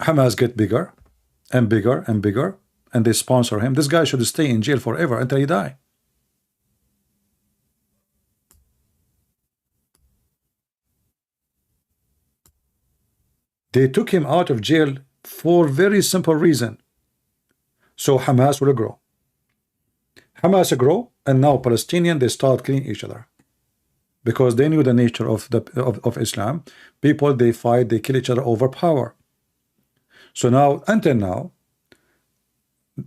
Hamas get bigger and bigger and bigger, and they sponsor him. This guy should stay in jail forever until he die. They took him out of jail for very simple reason. So Hamas will grow. Hamas grow, and now Palestinian, they start killing each other. Because they knew the nature of Islam. People, they fight, they kill each other over power. So now, until now,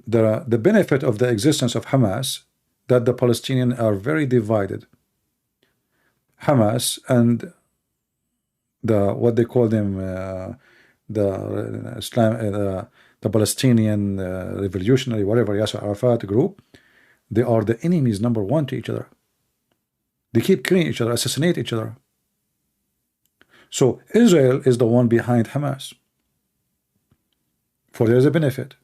the benefit of the existence of Hamas, that the Palestinians are very divided. Hamas and what they call them, the Palestinian revolutionary, whatever, Yasser Arafat group, they are the enemies #1 to each other. They keep killing each other, assassinate each other. So Israel is the one behind Hamas, for there is a benefit.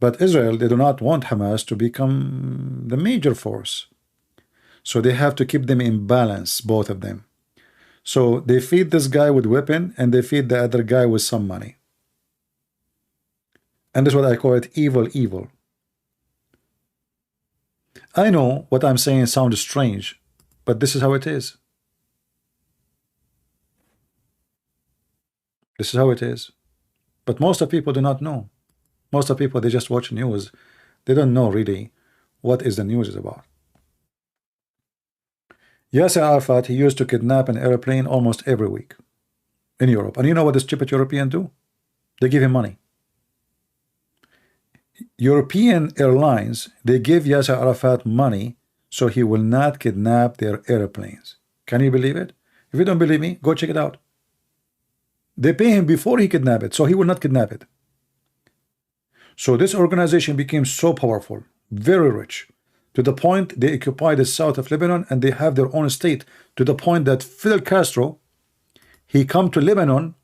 But Israel, they do not want Hamas to become the major force. So they have to keep them in balance, both of them. So they feed this guy with weapon, and they feed the other guy with some money. And that's what I call it, evil. I know what I'm saying sounds strange, but this is how it is. This is how it is. But most of people do not know. Most of people, they just watch news. They don't know really what is the news is about. Yasser Arafat, he used to kidnap an airplane almost every week in Europe. And you know what the stupid European do? They give him money. European airlines, they give Yasser Arafat money so he will not kidnap their airplanes. Can you believe it? If you don't believe me, go check it out. They pay him before he kidnap it, so he will not kidnap it. So this organization became so powerful, very rich, to the point they occupy the south of Lebanon and they have their own state, to the point that Fidel Castro, he come to Lebanon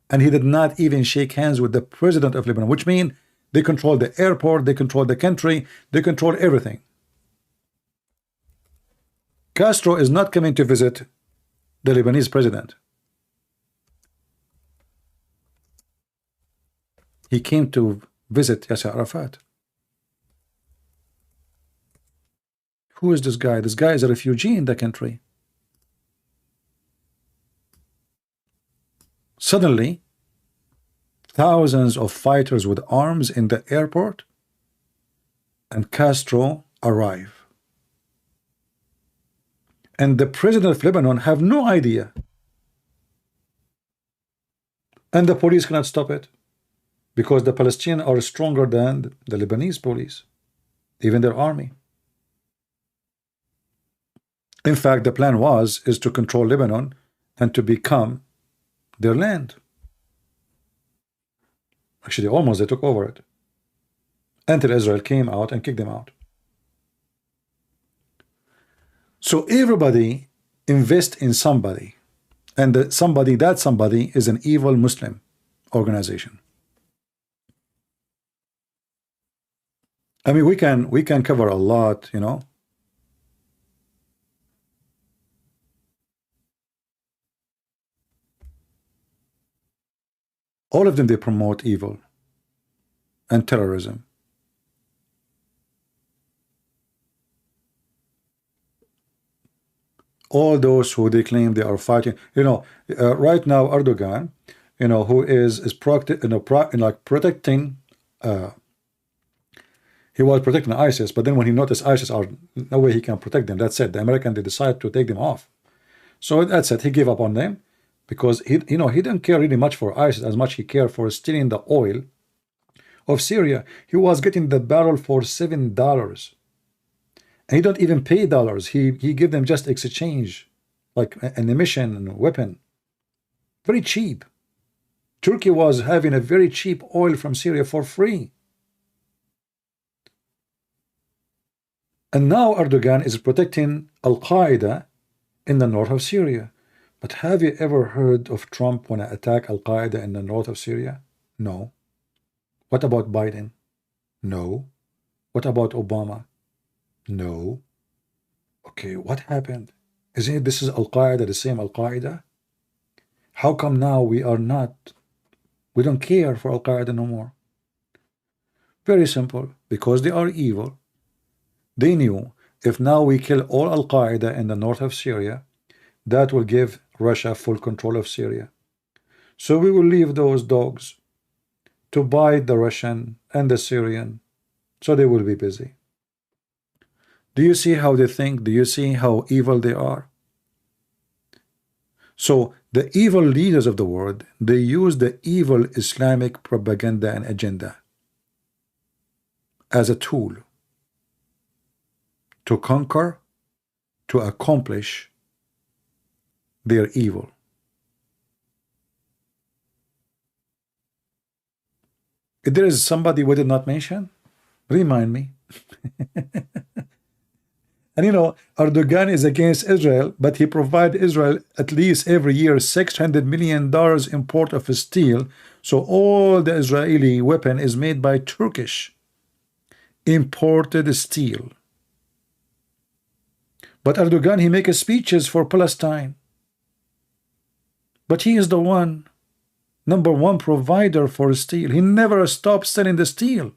and he did not even shake hands with the president of Lebanon, which means they control the airport, they control the country, they control everything. Castro is not coming to visit the Lebanese president. He came to visit Yasser Arafat. Who is this guy? This guy is a refugee in the country. Suddenly, thousands of fighters with arms in the airport, and Castro arrive. And the president of Lebanon have no idea. And the police cannot stop it, because the Palestinians are stronger than the Lebanese police, even their army. In fact, the plan is to control Lebanon and to become their land. Actually, almost they took over it, until Israel came out and kicked them out. So everybody invest in somebody, and that somebody is an evil Muslim organization. I mean, we can cover a lot, you know. All of them, they promote evil and terrorism. All those who they claim they are fighting, you know, right now Erdoğan, you know, who is protecting. He was protecting ISIS, but then when he noticed ISIS are no way he can protect them, that's it. The American, they decided to take them off. So that's it. He gave up on them because he didn't care really much for ISIS as much he cared for stealing the oil of Syria. He was getting the barrel for $7. And he don't even pay dollars. He give them just exchange, like an emission and a weapon. Very cheap. Turkey was having a very cheap oil from Syria for free. And now Erdogan is protecting Al-Qaeda in the north of Syria. But have you ever heard of Trump when I attack Al-Qaeda in the north of Syria? No. What about Biden? No. What about Obama? No. Okay, what happened? Isn't it this is Al-Qaeda, the same Al-Qaeda? How come now we don't care for Al-Qaeda no more? Very simple, because they are evil. They knew if now we kill all Al-Qaeda in the north of Syria, that will give Russia full control of Syria. So we will leave those dogs to bite the Russian and the Syrian, so they will be busy. Do you see how they think? Do you see how evil they are? So the evil leaders of the world, they use the evil Islamic propaganda and agenda as a tool to conquer, to accomplish their evil. If there is somebody we did not mention, remind me. And you know, Erdogan is against Israel, but he provides Israel at least every year $600 million import of steel. So all the Israeli weapon is made by Turkish imported steel. But Erdogan, he makes speeches for Palestine. But he is the number one provider for steel. He never stops selling the steel.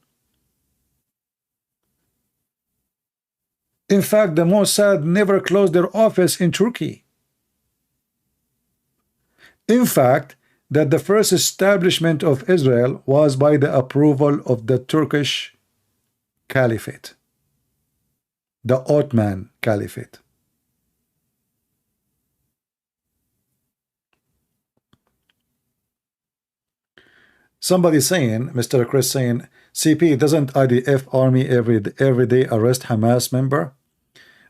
In fact, the Mossad never closed their office in Turkey. In fact, that the first establishment of Israel was by the approval of the Turkish Caliphate, the Ottoman Caliphate. Somebody saying, Mr. Chris saying, CP, doesn't IDF army every day arrest Hamas member?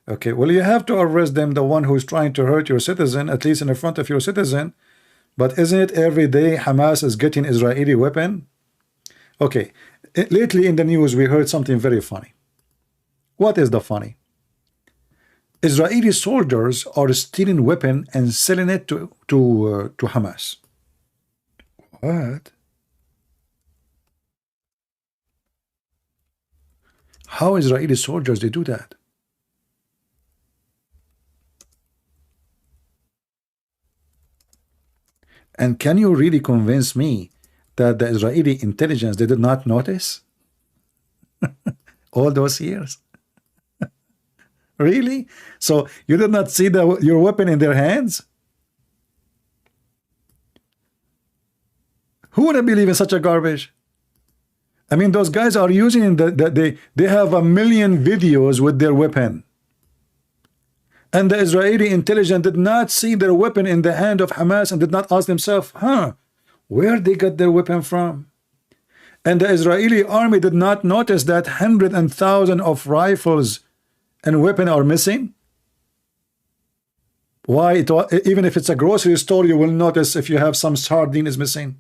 Okay, well, you have to arrest them, the one who's trying to hurt your citizen, at least in the front of your citizen. But isn't it every day Hamas is getting Israeli weapon? Okay, lately in the news we heard something very funny. What is the funny? Israeli soldiers are stealing weapon and selling it to Hamas. What? How Israeli soldiers they do that? And can you really convince me that the Israeli intelligence they did not notice all those years? Really? So you did not see your weapon in their hands? Who would believe in such a garbage? I mean, those guys are using they have 1 million videos with their weapon. And the Israeli intelligence did not see their weapon in the hand of Hamas and did not ask themselves, where they got their weapon from? And the Israeli army did not notice that hundreds and thousands of rifles and weapons are missing? Why? Even if it's a grocery store, you will notice if you have some sardine is missing.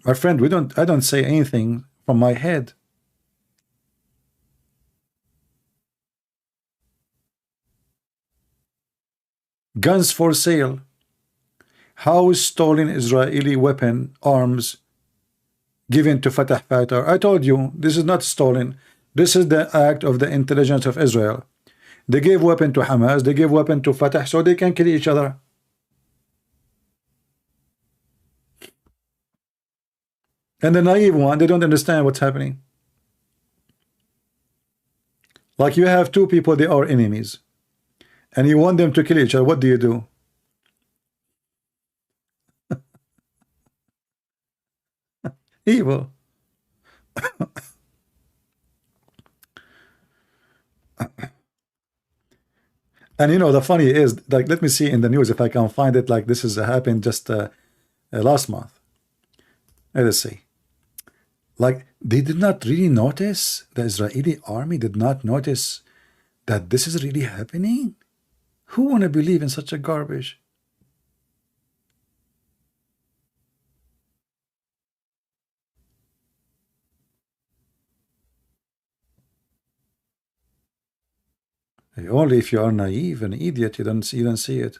My friend, I don't say anything from my head. Guns for sale. How is stolen Israeli weapon arms given to Fatah fighter? I told you, this is not stolen. This is the act of the intelligence of Israel. They gave weapon to Hamas, they gave weapon to Fatah so they can kill each other. And the naive one, they don't understand what's happening. Like you have two people, they are enemies. And you want them to kill each other, what do? Evil. And you know, the funny is, like, let me see in the news if I can find it, like this has happened just last month. Let us see. Like, they did not really notice, the Israeli army did not notice that this is really happening? Who want to believe in such a garbage? Only if you are naive and idiot, you don't see it.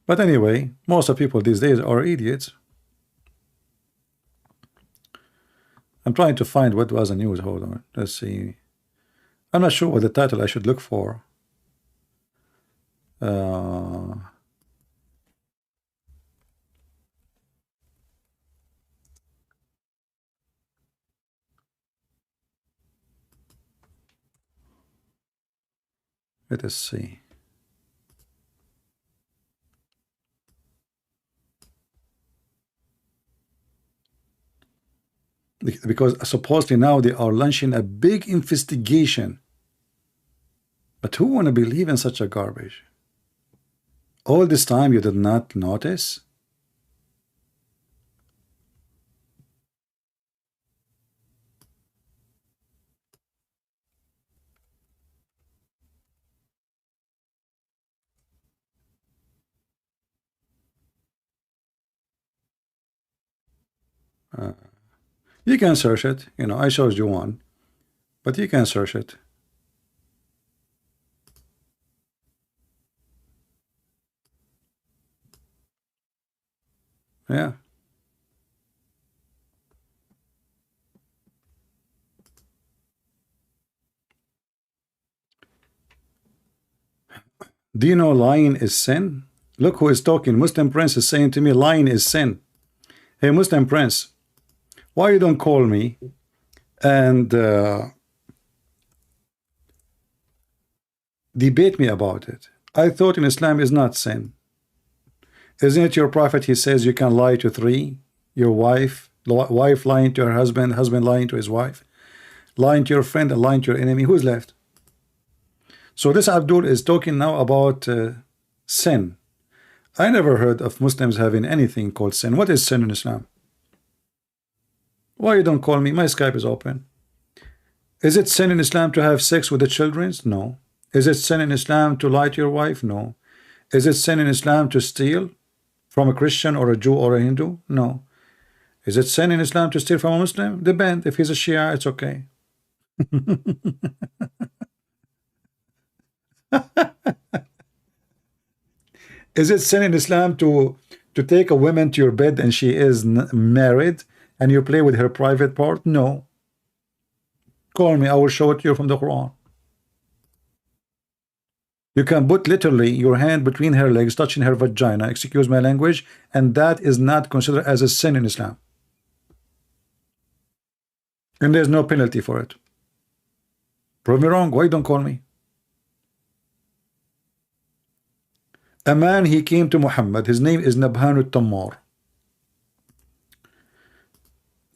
But anyway, most of people these days are idiots. I'm trying to find what was the news. Hold on. Let's see. I'm not sure what the title I should look for. Let us see. Because supposedly now they are launching a big investigation. But who want to believe in such a garbage? All this time you did not notice? You can search it. You know, I showed you one. But you can search it. Yeah. Do you know lying is sin? Look who is talking. Muslim Prince is saying to me, lying is sin. Hey, Muslim Prince, why you don't call me and debate me about it? I thought in Islam is not sin. Isn't it your prophet? He says you can lie to three: your wife lying to her husband, husband lying to his wife, lying to your friend, and lying to your enemy. Who's left? So this Abdul is talking now about sin. I never heard of Muslims having anything called sin. What is sin in Islam? Why you don't call me? My Skype is open. Is it sin in Islam to have sex with the children? No. Is it sin in Islam to lie to your wife? No. Is it sin in Islam to steal from a Christian or a Jew or a Hindu? No. Is it sin in Islam to steal from a Muslim? Depends. If he's a Shia, it's okay. Is it sin in Islam to take a woman to your bed and she is married and you play with her private part? No. Call me, I will show it to you from the Quran. You can put literally your hand between her legs, touching her vagina, excuse my language, and that is not considered as a sin in Islam. And there's no penalty for it. Prove me wrong. Why don't call me? A man, he came to Muhammad. His name is Nabhan al-Tammar.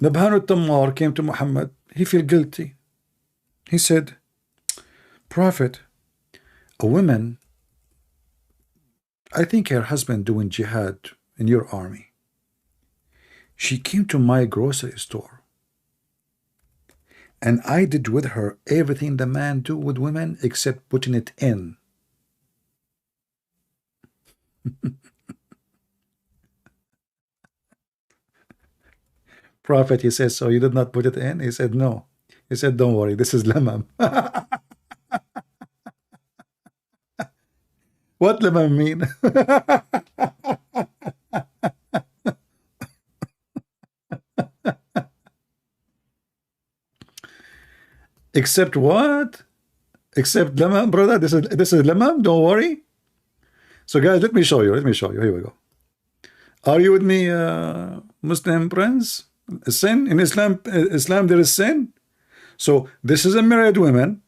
Nabhan al-Tammar came to Muhammad. He felt guilty. He said, Prophet, a woman, I think her husband doing jihad in your army. She came to my grocery store, and I did with her everything the man do with women except putting it in. Prophet, he says, so you did not put it in? He said, no. He said, don't worry, this is lamam. What lamam mean? Except what? Except lamam, brother. This is lamam. Don't worry. So guys, let me show you. Here we go. Are you with me, Muslim friends? Sin in Islam. Islam there is sin. So this is a married woman,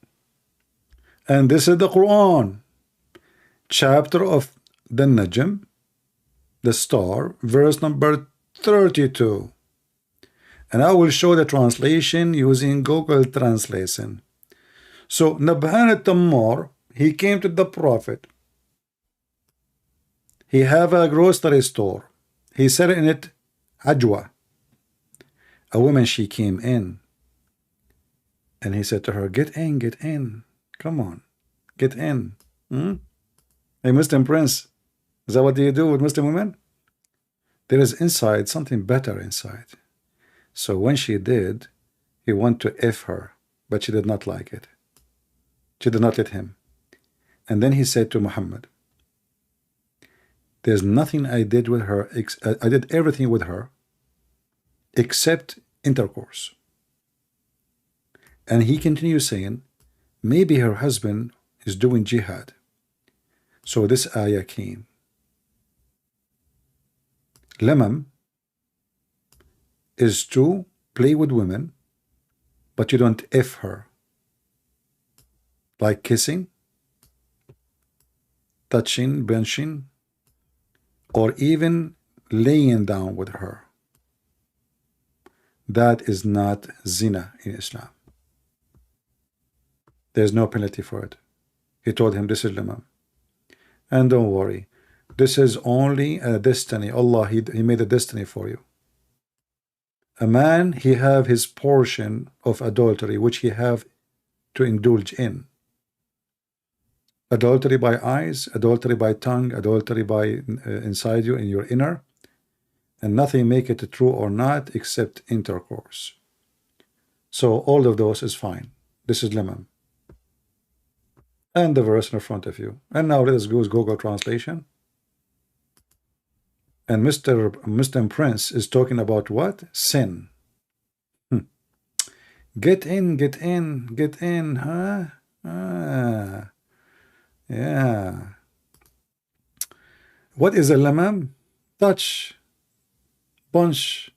and this is the Quran, chapter of the Najm, the star, verse number 32. And I will show the translation using Google Translation. So Nabhan al-Tammar, he came to the Prophet. He have a grocery store. He said in it, Ajwa. A woman, she came in. And he said to her, get in, get in. Come on, get in. Hey, Muslim Prince, is that what you do with Muslim women? There is inside something better inside. So when she did, he wanted to F her, but she did not like it. She did not let him. And then he said to Muhammad, there's nothing I did with her. I did everything with her except intercourse. And he continues saying, maybe her husband is doing jihad. So this ayah came. Lamam is to play with women, but you don't F her. Like kissing, touching, benching, or even laying down with her. That is not zina in Islam. There's no penalty for it. He told him this is lamam. And don't worry, this is only a destiny. Allah, he made a destiny for you. A man, he have his portion of adultery, which he have to indulge in. Adultery by eyes, adultery by tongue, adultery by inside you, in your inner. And nothing make it true or not except intercourse. So all of those is fine. This is lamam. And the verse in front of you. And now let us go to Google Translation. And Mr. Muslim Prince is talking about what? Sin. Get in, get in, get in, huh? Yeah. What is a lamam? Touch, punch,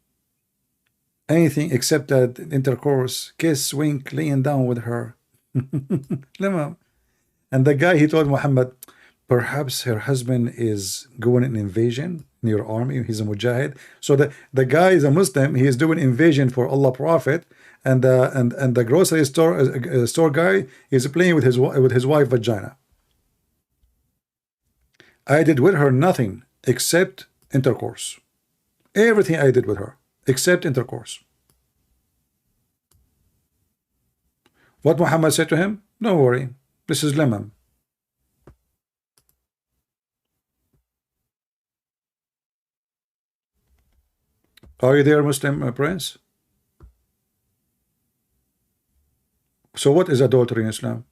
anything except that intercourse, kiss, wink, laying down with her. Lamam. And the guy, he told Muhammad, perhaps her husband is going an invasion in your army. He's a mujahid. So the guy is a Muslim. He is doing invasion for Allah Prophet, and the grocery store guy is playing with his wife vagina. I did with her nothing except intercourse. Everything I did with her except intercourse. What Muhammad said to him? Don't worry, this is lamam. Are you there, Muslim prince? So what is adultery in Islam?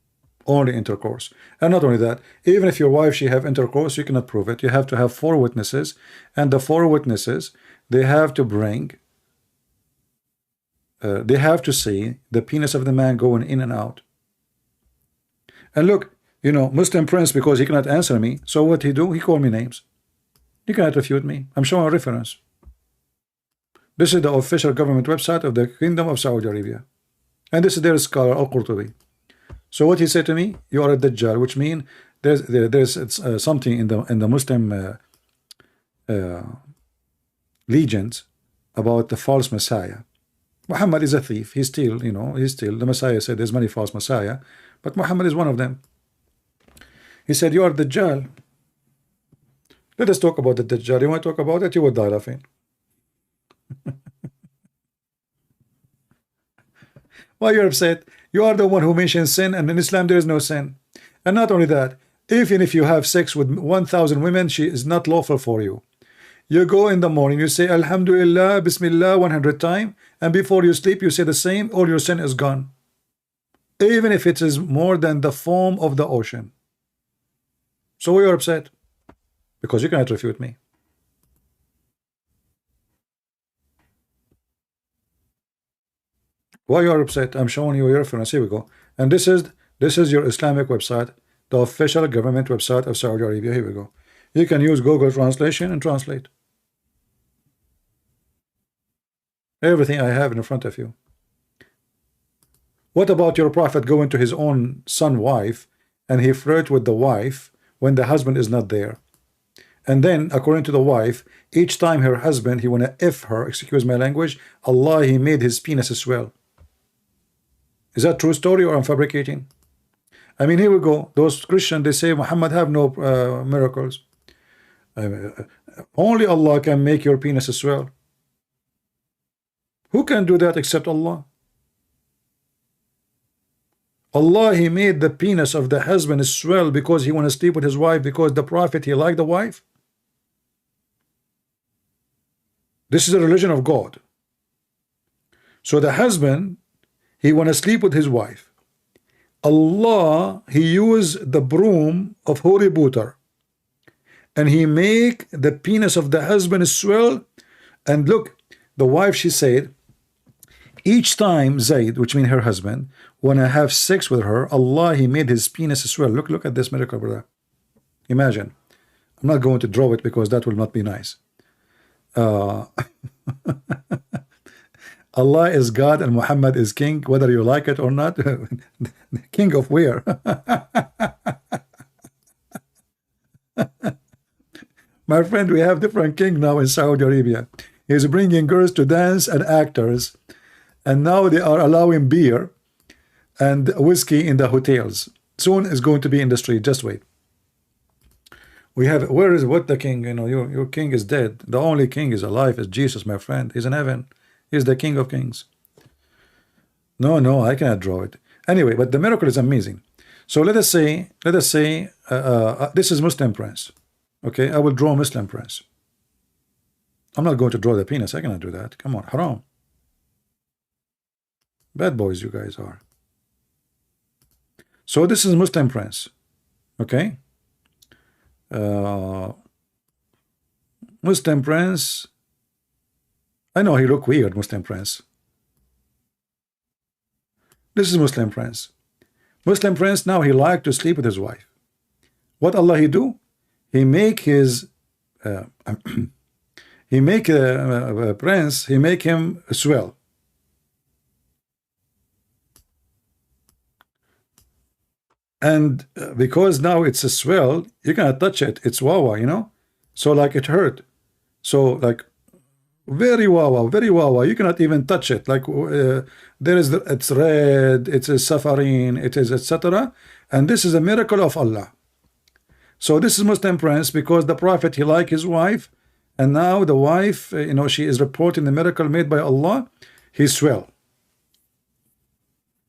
Only intercourse. And not only that, even if your wife, she have intercourse, you cannot prove it. You have to have 4 witnesses, and the 4 witnesses, they have to bring, they have to see the penis of the man going in and out. And look, you know, Muslim prince, because he cannot answer me, so what he do? He call me names. You cannot refute me. I'm showing a reference. This is the official government website of the Kingdom of Saudi Arabia, and this is their scholar Al-Qurtubi. So what he said to me, you are a Dajjal, which means there's something in the Muslim legends about the false Messiah. Muhammad is a thief. He's still, you know, he's still. The Messiah said there's many false Messiah, but Muhammad is one of them. He said, you are Dajjal. Let us talk about the Dajjal. You want to talk about it? You will die laughing. Why you're upset? You are the one who mentions sin, and in Islam there is no sin. And not only that, even if you have sex with 1,000 women, she is not lawful for you. You go in the morning, you say Alhamdulillah, Bismillah 100 times, and before you sleep you say the same, all your sin is gone. Even if it is more than the foam of the ocean. So we are upset, because you cannot refute me. Why you are upset? I'm showing you your reference. Here we go. And this is your Islamic website, the official government website of Saudi Arabia. Here we go. You can use Google translation and translate. Everything I have in front of you. What about your prophet going to his own son wife, and he flirt with the wife when the husband is not there? And then, according to the wife, each time her husband, he wanna F her, excuse my language, Allah, he made his penis swell. Is that true story, or I'm fabricating? I mean, here we go. Those Christians, they say Muhammad have no miracles. Only Allah can make your penis swell. Who can do that except Allah? Allah, he made the penis of the husband swell because he want to sleep with his wife, because the prophet, he liked the wife. This is the religion of God. So the husband, he want to sleep with his wife. Allah, he used the broom of holy butter, and he make the penis of the husband swell. And look, the wife, she said, each time Zayd, which means her husband, wanna have sex with her, Allah, he made his penis swell. Look at this miracle, brother. Imagine. I'm not going to draw it because that will not be nice. Allah is God and Muhammad is king, whether you like it or not. King of where? My friend, we have different king now in Saudi Arabia. He's bringing girls to dance and actors, and now they are allowing beer and whiskey in the hotels. Soon it's going to be in the street. Just wait. We have, where is what the king? You know, your king is dead. The only king is alive is Jesus, my friend. He's in heaven. He's the King of Kings. No, I cannot draw it. Anyway, but the miracle is amazing. So let us say, this is Muslim prince. Okay, I will draw Muslim prince. I'm not going to draw the penis. I cannot do that. Come on, haram. Bad boys you guys are. So this is Muslim prince. Okay. Muslim prince. I know he look weird, Muslim prince. This is Muslim prince. Muslim prince, now he like to sleep with his wife. What Allah he do? He make his he make a prince, he make him swell. And because now it's a swell, you cannot touch it. It's wawa, you know. So like it hurt. So like very wawa, very wawa. You cannot even touch it. Like there is it's red, it's a suffering, it is etc. And this is a miracle of Allah. So this is Muslim prince because the Prophet, he liked his wife, and now the wife, you know, she is reporting the miracle made by Allah. He swell.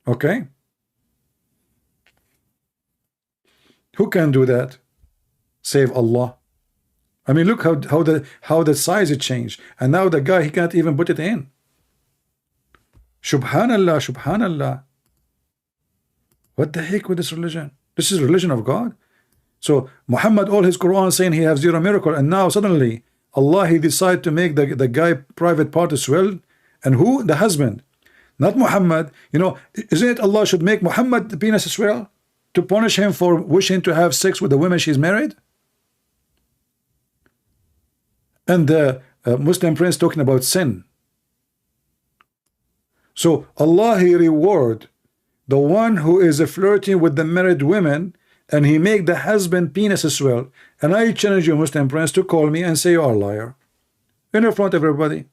Okay. Who can do that? Save Allah. I mean, look how the size it changed, and now the guy, he can't even put it in. Subhanallah, subhanallah. What the heck with this religion? This is religion of God. So Muhammad, all his Quran saying he has zero miracle, and now suddenly Allah, he decided to make the guy private part as well. And who? The husband, not Muhammad. You know, isn't it Allah should make Muhammad the penis as well, to punish him for wishing to have sex with the women she's married? And the Muslim prince talking about sin. So Allah, he reward the one who is flirting with the married women, and he make the husband penis as well. And I challenge you, Muslim prince, to call me and say you are a liar in front of everybody.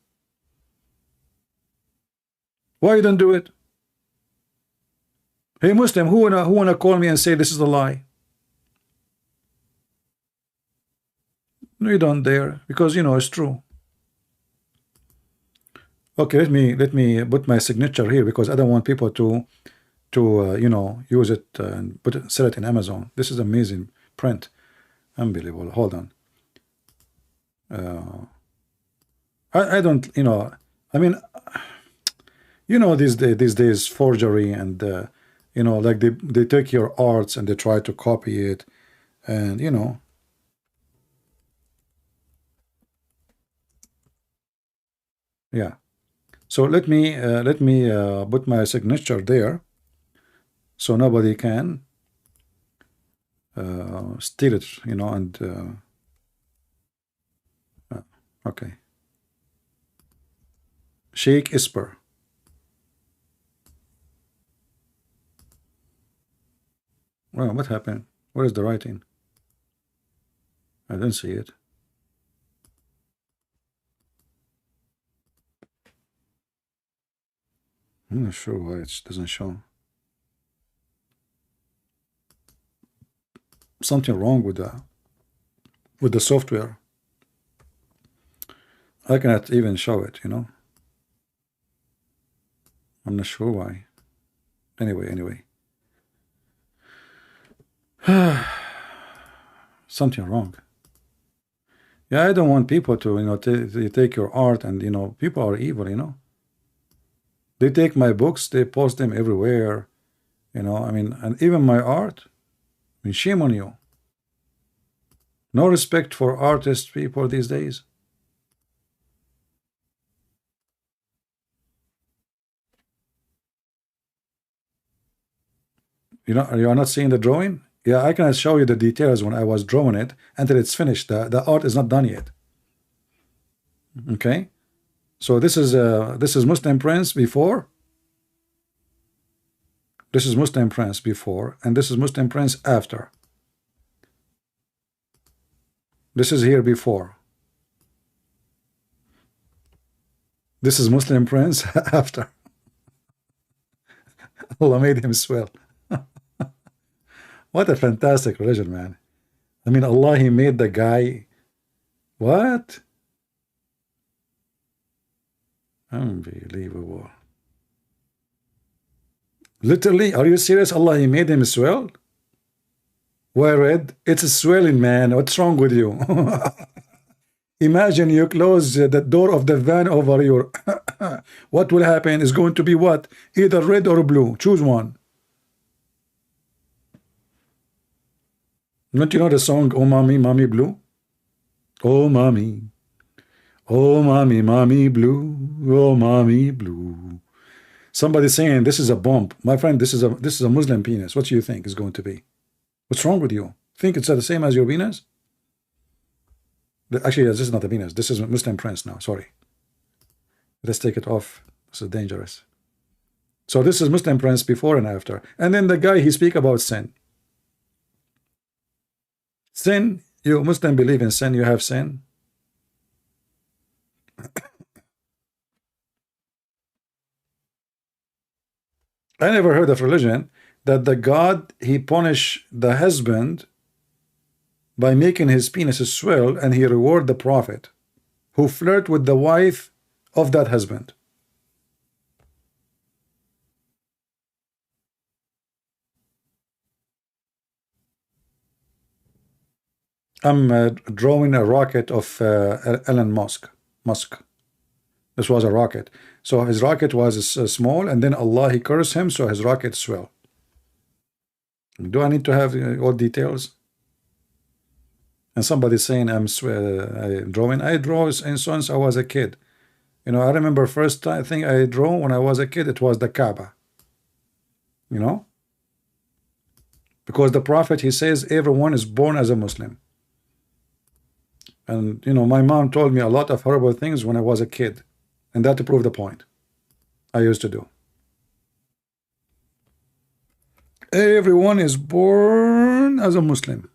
Why you don't do it? Hey Muslim, who wanna call me and say this is a lie? No, you don't dare, because you know it's true. Okay, let me put my signature here, because I don't want people to you know, use it and sell it in Amazon. This is amazing print, unbelievable. Hold on. I don't, you know, I mean, you know, these days forgery and you know, like they take your arts and they try to copy it, and you know. Yeah. So let me put my signature there, so nobody can steal it, you know. And okay. Sheikh Isper. Well, what happened? Where is the writing? I didn't see it. I'm not sure why it doesn't show. Something wrong with the software. I cannot even show it, you know. I'm not sure why. Anyway. Something wrong. Yeah, I don't want people to, you know, they take your art, and you know, people are evil, you know. They take my books, they post them everywhere, you know. I mean, and even my art. I mean, shame on you. No respect for artists, people these days. You know, you are not seeing the drawing? Yeah, I can show you the details when I was drawing it until it's finished. The art is not done yet. Okay, so this is Muslim prince before. This is Muslim prince before, and this is Muslim prince after. This is here before. This is Muslim prince after. Allah made him swell. What a fantastic religion, man. I mean, Allah, he made the guy. What? Unbelievable. Literally, are you serious? Allah, he made him swell? Why red? It's a swelling, man. What's wrong with you? Imagine you close the door of the van over your... What will happen is going to be what? Either red or blue. Choose one. Don't you know the song, Oh Mommy, Mommy Blue? Oh Mommy. Oh Mommy, Mommy Blue. Oh Mommy Blue. Somebody saying this is a bomb. My friend, this is a Muslim penis. What do you think is going to be? What's wrong with you? Think it's the same as your penis? Actually, this is not a penis. This is a Muslim prince now. Sorry. Let's take it off. This is dangerous. So this is Muslim prince before and after. And then the guy, he speak about sin. Sin, you Muslim believe in sin, you have sin. I never heard of religion that the God, he punish the husband by making his penis swell, and he reward the prophet who flirt with the wife of that husband. I'm drawing a rocket of Elon Musk. This was a rocket. So his rocket was small, and then Allah, he cursed him, so his rocket swell. Do I need to have all details? And somebody saying I'm drawing. I draw since I was a kid. You know, I remember first thing I drew when I was a kid, it was the Kaaba. You know? Because the Prophet, he says everyone is born as a Muslim. And, you know, my mom told me a lot of horrible things when I was a kid. And that to prove the point. I used to do. Everyone is born as a Muslim.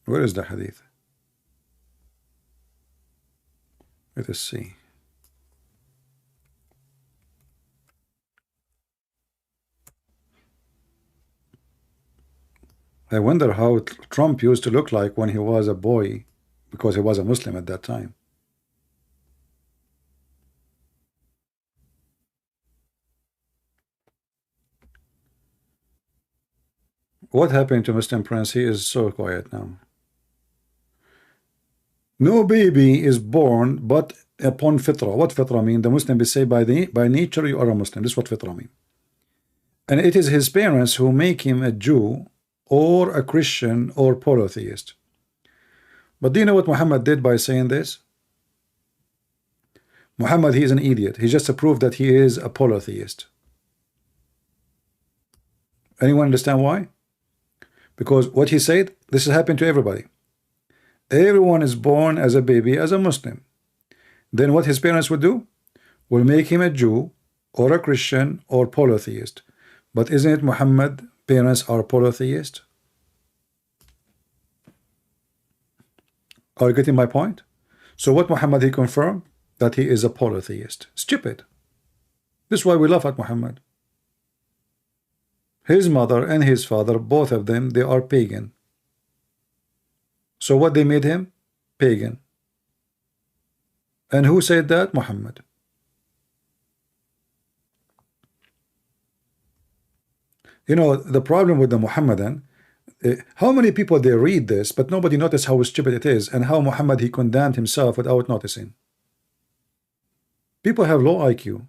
Where is the hadith? Let us see. I wonder how Trump used to look like when he was a boy, because he was a Muslim at that time. What happened to Muslim Prince? He is so quiet now. No baby is born but upon fitra. What fitra mean? The Muslim will say by nature you are a Muslim. This is what fitra mean. And it is his parents who make him a Jew or a Christian or polytheist. But do you know what Muhammad did by saying this? Muhammad, he is an idiot. He just proved that he is a polytheist. Anyone understand why? Because what he said, this has happened to everybody. Everyone is born as a baby as a Muslim. Then what his parents would do? Will make him a Jew or a Christian or polytheist. But isn't it Muhammad parents are polytheist? Are you getting my point? So what Muhammad he confirmed? That he is a polytheist. Stupid. This is why we laugh at Muhammad. His mother and his father, both of them, they are pagan. So what they made him? Pagan. And who said that? Muhammad. You know, the problem with the Muhammadan, how many people they read this, but nobody notice how stupid it is, and how Muhammad he condemned himself without noticing. People have low IQ.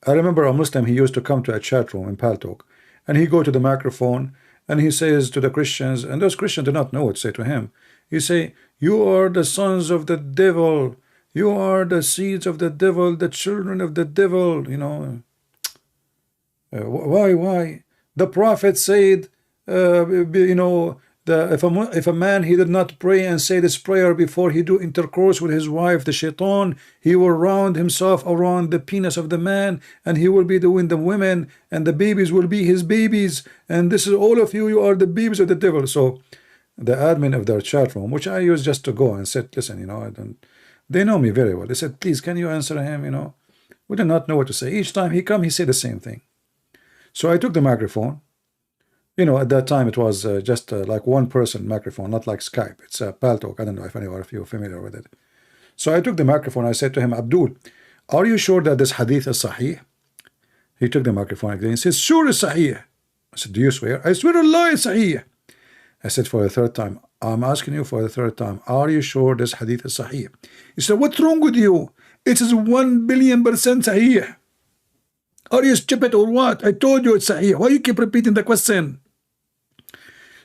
I remember a Muslim, he used to come to a chat room in Paltalk, and he go to the microphone and he says to the Christians, and those Christians do not know what to say to him. He say, you are the sons of the devil, you are the seeds of the devil, the children of the devil. You know, why? The Prophet said, you know, if a man he did not pray and say this prayer before he do intercourse with his wife, the shaitan, he will round himself around the penis of the man, and he will be doing the women, and the babies will be his babies, and this is all of you, you are the babies of the devil. So the admin of their chat room, which I use just to go and said, listen, you know, they know me very well. They said, please, can you answer him? You know, we do not know what to say. Each time he come, he say the same thing. So I took the microphone. You know, at that time it was just like one person microphone, not like Skype. It's a Paltalk. I don't know if you're familiar with it. So I took the microphone. I said to him, Abdul, are you sure that this hadith is sahih? He took the microphone again. He says, sure it's sahih. I said, do you swear? I swear Allah it's sahih. I said for the third time, I'm asking you for the third time, are you sure this hadith is sahih? He said, what's wrong with you? It is 1,000,000,000% sahih. Are you stupid or what? I told you it's sahih. Why you keep repeating the question?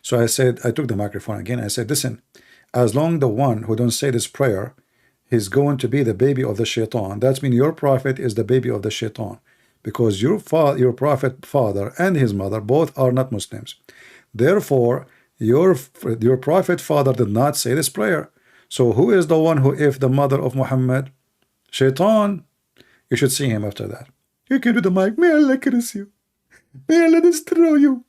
So I said, I took the microphone again. I said, listen, as long the one who don't say this prayer, he's going to be the baby of the shaitan. That means your prophet is the baby of the shaitan. because your prophet father and his mother both are not Muslims. Therefore, your prophet father did not say this prayer. So who is the one who if the mother of Muhammad? Shaitan. You should see him after that. You can do the mic. May Allah curse you. May Allah destroy you.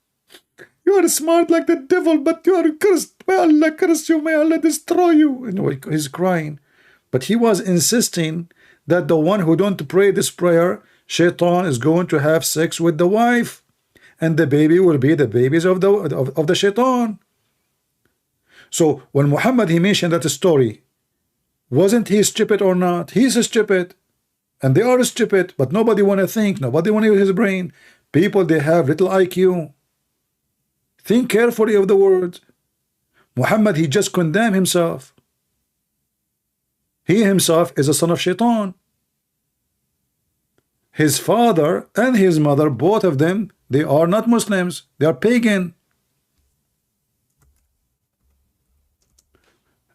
You are smart like the devil, but you are cursed. May Allah curse you. May Allah destroy you. And he's crying. But he was insisting that the one who don't pray this prayer, Shaitan is going to have sex with the wife. And the baby will be the babies of the Shaitan. So when Muhammad, he mentioned that story, wasn't he stupid or not? He's stupid. And they are stupid, but nobody want to think. Nobody want to use his brain. People, they have little IQ. Think carefully of the words. Muhammad, he just condemned himself. He himself is a son of Shaitan. His father and his mother, both of them, they are not Muslims. They are pagan.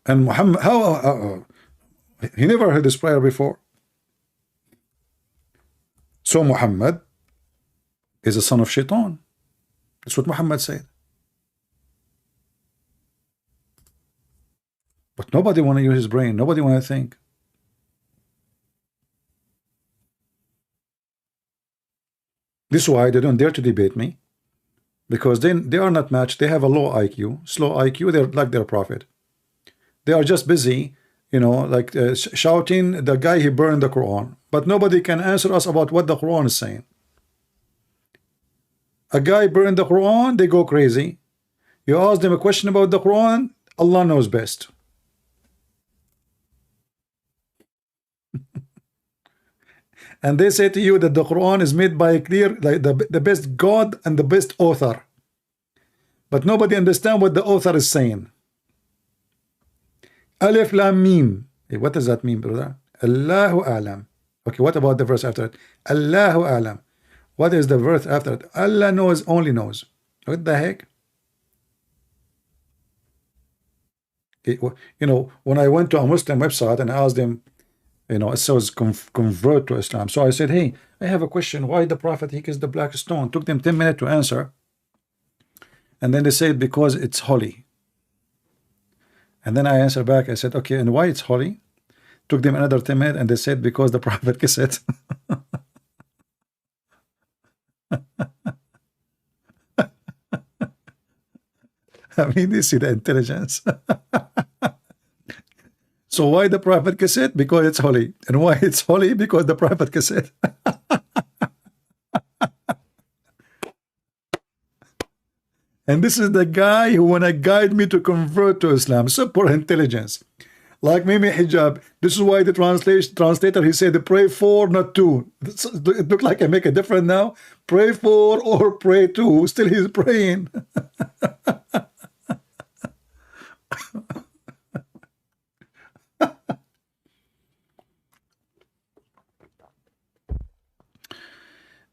And Muhammad, he never heard this prayer before. So Muhammad is a son of Shaitan. That's what Muhammad said. But nobody want to use his brain. Nobody want to think. This is why they don't dare to debate me, because they are not matched. They have a low IQ, slow IQ. They're like their prophet. They are just busy, you know, like shouting the guy he burned the Quran. But nobody can answer us about what the Quran is saying. A guy burned the Quran, they go crazy. You ask them a question about the Quran, Allah knows best. And they say to you that the Quran is made by a clear, like the best God and the best author. But nobody understands what the author is saying. Alif Lam Mim. What does that mean, brother? Allahu Alam. Okay, what about the verse after it? Allahu Alam. What is the verse after it? Allah knows, only knows. What the heck? You know, when I went to a Muslim website and asked them, you know, it says convert to Islam. So I said, hey, I have a question. Why the Prophet he kissed the black stone? Took them 10 minutes to answer. And then they said, because it's holy. And then I answered back. I said, okay, and why it's holy? Took them another 10 minutes, and they said, because the Prophet kissed it. I mean, you see the intelligence. So why the Prophet kissed it? Because it's holy. And why it's holy? Because the Prophet kissed it. And this is the guy who wanna guide me to convert to Islam. Super intelligence. Like Mimi Hijab. This is why the translator, he said, pray for, not to. It looked like I make a difference now. Pray for or pray to. Still he's praying.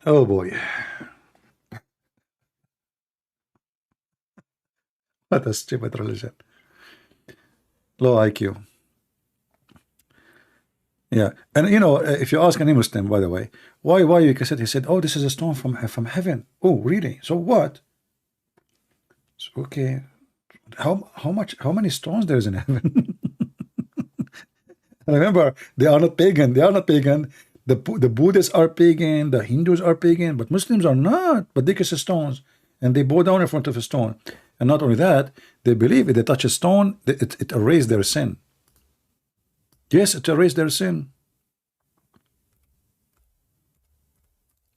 Oh boy. What a stupid religion. Low IQ. Yeah. And you know, if you ask any Muslim, by the way, why you said, he said, oh, this is a stone from heaven. Oh, really? So what? So, okay. How many stones there is in heaven? Remember, they are not pagan. They are not pagan. The Buddhists are pagan, the Hindus are pagan, but Muslims are not. But they kiss stones and they bow down in front of a stone. And not only that, they believe if they touch a stone, it erases their sin. Yes, it erases their sin.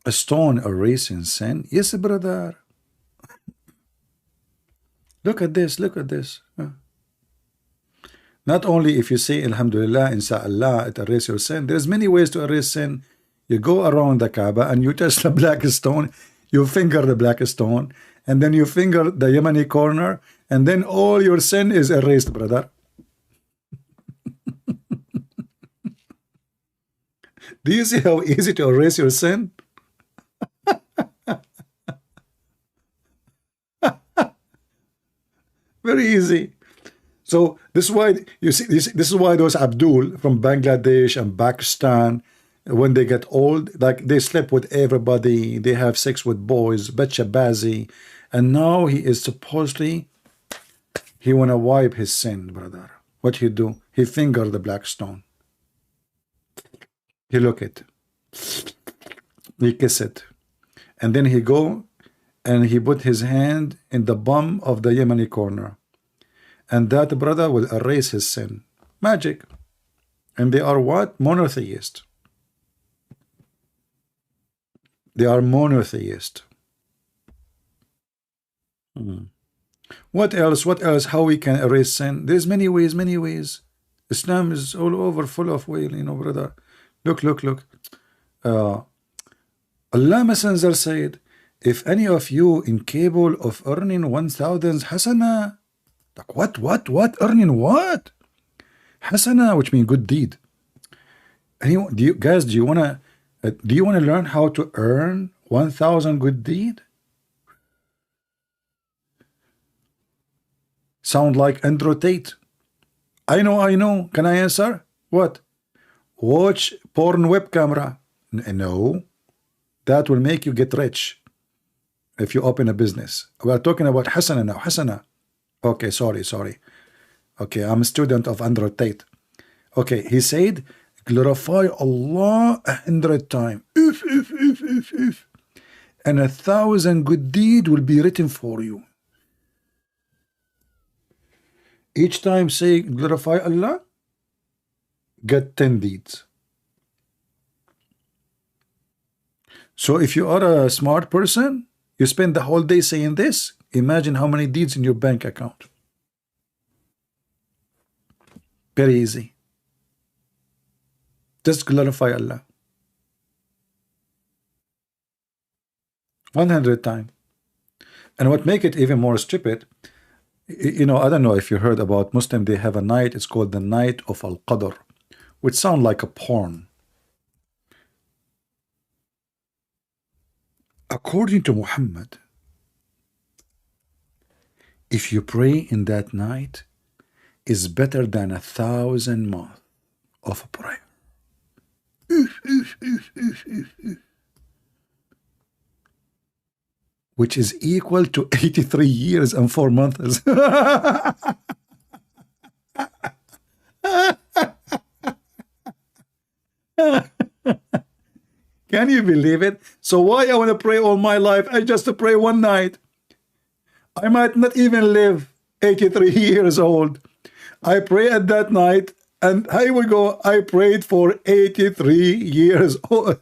A stone erasing sin? Yes, brother. Look at this, look at this. Not only if you say Alhamdulillah, Inshallah, it erases your sin. There's many ways to erase sin. You go around the Kaaba and you touch the black stone, you finger the black stone, and then you finger the Yemeni corner, and then all your sin is erased, brother. Do you see how easy to erase your sin? Very easy. So this is why you see this is why those Abdul from Bangladesh and Pakistan when they get old, like they sleep with everybody, they have sex with boys, bazi, and now he is supposedly, he wanna wipe his sin, brother. What he do? He finger the black stone. He look it. He kiss it. And then he go and he put his hand in the bum of the Yemeni corner. And that brother will erase his sin. Magic. And they are what? Monotheist. They are monotheist. What else? What else? How we can erase sin? There's many ways, many ways. Islam is all over, full of way, you know, brother. Look, look, look. Allah Messenger said, if any of you incapable of earning 1,000 hasana, like what? Earning what? Hasana, which means good deed. Anyone, do you wanna learn how to earn 1,000 good deed? Sound like Andrew Tate. I know. Can I answer? What? Watch porn web camera. No. That will make you get rich if you open a business. We are talking about Hasana now. Hasana. Okay, sorry. Okay, I'm a student of Andrew Tate. Okay, he said, glorify Allah 100 times. If. And 1,000 good deed will be written for you. Each time say glorify Allah, get 10 deeds. So if you are a smart person, you spend the whole day saying this, imagine how many deeds in your bank account. Very easy. Just glorify Allah. 100 times. And what make it even more stupid, you know, I don't know if you heard about Muslim, they have a night, it's called the night of Al-Qadr, which sound like a porn. According to Muhammad, if you pray in that night, is better than 1,000 months of prayer. Which is equal to 83 years and 4 months. Can you believe it? So why I want to pray all my life? I just pray one night. I might not even live 83 years old. I pray at that night, and I will go, I prayed for 83 years old.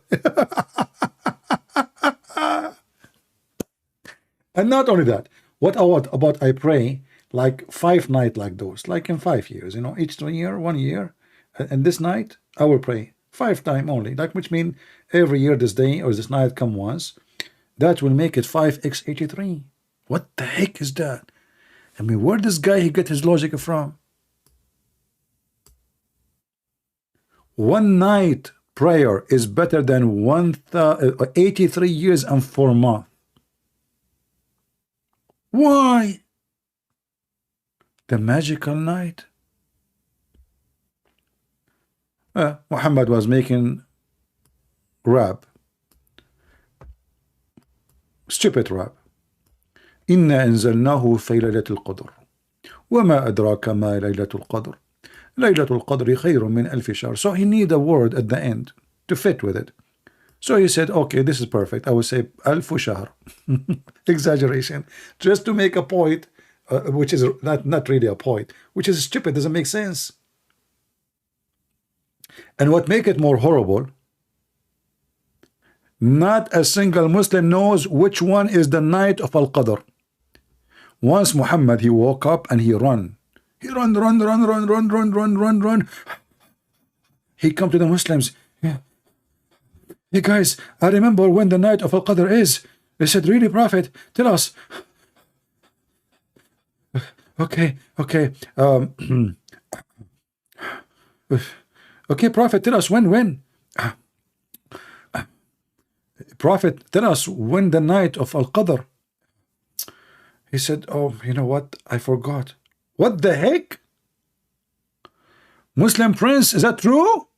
And not only that, what about I pray like 5 nights like those, like in 5 years, you know, each year, 1 year. And this night, I will pray 5 times only, like which mean every year this day or this night come once. That will make it 5x83. What the heck is that? I mean, where this guy he get his logic from? 1 night prayer is better than 83 years and 4 months. Why? The magical night. Muhammad was making rap. Stupid rap. إنا أنزلناه في ليلة القدر وما أدراك ما ليلة القدر ليلة القدر خير من ألف شهر. So he need a word at the end to fit with it. So he said, okay, this is perfect. I will say ألف شهر. Exaggeration. Just to make a point, which is not really a point, which is stupid, doesn't make sense. And what make it more horrible, not a single Muslim knows which one is the night of Al-Qadr. Once Muhammad, he woke up and he run. He run. He come to the Muslims. Yeah. Hey guys, I remember when the night of Al-Qadr is. They said, really, Prophet? Tell us. Okay. Okay, Prophet, tell us when. Prophet, tell us when the night of Al-Qadr. He said, oh, you know what? I forgot. What the heck? Muslim prince, is that true?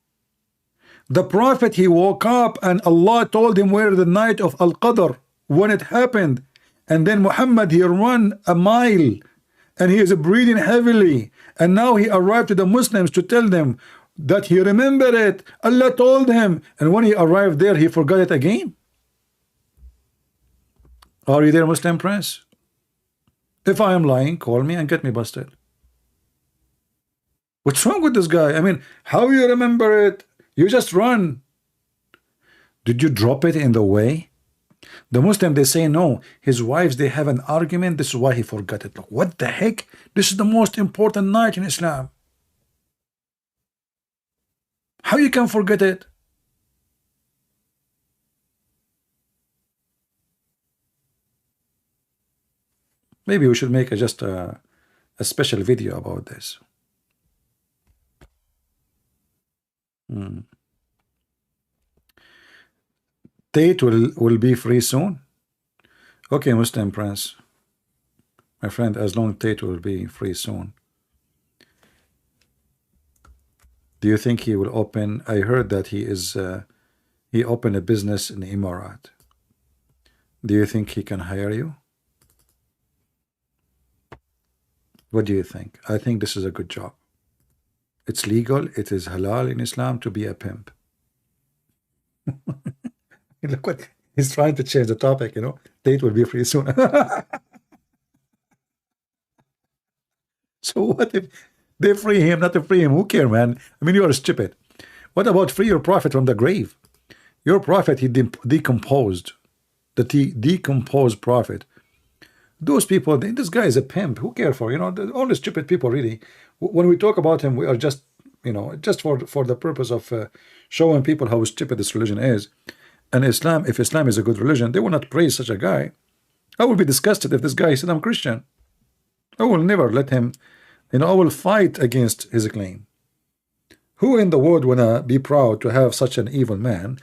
The Prophet, he woke up and Allah told him where the night of Al-Qadr, when it happened. And then Muhammad, he ran a mile and he is breathing heavily. And now he arrived to the Muslims to tell them that he remembered it. Allah told him. And when he arrived there, he forgot it again. Are you there, Muslim Prince? If I am lying, call me and get me busted. What's wrong with this guy? I mean, how you remember it? You just run. Did you drop it in the way? The Muslim, they say no. His wives, they have an argument. This is why he forgot it. Look, what the heck? This is the most important night in Islam. How you can forget it? Maybe we should make just a special video about this. Tate will be free soon. Okay, Muslim Prince, my friend, as long as Tate will be free soon. Do you think he will open? I heard that he opened a business in Emirat. Do you think he can hire you? What do you think? I think this is a good job. It's legal, it is halal in Islam to be a pimp. Look what he's trying to change the topic, you know. Tate will be free soon. So what if they free him, not to free him? Who care, man? I mean, you are stupid. What about free your prophet from the grave? Your prophet, he decomposed. The decomposed prophet. Those people, this guy is a pimp. Who care for, you know, all the stupid people, really. When we talk about him, we are just, you know, just for the purpose of showing people how stupid this religion is. And Islam, if Islam is a good religion, they will not praise such a guy. I will be disgusted if this guy said I'm Christian. I will never let him, you know, I will fight against his claim. Who in the world wanna be proud to have such an evil man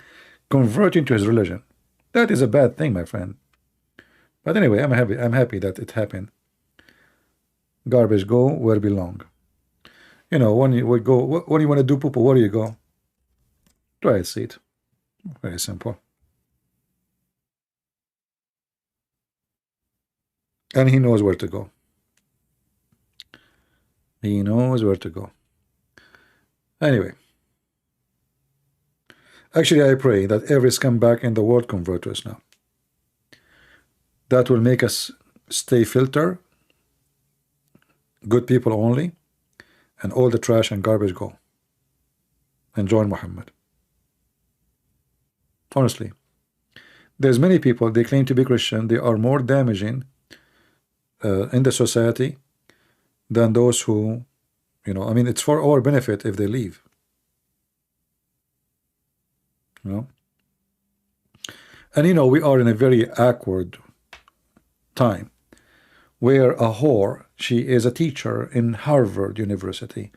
convert into his religion? That is a bad thing, my friend. But anyway, I'm happy that it happened. Garbage, go where it belong. You know, when you would go, when you want to do poo-poo, where do you go? Try a seat. Very simple. And he knows where to go. He knows where to go. Anyway. Actually, I pray that every scumbag in the world convert to Islam. That will make us stay filter, good people only, and all the trash and garbage go. And join Muhammad. Honestly. There's many people, they claim to be Christian, they are more damaging in the society than those who, you know, I mean, it's for our benefit if they leave. You know? And you know, we are in a very awkward time where a whore, she is a teacher in Harvard University,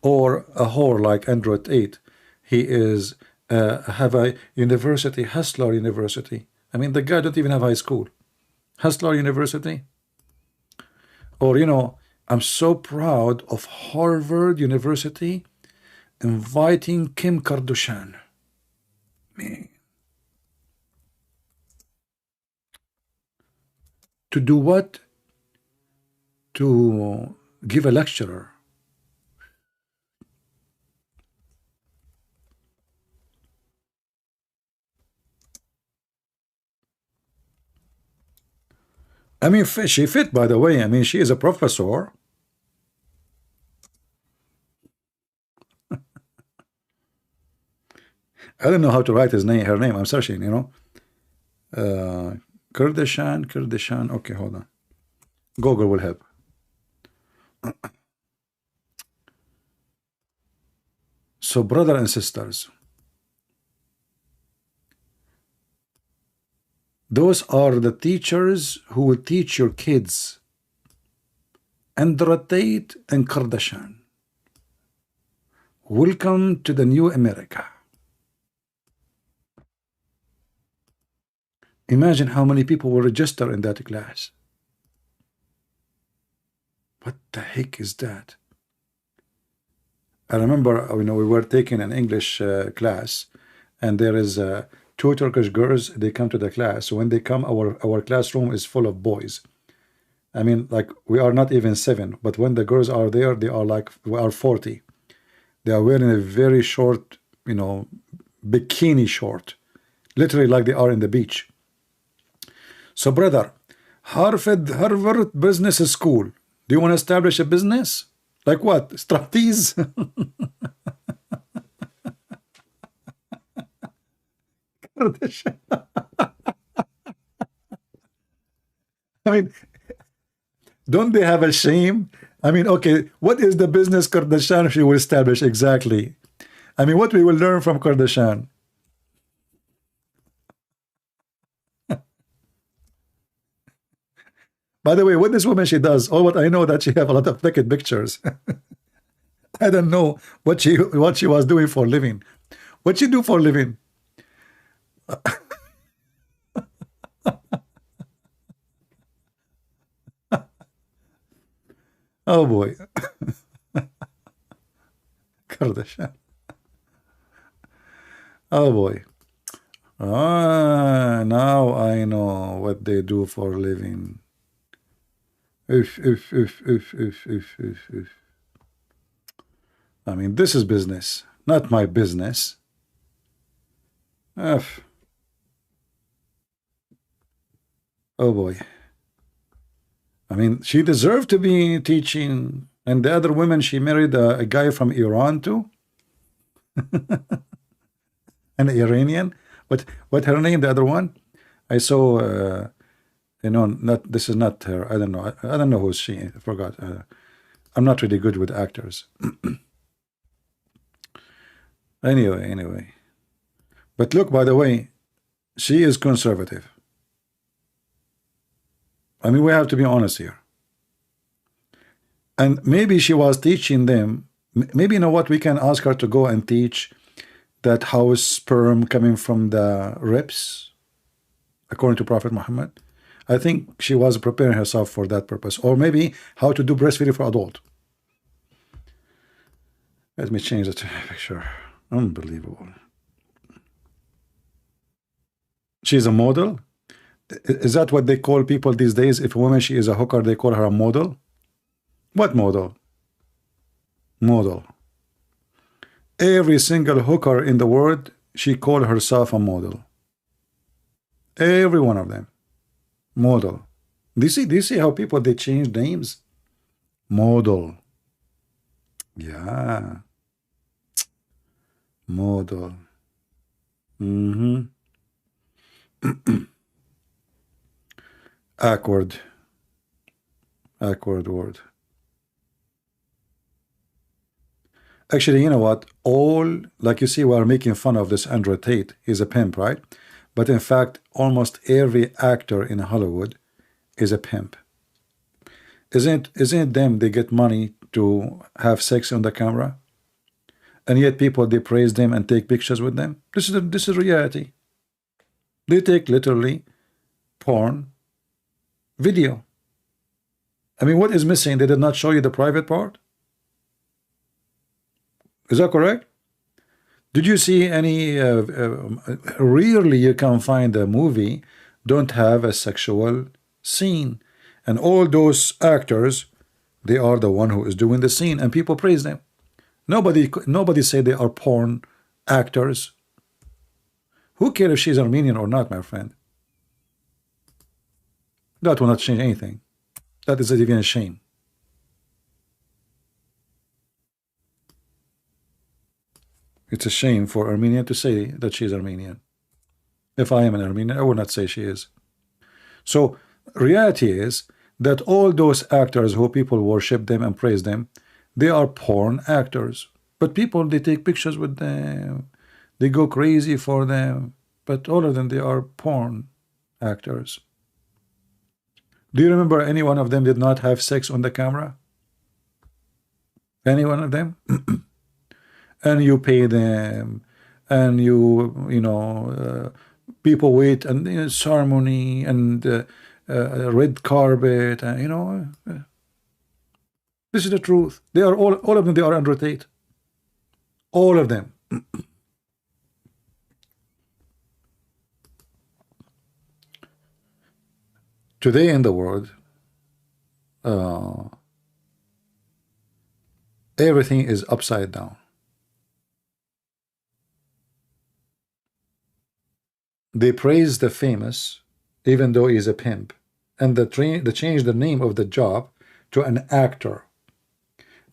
or a whore like Andrew Tate, he is have a university, Hustler University. I mean, the guy don't even have high school. Hustler University. Or, you know, I'm so proud of Harvard University inviting Kim Kardashian. Man. To do what? To give a lecture. I mean, she fit, by the way. I mean, she is a professor. I don't know how to write her name. I'm searching, you know. Kardashian. Okay, hold on. Google will help. So, brothers and sisters, those are the teachers who will teach your kids. Andrew Tate and Kardashian. Welcome to the new America. Imagine how many people will register in that class. What the heck is that? I remember, you know, we were taking an English class, and there is two Turkish girls. They come to the class. So when they come, our classroom is full of boys. I mean, like, we are not even 7, but when the girls are there, they are like, we are 40. They are wearing a very short, you know, bikini short, literally like they are in the beach. So, brother, Harvard Business School. Do you want to establish a business? Like what? Striptease? I mean, don't they have a shame? I mean, okay, what is the business Kardashian she will establish exactly? I mean, what we will learn from Kardashian? By the way, what this woman she does, all what I know that she have a lot of naked pictures. I don't know what she was doing for a living. What she do for a living? Oh boy. Kardashian. Oh boy. Ah, now I know what they do for a living. If. I mean, this is business, not my business. If. Oh boy. I mean, she deserved to be teaching, and the other women, she married a guy from Iran too. An Iranian. What her name, the other one? I saw, you know, not, this is not her. I don't know. I don't know who's she. I forgot. I'm not really good with actors. Anyway. But look, by the way, she is conservative. I mean, we have to be honest here. And maybe she was teaching them, maybe, you know what, we can ask her to go and teach that how is sperm coming from the ribs, according to Prophet Muhammad. I think she was preparing herself for that purpose. Or maybe how to do breastfeeding for adult. Let me change the picture. Unbelievable. She's a model. Is that what they call people these days? If a woman, she is a hooker, they call her a model? What model? Model. Every single hooker in the world, she called herself a model. Every one of them. Model. Do you see how people, they change names? Model. Yeah. Model. Awkward word. Actually, you know what? All, like you see, we are making fun of this Andrew Tate. He's a pimp, right? But in fact, almost every actor in Hollywood is a pimp. Isn't it them, they get money to have sex on the camera? And yet people, they praise them and take pictures with them. This is reality. They take literally porn video. I mean, what is missing? They did not show you the private part? Is that correct? Did you see any, rarely you can find a movie don't have a sexual scene. And all those actors, they are the one who is doing the scene, and people praise them. Nobody say they are porn actors. Who cares if she's Armenian or not, my friend? That will not change anything. That is even a shame. It's a shame for Armenian to say that she is Armenian. If I am an Armenian, I would not say she is. So reality is that all those actors who people worship them and praise them, they are porn actors. But people, they take pictures with them. They go crazy for them. But all of them, they are porn actors. Do you remember any one of them did not have sex on the camera? Any one of them? And you pay them, and you know, people wait, and ceremony, and red carpet, and, you know, this is the truth. They are all of them, they are Andrew Tate. All of them. Today in the world, everything is upside down. They praise the famous, even though he's a pimp, and they change the name of the job to an actor.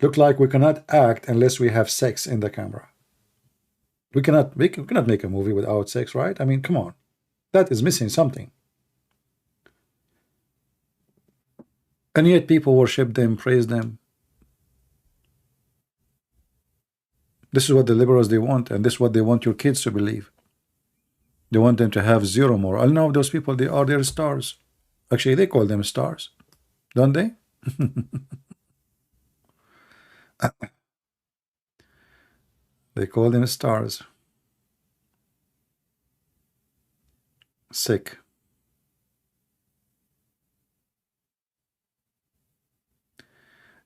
Look like we cannot act unless we have sex in the camera. We cannot make a movie without sex, right? I mean, come on, that is missing something. And yet people worship them, praise them. This is what the liberals they want, and this is what they want your kids to believe. They want them to have zero moral. Now those people, they are their stars. Actually, they call them stars, don't they? They call them stars. Sick.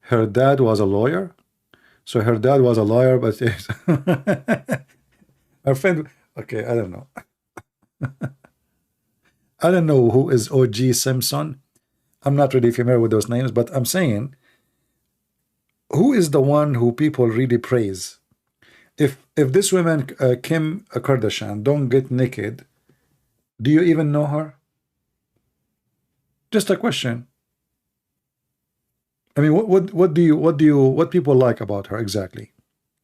Her dad was a lawyer. So her dad was a lawyer, but her friend, okay, I don't know. I don't know who is O.G. Simpson. I'm not really familiar with those names, but I'm saying, who is the one who people really praise? If this woman, Kim Kardashian, don't get naked, do you even know her? Just a question. I mean, what people like about her exactly?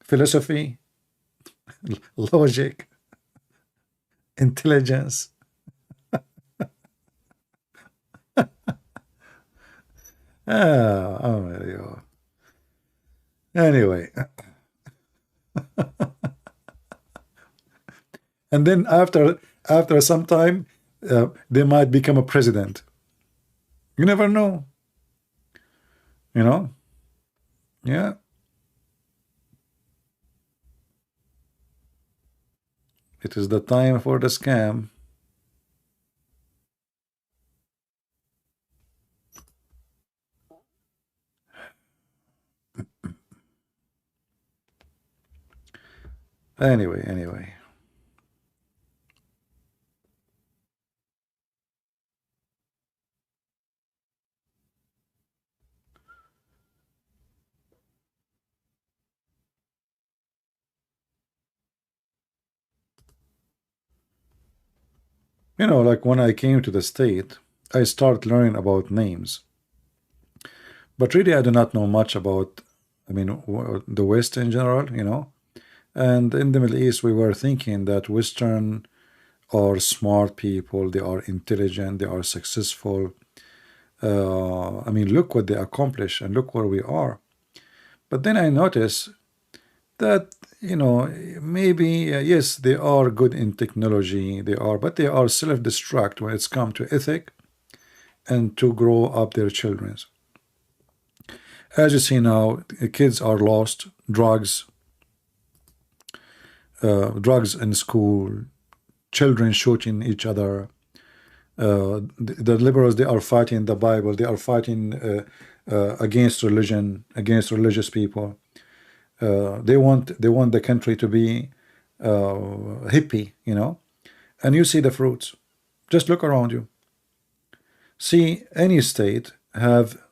Philosophy, logic, intelligence. Oh my God. Anyway, and then after some time, they might become a president. You never know. You know? Yeah. It is the time for the scam. Anyway. You know, like when I came to the state, I started learning about names. But really, I do not know much about, I mean, the West in general, you know. And in the Middle East, we were thinking that Western are smart people, they are intelligent, they are successful. I mean, look what they accomplish and look where we are. But then I notice that, you know, maybe, yes, they are good in technology, but they are self-destruct when it's come to ethic and to grow up their children. As you see now, kids are lost, drugs in school, children shooting each other. The liberals, they are fighting the Bible, they are fighting against religion, against religious people. They want the country to be hippie, you know. And you see the fruits. Just look around you. See, any state have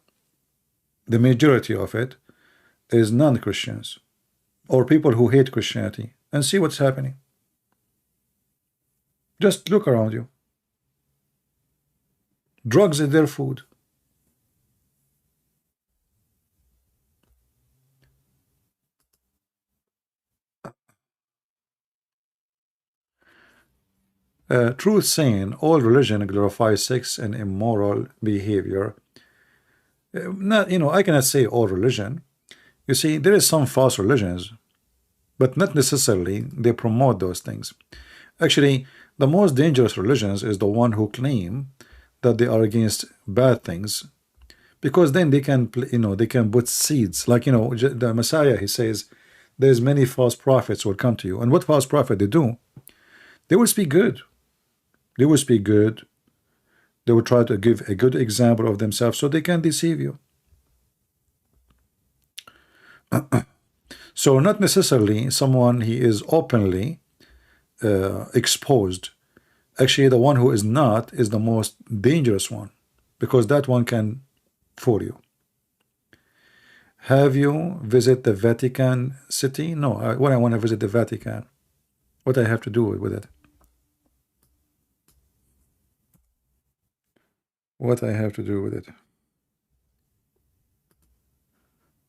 the majority of it is non-Christians or people who hate Christianity, and see what's happening. Just look around you. Drugs is their food. Truth saying, all religion glorifies sex and immoral behavior. Not, you know, I cannot say all religion. You see, there is some false religions, but not necessarily they promote those things. Actually, the most dangerous religions is the one who claim that they are against bad things, because then they can, you know, they can put seeds. Like, you know, the Messiah, he says, there's many false prophets will come to you. And what false prophet they do? They will speak good. They will speak good. They will try to give a good example of themselves so they can deceive you. So not necessarily someone he is openly exposed. Actually, the one who is not is the most dangerous one, because that one can fool you. Have you visit the Vatican City? No, when I want to visit the Vatican, what I have to do with it? What I have to do with it?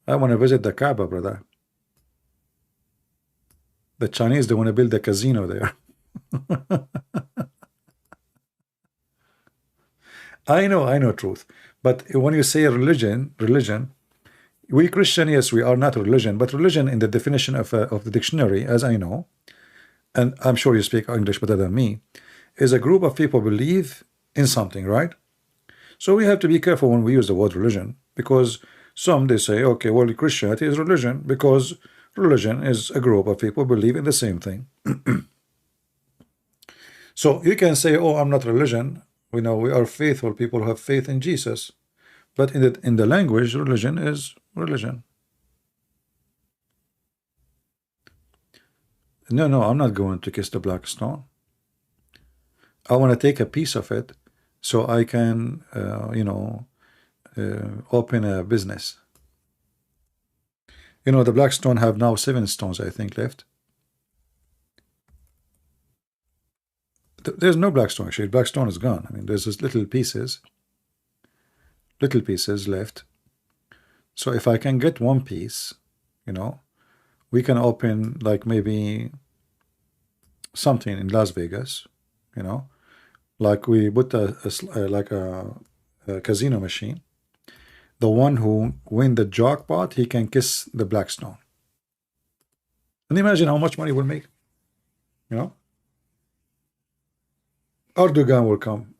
I want to visit the Kaaba, brother. The Chinese, they want to build a casino there. I know truth. But when you say religion, we Christian, yes, we are not religion, but religion in the definition of the dictionary, as I know, and I'm sure you speak English better than me, is a group of people believe in something, right? So we have to be careful when we use the word religion, because some they say, okay, well, Christianity is religion because religion is a group of people believe in the same thing. So you can say, oh, I'm not religion. We know we are faithful people who have faith in Jesus. But in the language, religion is religion. No, I'm not going to kiss the black stone. I want to take a piece of it so I can, open a business. You know, the black stone have now 7 stones, I think, left. There's no black stone, actually. Black stone is gone. I mean, there's just little pieces left. So if I can get one piece, we can open like maybe something in Las Vegas, like we put a casino machine. The one who win the jackpot, he can kiss the black stone. And imagine how much money we'll make. Erdoğan will come.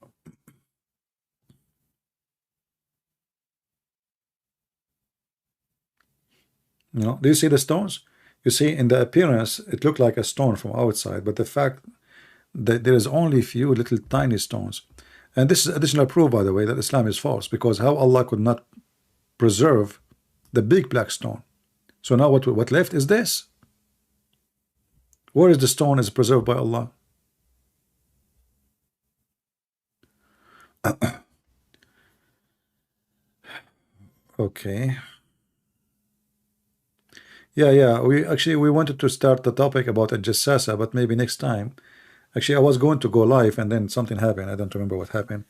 Do you see the stones? You see, in the appearance, it looked like a stone from outside, but the fact that there is only few little tiny stones. And this is additional proof, by the way, that Islam is false, because how Allah could not preserve the big black stone. So now what left is this. Where is the stone is preserved by Allah? Okay. Yeah. We wanted to start the topic about Al-Jassasa, but maybe next time. Actually, I was going to go live, and then something happened. I don't remember what happened,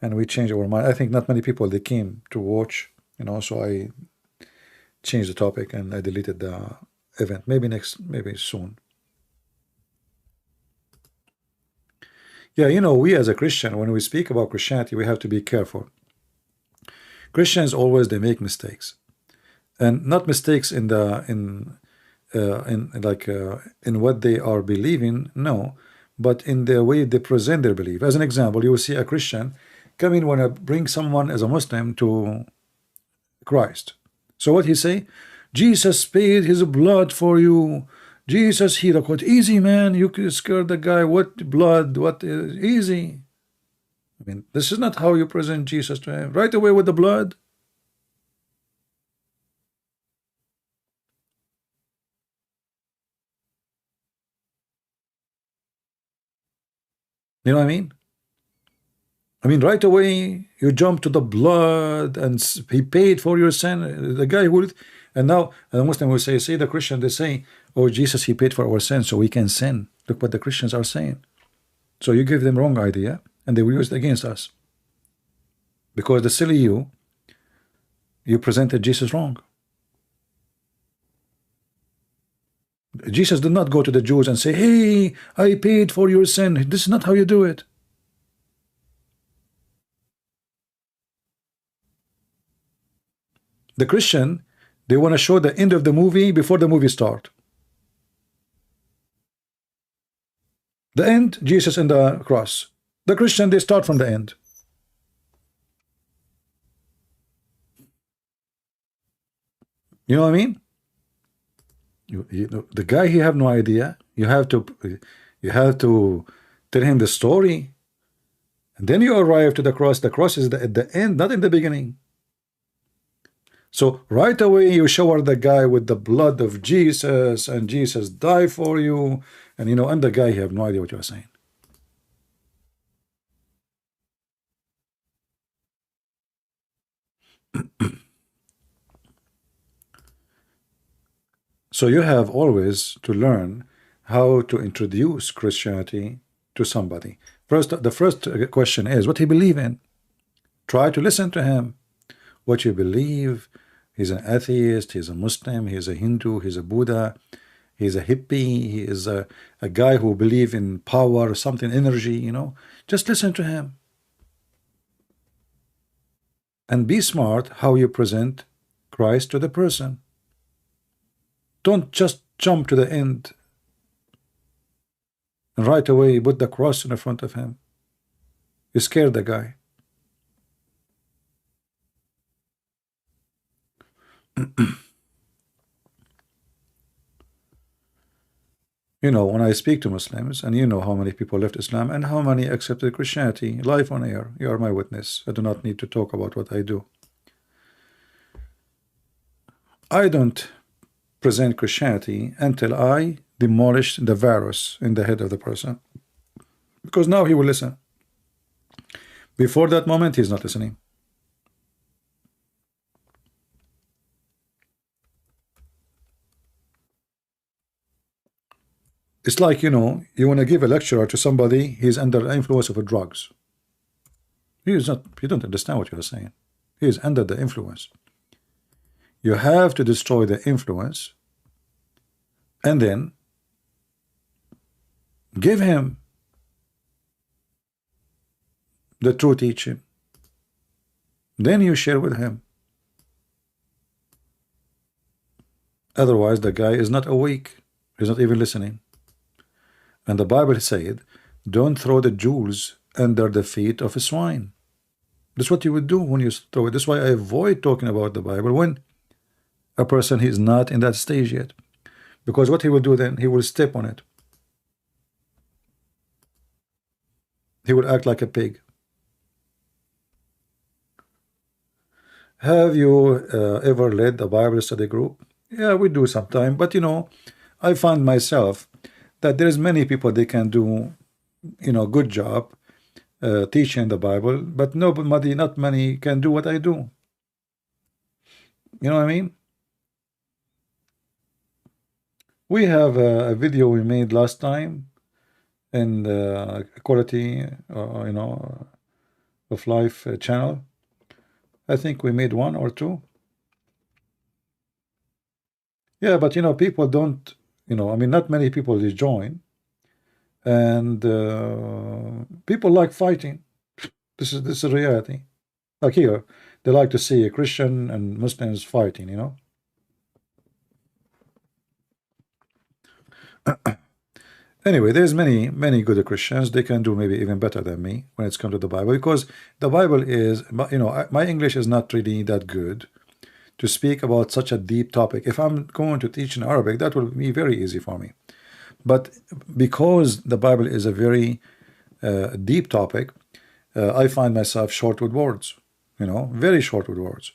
and we changed our mind. I think not many people they came to watch, so I changed the topic and I deleted the event. Maybe soon. Yeah, we as a Christian, when we speak about Christianity, we have to be careful. Christians always they make mistakes, and not mistakes in what they are believing, no, but in the way they present their belief. As an example, you will see a Christian come in when I bring someone as a Muslim to Christ. So what he say? Jesus paid his blood for you. Jesus healed. What easy, man? You could scare the guy. What blood? What is easy? I mean, this is not how you present Jesus to him. Right away with the blood. You know what I mean? I mean, right away you jump to the blood, and he paid for your sin. The guy who, and now the Muslim will say, see the Christian, they say, oh, Jesus, he paid for our sins, so we can sin. Look what the Christians are saying. So you give them wrong idea, and they will use it against us. Because the silly you presented Jesus wrong. Jesus did not go to the Jews and say, hey, I paid for your sin. This is not how you do it. The Christian, they want to show the end of the movie before the movie starts. The end, Jesus and the cross. The Christian, they start from the end. You know what I mean? The guy, he have no idea. You have to tell him the story, and then you arrive to the cross. The cross is at the end, not in the beginning. So right away you shower the guy with the blood of Jesus, and Jesus died for you, and and the guy, you have no idea what you're saying. So you have always to learn how to introduce Christianity to somebody. The first question is what he believe in. Try to listen to him. What you believe. He's an atheist, he's a Muslim, he's a Hindu, he's a Buddha, he's a hippie, he is a guy who believe in power or something, energy, Just listen to him. And be smart how you present Christ to the person. Don't just jump to the end and right away put the cross in the front of him. You scare the guy. When I speak to Muslims, and how many people left Islam and how many accepted Christianity, live on air, you are my witness. I do not need to talk about what I do. I don't present Christianity until I demolish the virus in the head of the person, because now he will listen. Before that moment, he's not listening. It's like, you want to give a lecture to somebody, he's under the influence of drugs. He don't understand what you're saying. He is under the influence. You have to destroy the influence and then give him the true teaching. Then you share with him. Otherwise, the guy is not awake. He's not even listening. And the Bible said, don't throw the jewels under the feet of a swine. That's what you would do when you throw it. That's why I avoid talking about the Bible when a person is not in that stage yet. Because what he will do then, he will step on it. He will act like a pig. Have you ever led a Bible study group? Yeah, we do sometime. But I find myself that there's many people, they can do good job teaching the Bible, but nobody, not many, can do what I do. You know what I mean? We have a video we made last time in the quality of life channel. I think we made one or two. Yeah, but people don't, I mean, not many people they join, and people like fighting. This is a reality. Like here, they like to see a Christian and Muslims fighting. Anyway, there's many good Christians. They can do maybe even better than me when it's come to the Bible, because the Bible is, my English is not really that good to speak about such a deep topic. If I'm going to teach in Arabic, that will be very easy for me. But because the Bible is a very deep topic, I find myself short with words, very short with words.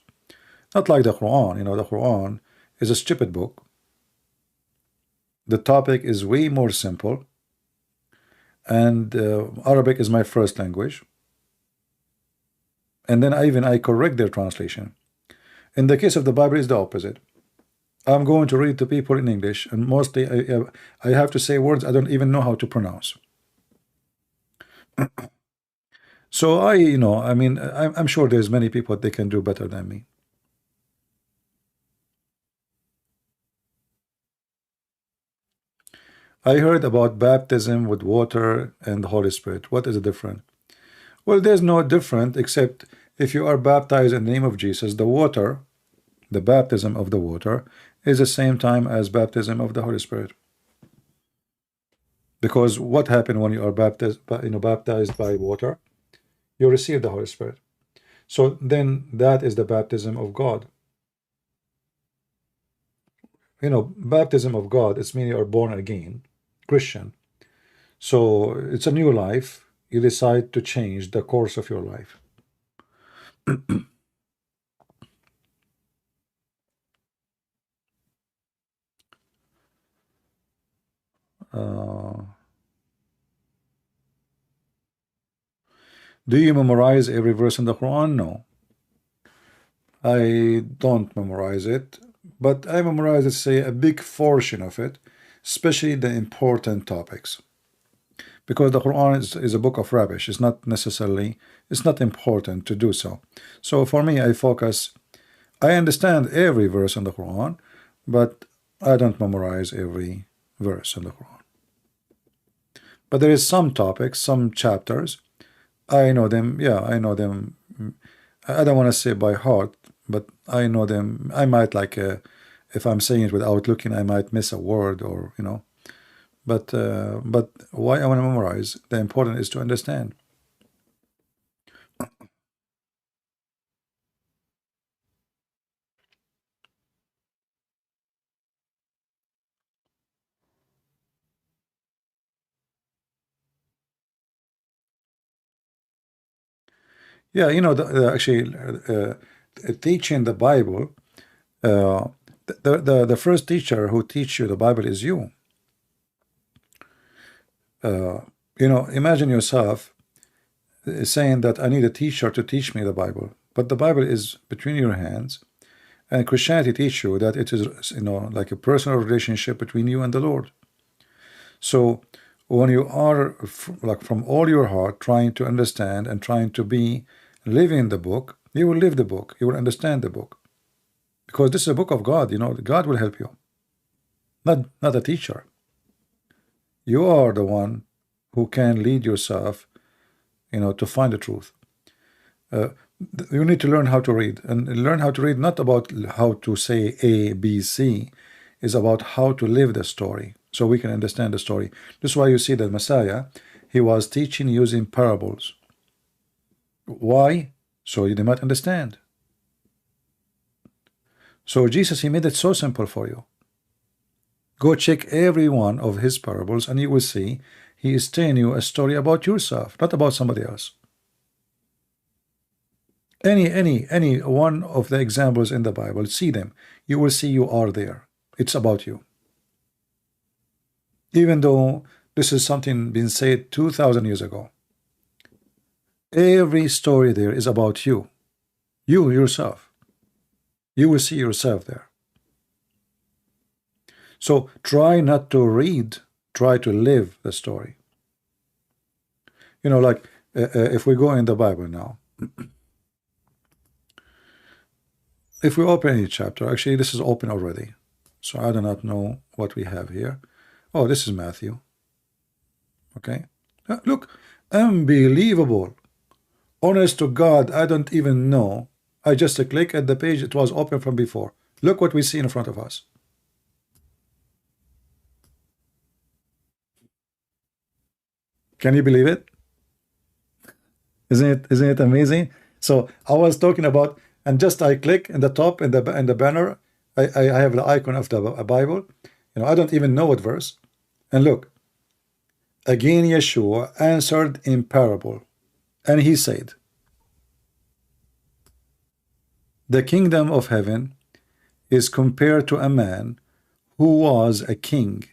Not like the Quran. The Quran is a stupid book. The topic is way more simple, and Arabic is my first language. And then I correct their translation. In the case of the Bible, it's the opposite. I'm going to read to people in English, and mostly I have to say words I don't even know how to pronounce. So I mean, I'm sure there's many people they can do better than me. I heard about baptism with water and the Holy Spirit. What is the difference? Well, there's no difference, except if you are baptized in the name of Jesus, the water, the baptism of the water, is the same time as baptism of the Holy Spirit. Because what happened when you are baptized by water? You receive the Holy Spirit. So then that is the baptism of God. Baptism of God, it's meaning you are born again, Christian. So it's a new life. You decide to change the course of your life. do you memorize every verse in the Quran? No, I don't memorize it, but I memorize, let's say, a big portion of it, especially the important topics, because the Quran is a book of rubbish. It's not necessarily, it's not important to do so. So for me, I understand every verse in the Quran, but I don't memorize every verse in the Quran. But there is some topics, some chapters, I know them. Yeah, I know them. I don't want to say by heart, but I know them. I might if I'm saying it without looking, I might miss a word, or But why I want to memorize? The important is to understand. Yeah, actually, teaching the Bible. The first teacher who teach you the Bible is you. Imagine yourself saying that I need a teacher to teach me the Bible, but the Bible is between your hands, and Christianity teach you that it is like a personal relationship between you and the Lord. So when you are like from all your heart trying to understand and trying to be living the book, you will live the book, you will understand the book, because this is a book of God. God will help you, not a teacher. You are the one who can lead yourself to find the truth. You need to learn how to read, and learn how to read not about how to say A, B, C, is about how to live the story, so we can understand the story. This is why you see that Messiah, he was teaching using parables. Why? So you might understand. So Jesus, he made it so simple for you. Go check every one of his parables, and you will see he is telling you a story about yourself, not about somebody else. Any one of the examples in the Bible, see them. You will see you are there. It's about you. Even though this is something been said 2,000 years ago, every story there is about you. You yourself. You will see yourself there. So try not to read, try to live the story. Like if we go in the Bible now, if we open any chapter, actually this is open already, so I do not know what we have here. Oh, this is Matthew. Okay, look, unbelievable. Honest to God, I don't even know. I just click at the page, it was open from before. Look what we see in front of us. Can you believe it? Isn't it amazing? So I was talking about, and just I click in the top in the banner, I have the icon of the Bible. I don't even know what verse. And look, again Yeshua answered in parable, and he said, the kingdom of heaven is compared to a man who was a king,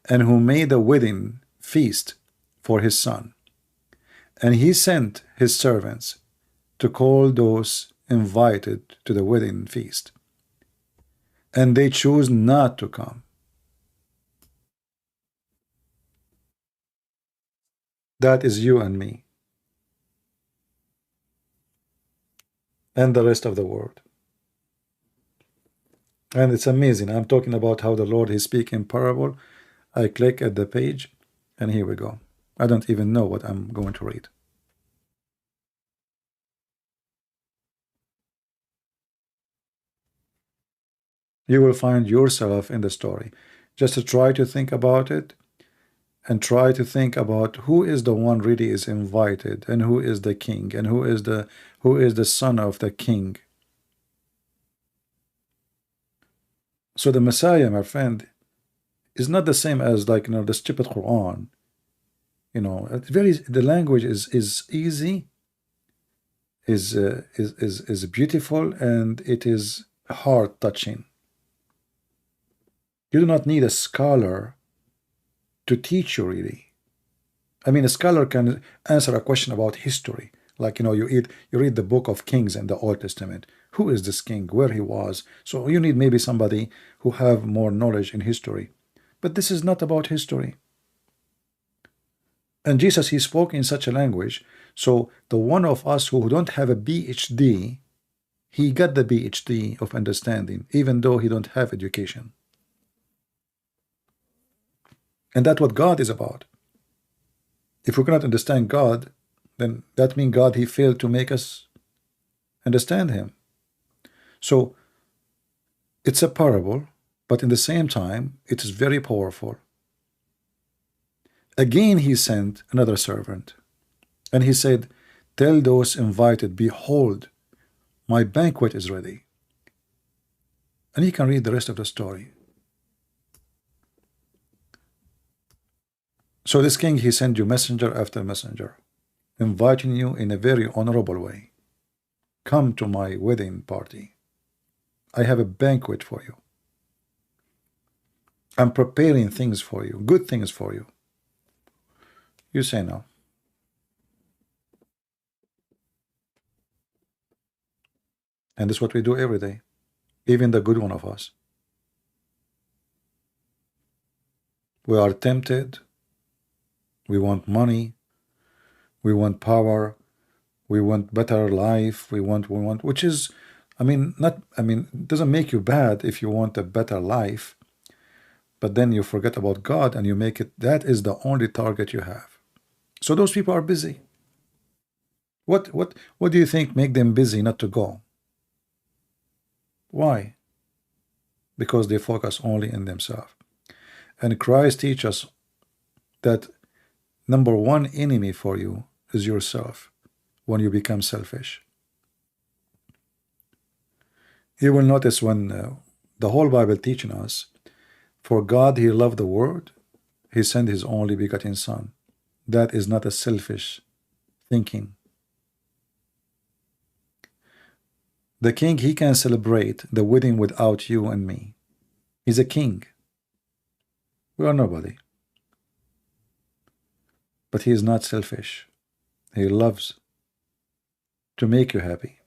and who made a wedding feast for his son. And he sent his servants to call those invited to the wedding feast, and they chose not to come. That is you and me, and the rest of the world. And it's amazing. I'm talking about how the Lord is speaking parable. I click at the page, and here we go. I don't even know what I'm going to read. You will find yourself in the story. Just to try to think about it, and try to think about who is the one really is invited, and who is the king, and who is the son of the king. So the Messiah, my friend, is not the same as the stupid Quran. The language is easy, is beautiful, and it is heart touching. You do not need a scholar to teach you really. I mean, a scholar can answer a question about history. Like, you read the book of Kings in the Old Testament. Who is this king? Where he was? So you need maybe somebody who have more knowledge in history. But this is not about history. And Jesus, he spoke in such a language. So the one of us who don't have a PhD, he got the PhD of understanding, even though he don't have education. And that's what God is about. If we cannot understand God, then that means God, he failed to make us understand him. So it's a parable, but in the same time, it is very powerful. Again, he sent another servant, and he said, tell those invited, behold, my banquet is ready. And you can read the rest of the story. So this king, he sent you messenger after messenger, inviting you in a very honorable way. Come to my wedding party. I have a banquet for you. I'm preparing things for you, good things for you. You say no. And this is what we do every day, even the good one of us. We are tempted. We want money. We want power. We want better life. We want, which is, it doesn't make you bad if you want a better life, but then you forget about God and you make it, that is the only target you have. So those people are busy. What do you think make them busy not to go? Why? Because they focus only in themselves. And Christ teaches us that number one enemy for you is yourself when you become selfish. You will notice when the whole Bible teaching us, for God he loved the world, he sent his only begotten son. That is not a selfish thinking. The king, he can celebrate the wedding without you and me. He's a king. We are nobody. But he is not selfish. He loves to make you happy.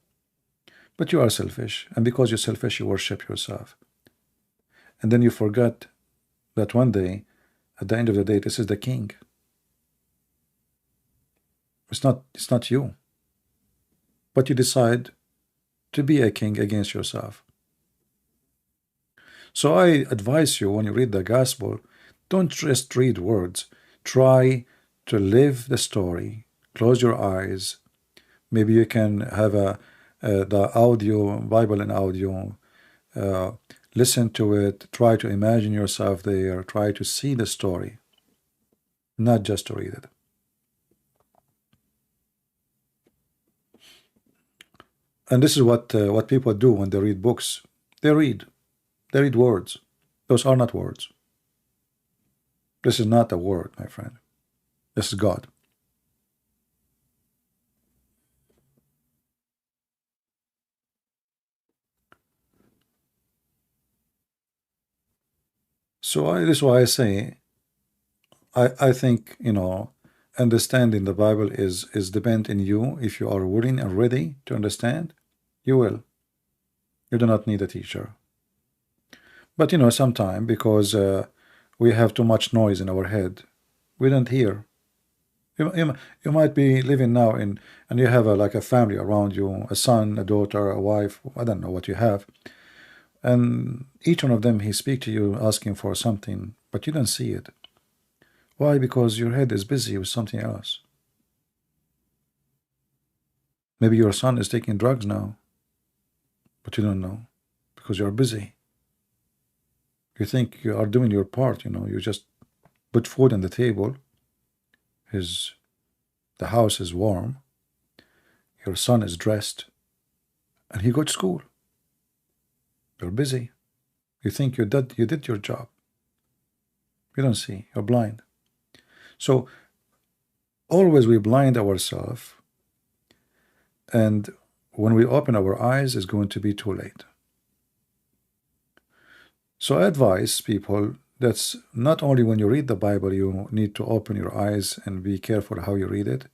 But you are selfish, and because you're selfish, you worship yourself. And then you forget that one day, at the end of the day, this is the king. It's not you. But you decide to be a king against yourself. So I advise you, when you read the gospel, don't just read words. Try to live the story. Close your eyes. Maybe you can have the audio, Bible in audio. Listen to it. Try to imagine yourself there. Try to see the story, not just to read it. And this is what people do when they read books. They read words. Those are not words. This is not a word, my friend. This is God. So this is why I say, I think, understanding the Bible is dependent in you. If you are willing and ready to understand, you will. You do not need a teacher. But sometimes, because we have too much noise in our head, we don't hear. You might be living now and you have like a family around you, a son, a daughter, a wife, I don't know what you have. And each one of them, he speak to you asking for something, but you don't see it. Why? Because your head is busy with something else. Maybe your son is taking drugs now, but you don't know because you're busy. You think you are doing your part, you just put food on the table. The house is warm. Your son is dressed, and he go to school. You're busy. You think you did your job. You don't see. You're blind. So always we blind ourselves, and when we open our eyes, it's going to be too late. So I advise people, That's not only when you read the Bible, you need to open your eyes and be careful how you read it,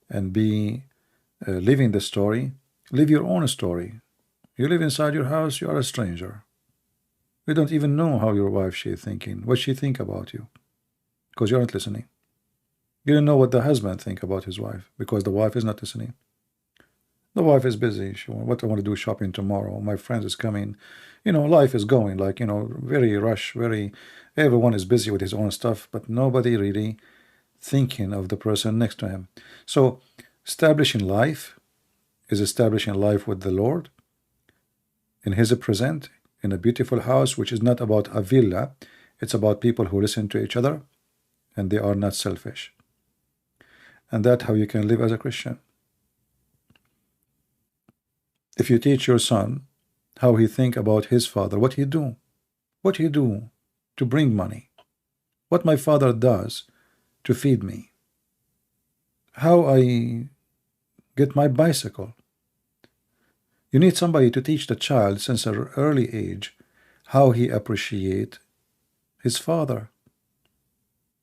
and be living the story. Live your own story. You live inside your house, you are a stranger. You don't even know how your wife she is thinking, what she think about you, because you aren't listening. You don't know what the husband think about his wife, because the wife is not listening. The wife is busy. She what I want to do shopping tomorrow. My friends is coming. Life is going like, very rush, everyone is busy with his own stuff, but nobody really thinking of the person next to him. So establishing life is establishing life with the Lord in his present, in a beautiful house, which is not about a villa. It's about people who listen to each other and they are not selfish. And that's how you can live as a Christian. If you teach your son how he think about his father, what he do to bring money, what my father does to feed me, how I get my bicycle. You need somebody to teach the child since an early age how he appreciate his father.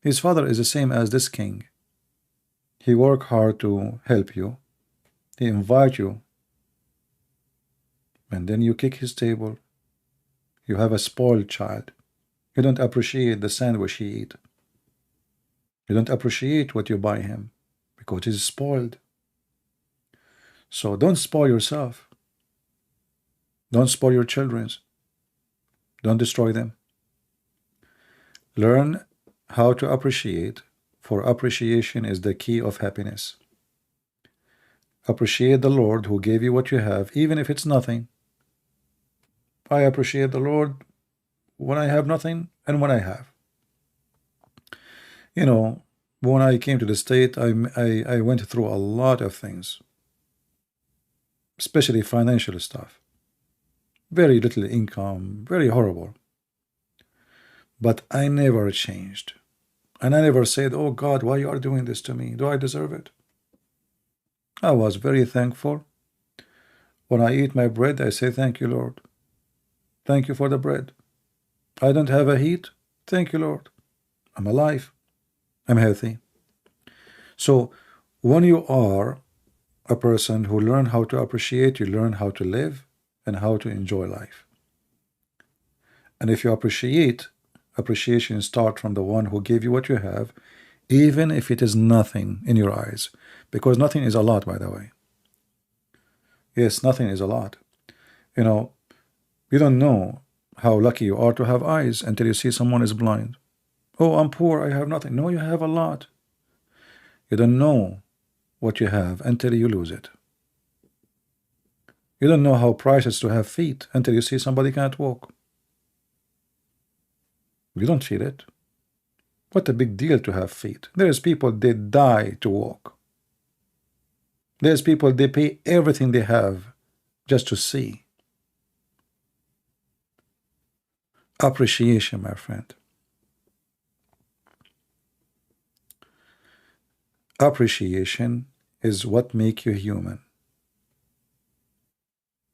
His father is the same as this king. He work hard to help you. He invite you, and then you kick his table. You have a spoiled child. You don't appreciate the sandwich he eat. You don't appreciate what you buy him because he's spoiled. So don't spoil yourself. Don't spoil your children. Don't destroy them. Learn how to appreciate, for appreciation is the key of happiness. Appreciate the Lord who gave you what you have, even if it's nothing. I appreciate the Lord when I have nothing and when I have. When I came to the state, I went through a lot of things, especially financial stuff. Very little income, very horrible. But I never changed. And I never said, oh God, why you are doing this to me? Do I deserve it? I was very thankful. When I eat my bread, I say, thank you, Lord. Thank you for the bread. I don't have a heat. Thank you, Lord. I'm alive. I'm healthy. So when you are a person who learn how to appreciate, you learn how to live and how to enjoy life. And if you appreciate, appreciation starts from the one who gave you what you have, even if it is nothing in your eyes, because nothing is a lot, by the way. Yes, nothing is a lot. You don't know how lucky you are to have eyes until you see someone is blind. Oh, I'm poor, I have nothing. No, you have a lot. You don't know what you have until you lose it. You don't know how precious to have feet until you see somebody can't walk. You don't feel it. What a big deal to have feet. There's people, they die to walk. There's people, they pay everything they have just to see. Appreciation, my friend. Appreciation is what makes you human.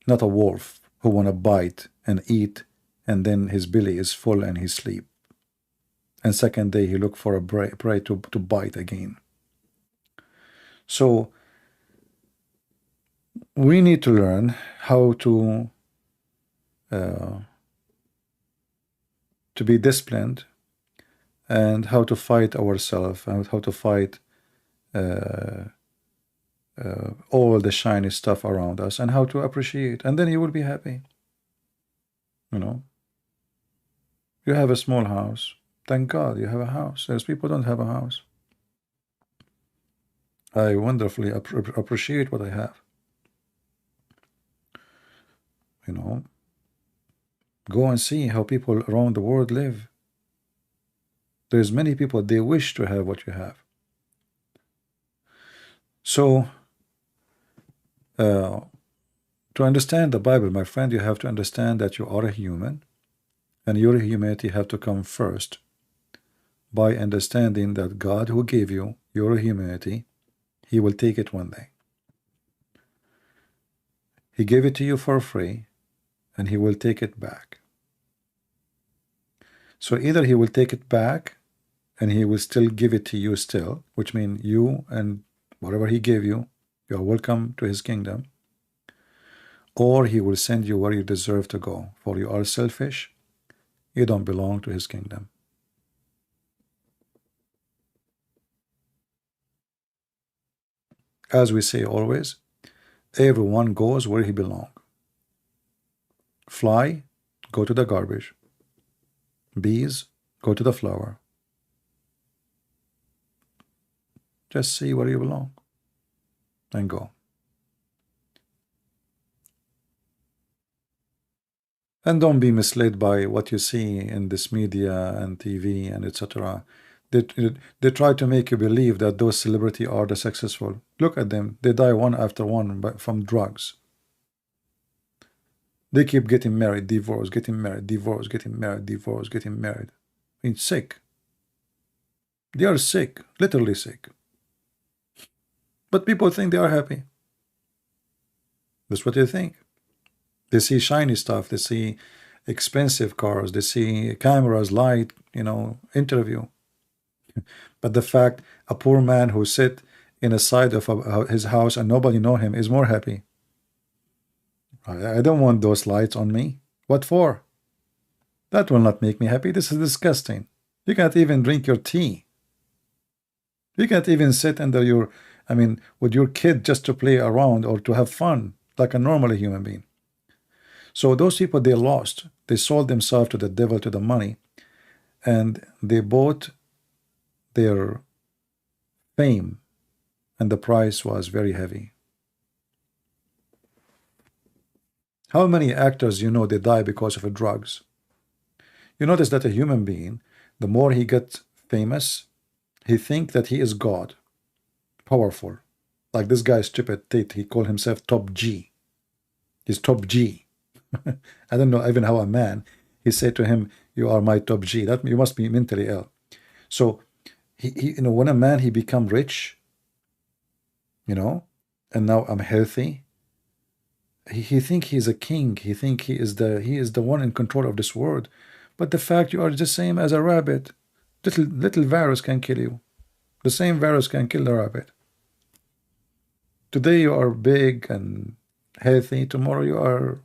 Not a wolf who want to bite and eat, and then his belly is full and he sleep. And second day he look for a prey to bite again. So we need to learn how to be disciplined, and how to fight ourselves, and how to fight all the shiny stuff around us, and how to appreciate, and then you will be happy. You have a small house. Thank God you have a house. There's people don't have a house. I wonderfully appreciate what I have. Go and see how people around the world live. There's many people, they wish to have what you have. So to understand the Bible, my friend, you have to understand that you are a human, and your humanity have to come first by understanding that God who gave you your humanity, he will take it one day. He gave it to you for free, and he will take it back. So either he will take it back and he will still give it to you still, which means you and whatever he gave you, you are welcome to his kingdom, or he will send you where you deserve to go, for you are selfish, you don't belong to his kingdom. As we say always, everyone goes where he belongs. Fly, go to the garbage. Bees, go to the flower. Just see where you belong and go. And don't be misled by what you see in this media and TV and etc. They try to make you believe that those celebrities are the successful. Look at them. They die one after one from drugs. They keep getting married, divorce, getting married, divorce, getting married, divorce, getting married. I mean, sick. They are sick, literally sick. But people think they are happy. That's what they think. They see shiny stuff, they see expensive cars, they see cameras, light, interview. But the fact a poor man who sit in a side of his house and nobody know him is more happy. I don't want those lights on me. What for? That will not make me happy. This is disgusting. You can't even drink your tea. You can't even sit under with your kid just to play around or to have fun like a normal human being. So those people, they lost. They sold themselves to the devil, to the money, and they bought their fame, and the price was very heavy. How many actors they die because of drugs? You notice that a human being, the more he gets famous, he thinks that he is God, powerful. Like this guy, Stupid Tate, he called himself Top G. He's Top G. I don't know even how a man, he said to him, you are my Top G. That you must be mentally ill. So when a man he become rich, and now I'm healthy, he think he's a king. He think he is the one in control of this world. But the fact you are the same as a rabbit. Little virus can kill you. The same virus can kill the rabbit. Today you are big and healthy. Tomorrow you are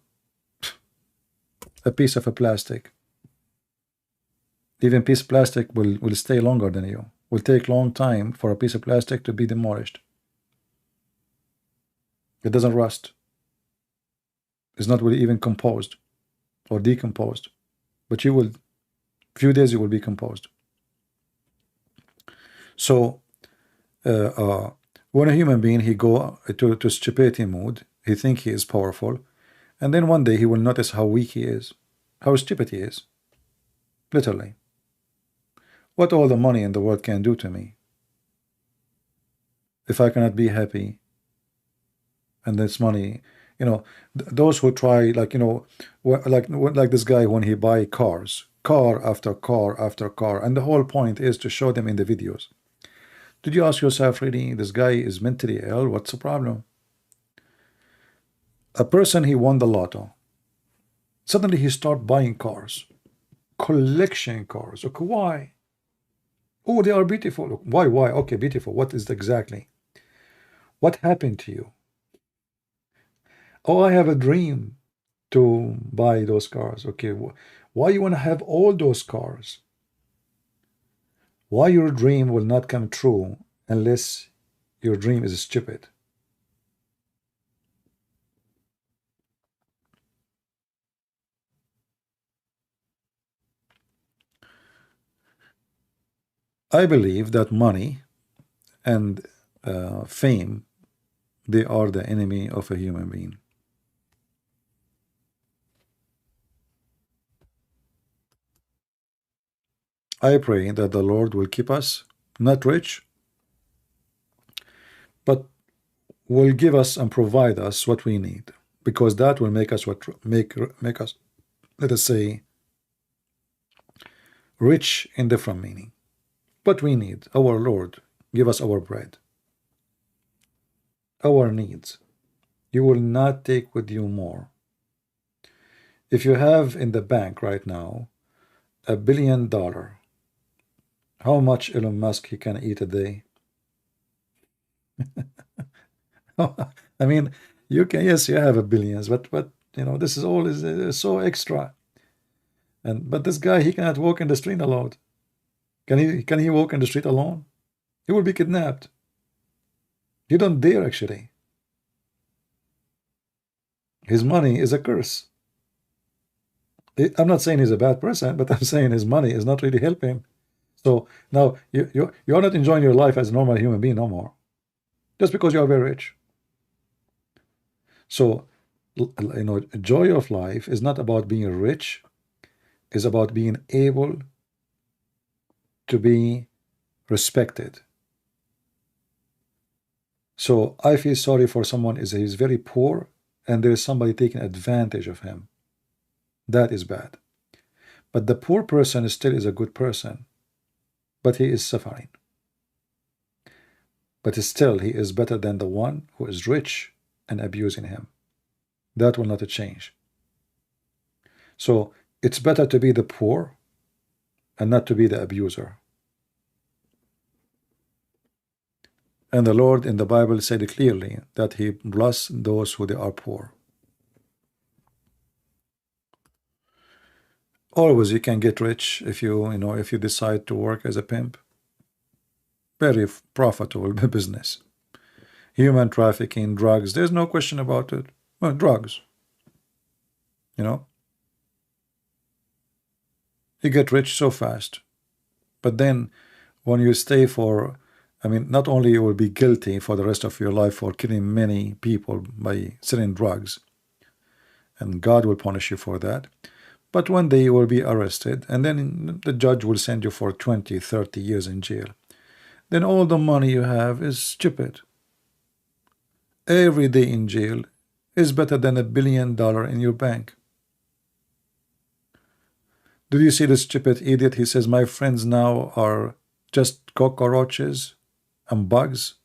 a piece of plastic. Even piece of plastic will stay longer than you. Will take long time for a piece of plastic to be demolished. It doesn't rust. It's not really even composed or decomposed. But few days you will be composed. So when a human being he go to stupidity mood, he think he is powerful, and then one day he will notice how weak he is, how stupid he is. Literally. What all the money in the world can do to me if I cannot be happy, and this money, those who try, like this guy when he buy cars, car after car after car, and the whole point is to show them in the videos. Did you ask yourself, really, this guy is mentally ill? What's the problem? A person, he won the lotto. Suddenly he start buying cars, collection cars. Okay, why? Oh, they are beautiful. Why? Okay, beautiful. What is exactly? What happened to you? Oh, I have a dream to buy those cars. Okay, why you want to have all those cars? Why your dream will not come true unless your dream is stupid? I believe that money and fame, they are the enemy of a human being. I pray that the Lord will keep us not rich, but will give us and provide us what we need, because that will make us make us, let us say, rich in different meaning. But we need our Lord, give us our bread, our needs. You will not take with you more. If you have in the bank right now $1 billion. How much Elon Musk he can eat a day? I mean, you can, yes, you have a billions, but you know, this is all is so extra. But this guy, he cannot walk in the street alone. Can he walk in the street alone? He will be kidnapped. He don't dare actually. His money is a curse. I'm not saying he's a bad person, but I'm saying his money is not really helping. So now you're not enjoying your life as a normal human being no more, just because you are very rich. So you know, joy of life is not about being rich. It's about being able to be respected. So I feel sorry for someone he's very poor and there is somebody taking advantage of him. That is bad. But the poor person still is a good person, but he is suffering. But still he is better than the one who is rich and abusing him. That will not change. So it's better to be the poor and not to be the abuser. And the Lord in the Bible said clearly that he bless those who they are poor. Always you can get rich if you decide to work as a pimp. Very profitable business. Human trafficking, drugs, there's no question about it. Well, drugs. You know, you get rich so fast. But then when you stay for, I mean, not only you will be guilty for the rest of your life for killing many people by selling drugs, and God will punish you for that, but one day you will be arrested, and then the judge will send you for 20, 30 years in jail. Then all the money you have is stupid. Every day in jail is better than $1 billion in your bank. Did you see the stupid idiot? He says, my friends now are just cockroaches and bugs.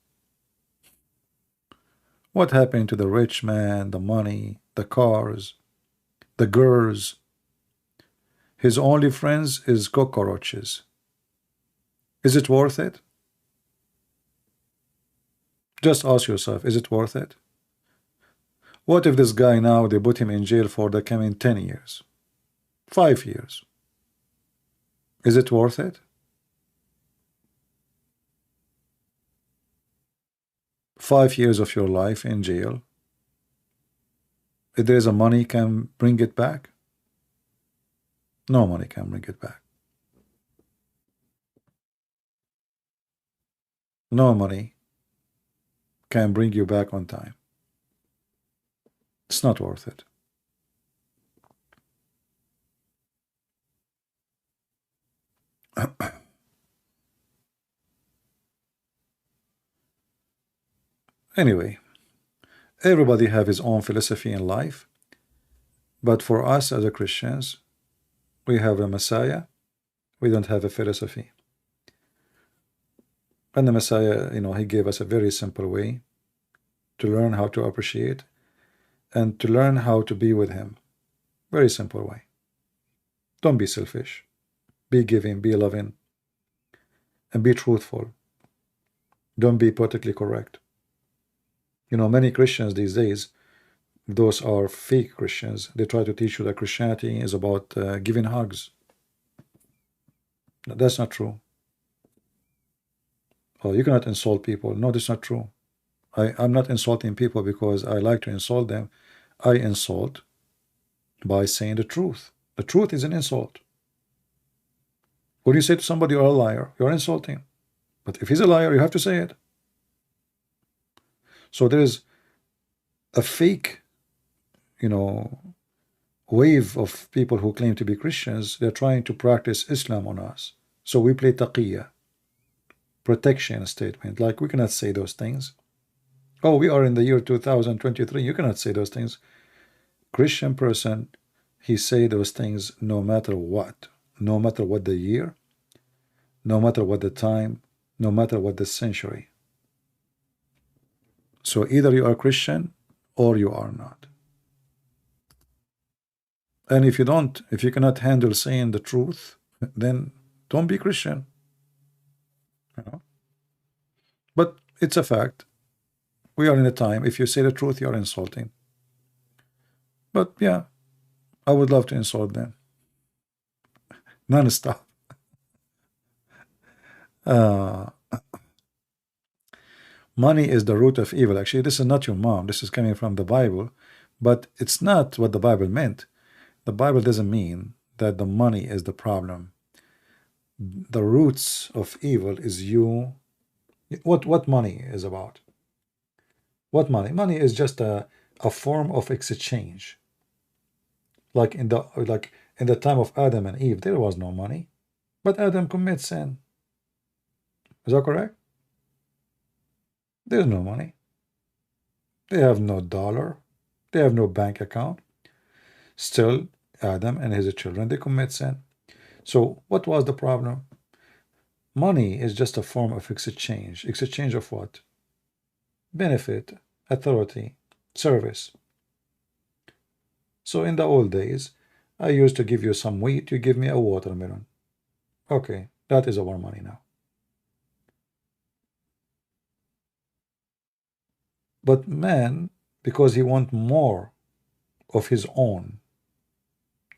What happened to the rich man, the money, the cars, the girls? His only friends is cockroaches. Is it worth it? Just ask yourself, is it worth it? What if this guy now, they put him in jail for the coming 10 years, 5 years? Is it worth it? 5 years of your life in jail, if there is a money can bring it back? No money can bring it back. No money can bring you back on time. It's not worth it. Anyway, everybody have his own philosophy in life, but for us as a Christians, we have a Messiah. We don't have a philosophy. And the Messiah, you know, he gave us a very simple way to learn how to appreciate and to learn how to be with him. Very simple way. Don't be selfish. Be giving, be loving, and be truthful. Don't be politically correct. You know, many Christians these days, those are fake Christians. They try to teach you that Christianity is about giving hugs. That's not true. Oh, you cannot insult people. No, that's not true. I'm not insulting people because I like to insult them. I insult by saying the truth. The truth is an insult. When you say to somebody you're a liar, you're insulting. But if he's a liar, you have to say it. So there's a fake, you know, wave of people who claim to be Christians. They're trying to practice Islam on us. So we play taqiyya, protection statement. Like, we cannot say those things. Oh, we are in the year 2023. You cannot say those things. Christian person, he say those things no matter what. No matter what the year, no matter what the time, no matter what the century. So either you are Christian or you are not. And if you cannot handle saying the truth then don't be Christian. You know? But it's a fact. We are in a time, if you say the truth, you are insulting. But yeah, I would love to insult them. Non-stop. Money is the root of evil. Actually, this is not your mom. This is coming from the Bible. But it's not what the Bible meant. The Bible doesn't mean that the money is the problem. The roots of evil is you. What money is about? What money? Money is just a form of exchange. Like in the time of Adam and Eve, there was no money, but Adam commits sin. Is that correct? There's no money. They have no dollar. They have no bank account. Still, Adam and his children, they commit sin. So what was the problem? Money is just a form of exchange. Exchange of what? Benefit, authority, service. So in the old days, I used to give you some wheat, you give me a watermelon. Okay, that is our money now. But man, because he wants more of his own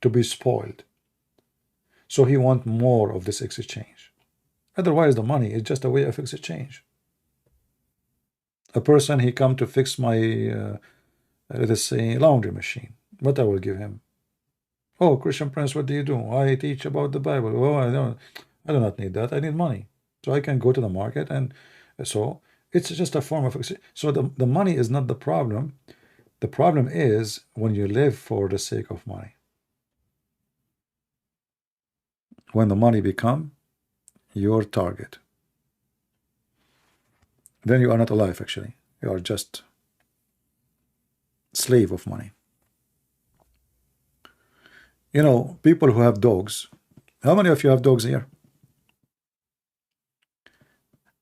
to be spoiled, so he wants more of this exchange. Otherwise, the money is just a way of exchange. A person, he come to fix my, let us say, laundry machine. What I will give him? Oh, Christian Prince, what do you do? I teach about the Bible. Oh, I do not need that. I need money. So I can go to the market, and so it's just a form of, so the money is not the problem. The problem is when you live for the sake of money. When the money become your target, then you are not alive actually. You are just slave of money. You know, people who have dogs, how many of you have dogs here?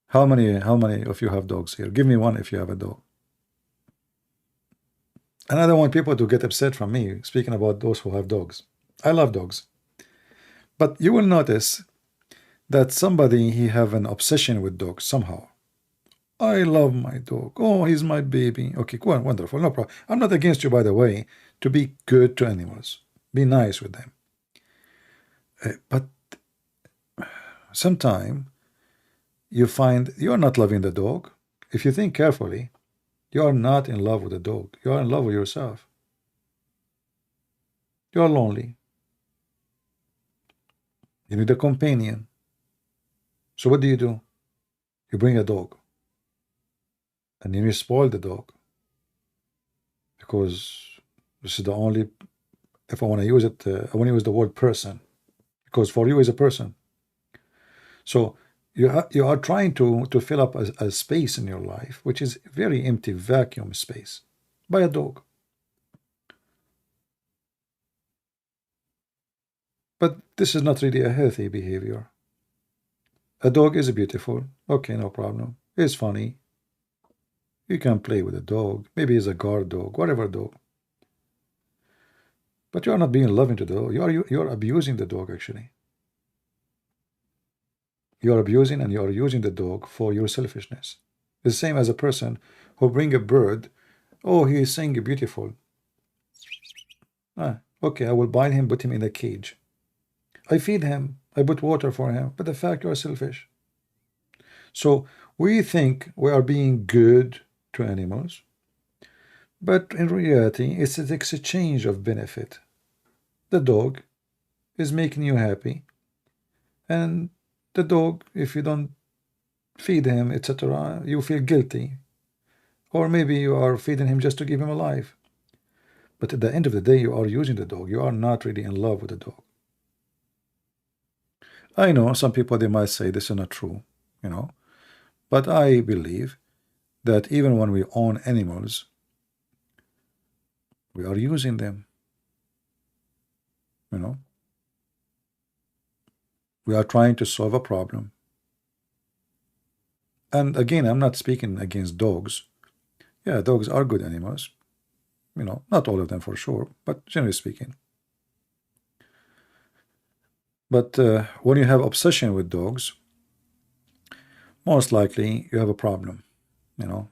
How many of you have dogs here? Give me one if you have a dog. And I don't want people to get upset from me speaking about those who have dogs. I love dogs. But you will notice that somebody, he have an obsession with dogs somehow. I love my dog. Oh, he's my baby. Okay, cool, wonderful, no problem. I'm not against you, by the way, to be good to animals. Be nice with them. But sometime you find you are not loving the dog. If you think carefully, you are not in love with the dog. You are in love with yourself. You are lonely. You need a companion. So what do? You bring a dog. And then you spoil the dog. Because this is the only, if I want to use it, I want to use the word person. Because for you is a person. So you are trying to fill up a space in your life, which is very empty vacuum space, by a dog. But this is not really a healthy behavior. A dog is beautiful. Okay, no problem. It's funny. You can play with a dog. Maybe it's a guard dog, whatever dog. But you are not being loving to the dog. You are abusing the dog actually. You are abusing and you are using the dog for your selfishness. The same as a person who bring a bird. Oh, he is saying beautiful. Okay, I will buy him, put him in a cage. I feed him, I put water for him, but the fact you are selfish. So we think we are being good to animals, but in reality, it's an exchange of benefit. The dog is making you happy, and the dog, if you don't feed him, etc., you feel guilty. Or maybe you are feeding him just to keep him alive. But at the end of the day, you are using the dog. You are not really in love with the dog. I know some people, they might say this is not true, you know, but I believe that even when we own animals, we are using them, you know. We are trying to solve a problem. And again, I'm not speaking against dogs. Yeah, dogs are good animals, you know, not all of them for sure, but generally speaking. But when you have obsession with dogs, most likely you have a problem, you know.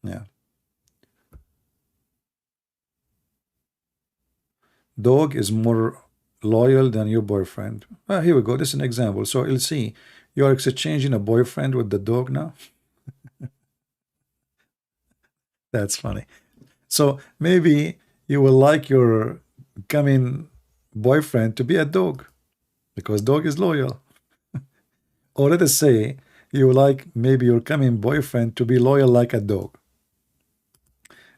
Yeah. Dog is more loyal than your boyfriend. Well, here we go. This is an example. So you'll see, you are exchanging a boyfriend with the dog now. That's funny. So maybe you will like your coming boyfriend to be a dog because dog is loyal. Or let us say you like maybe your coming boyfriend to be loyal like a dog.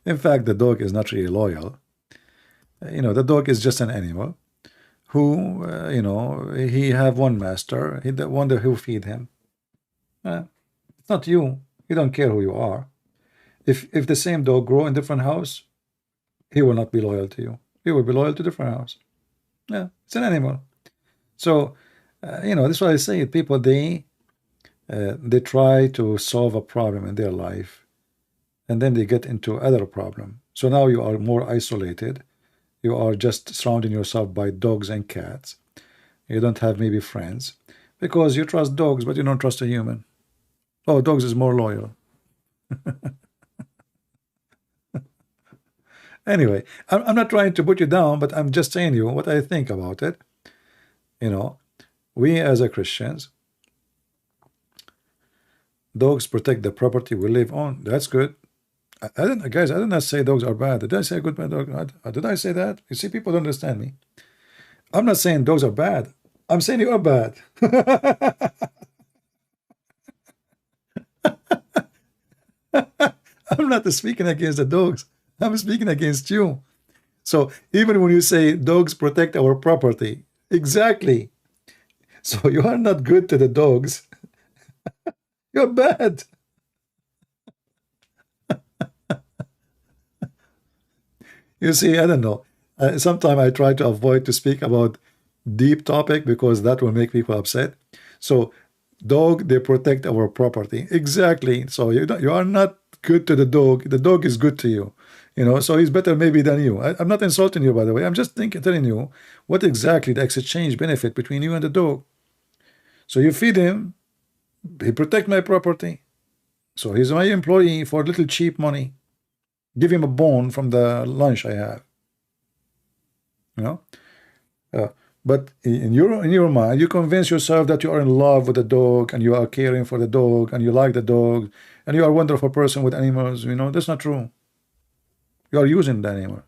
In fact, the dog is not really loyal. You know, the dog is just an animal who, you know, he have one master. He the one who feed him. It's not you. You don't care who you are. If the same dog grow in different house, he will not be loyal to you. He will be loyal to different house. Yeah, it's an animal. So, you know, that's why I say it. People they try to solve a problem in their life, and then they get into other problem. So now you are more isolated. You are just surrounding yourself by dogs and cats. You don't have maybe friends because you trust dogs, but you don't trust a human. Oh, dogs is more loyal. Anyway, I'm not trying to put you down, but I'm just saying you what I think about it. You know, we as a Christians, dogs protect the property we live on. That's good. I didn't, guys, I did not say dogs are bad. Did I say good bad dog? Did I say that? You see, people don't understand me. I'm not saying dogs are bad. I'm saying you are bad. I'm not speaking against the dogs. I'm speaking against you. So even when you say dogs protect our property, exactly. So you are not good to the dogs. You're bad. You see, I don't know. Sometimes I try to avoid to speak about deep topic because that will make people upset. So dog, they protect our property. Exactly. So you are not good to the dog. The dog is good to you. You know, so he's better maybe than you. I'm not insulting you, by the way. I'm just telling you what exactly the exchange benefit between you and the dog. So you feed him, he protect my property. So he's my employee for little cheap money. Give him a bone from the lunch I have. You know? But in your mind, you convince yourself that you are in love with the dog and you are caring for the dog and you like the dog and you are a wonderful person with animals. You know, that's not true. You are using the animal.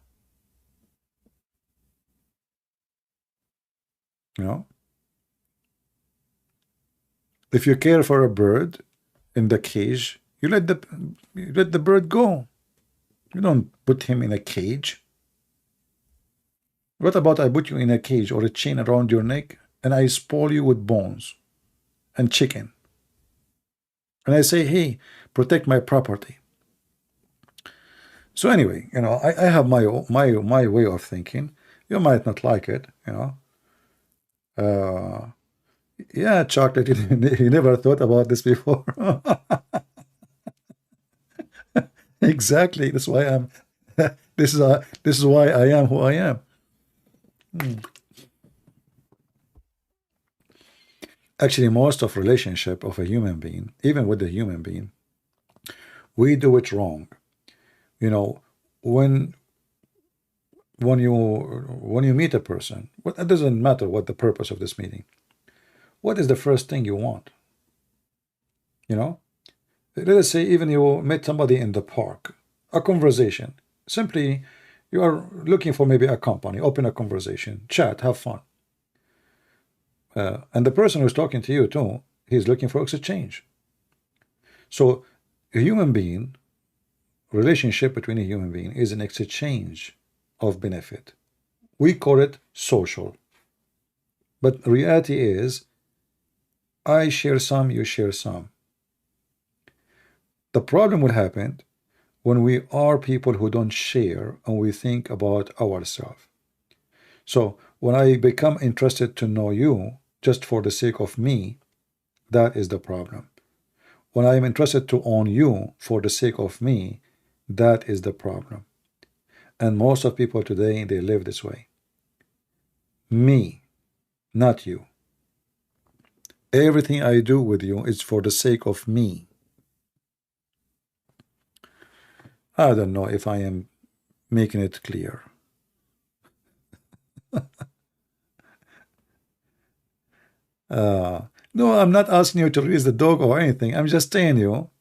You know, if you care for a bird in the cage, you let the bird go. You don't put him in a cage. What about I put you in a cage or a chain around your neck and I spoil you with bones and chicken? And I say, hey, protect my property. So anyway, you know, I have my way of thinking. You might not like it, you know. Yeah, chocolate. You never thought about this before. Exactly. That's why I'm. This is why I am who I am. Actually, most of relationship of a human being, even with a human being, we do it wrong. You know, when you meet a person, it doesn't matter what the purpose of this meeting. What is the first thing you want? You know, let us say even you met somebody in the park, a conversation. Simply, you are looking for maybe a company, open a conversation, chat, have fun. And the person who's talking to you too, he's looking for exchange. So a human being, relationship between a human being is an exchange of benefit. We call it social. But reality is, I share some, you share some. The problem will happen when we are people who don't share and we think about ourselves. So when I become interested to know you just for the sake of me, that is the problem. When I am interested to own you for the sake of me, that is the problem. And most of people today, they live this way. Me, not you. Everything I do with you is for the sake of me. I don't know if I am making it clear. No, I'm not asking you to release the dog or anything. I'm just telling you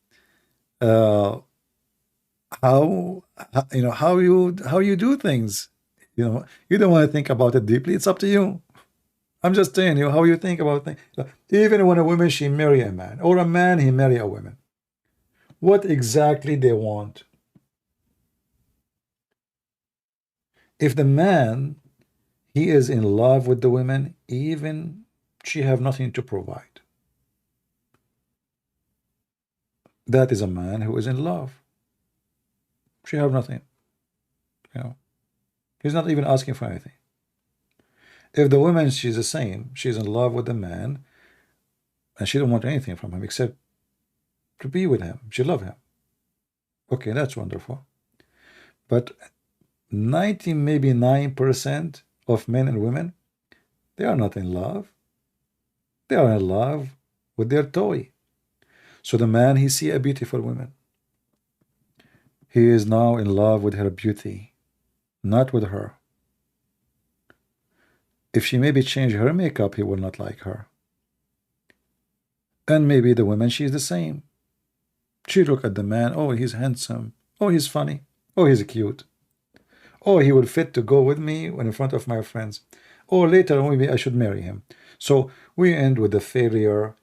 how how you do things. You don't want to think about it deeply. It's up to you. I'm just telling you how you think about things. Even when a woman she marry a man, or a man he marry a woman, what exactly they want? If the man he is in love with the woman, even she have nothing to provide, that is a man who is in love. She have nothing. He's not even asking for anything. If the woman she's the same, she's in love with the man, and she don't want anything from him except to be with him. She love him. Okay, that's wonderful. But 90, maybe 9% of men and women, they are not in love. They are in love with their toy. So the man, he see a beautiful woman. He is now in love with her beauty, not with her. If she maybe change her makeup, he will not like her. And maybe the woman, she's the same. She look at the man, oh, he's handsome. Oh, he's funny. Oh, he's cute. Oh, he would fit to go with me when in front of my friends. Or later, maybe I should marry him. So we end with a failure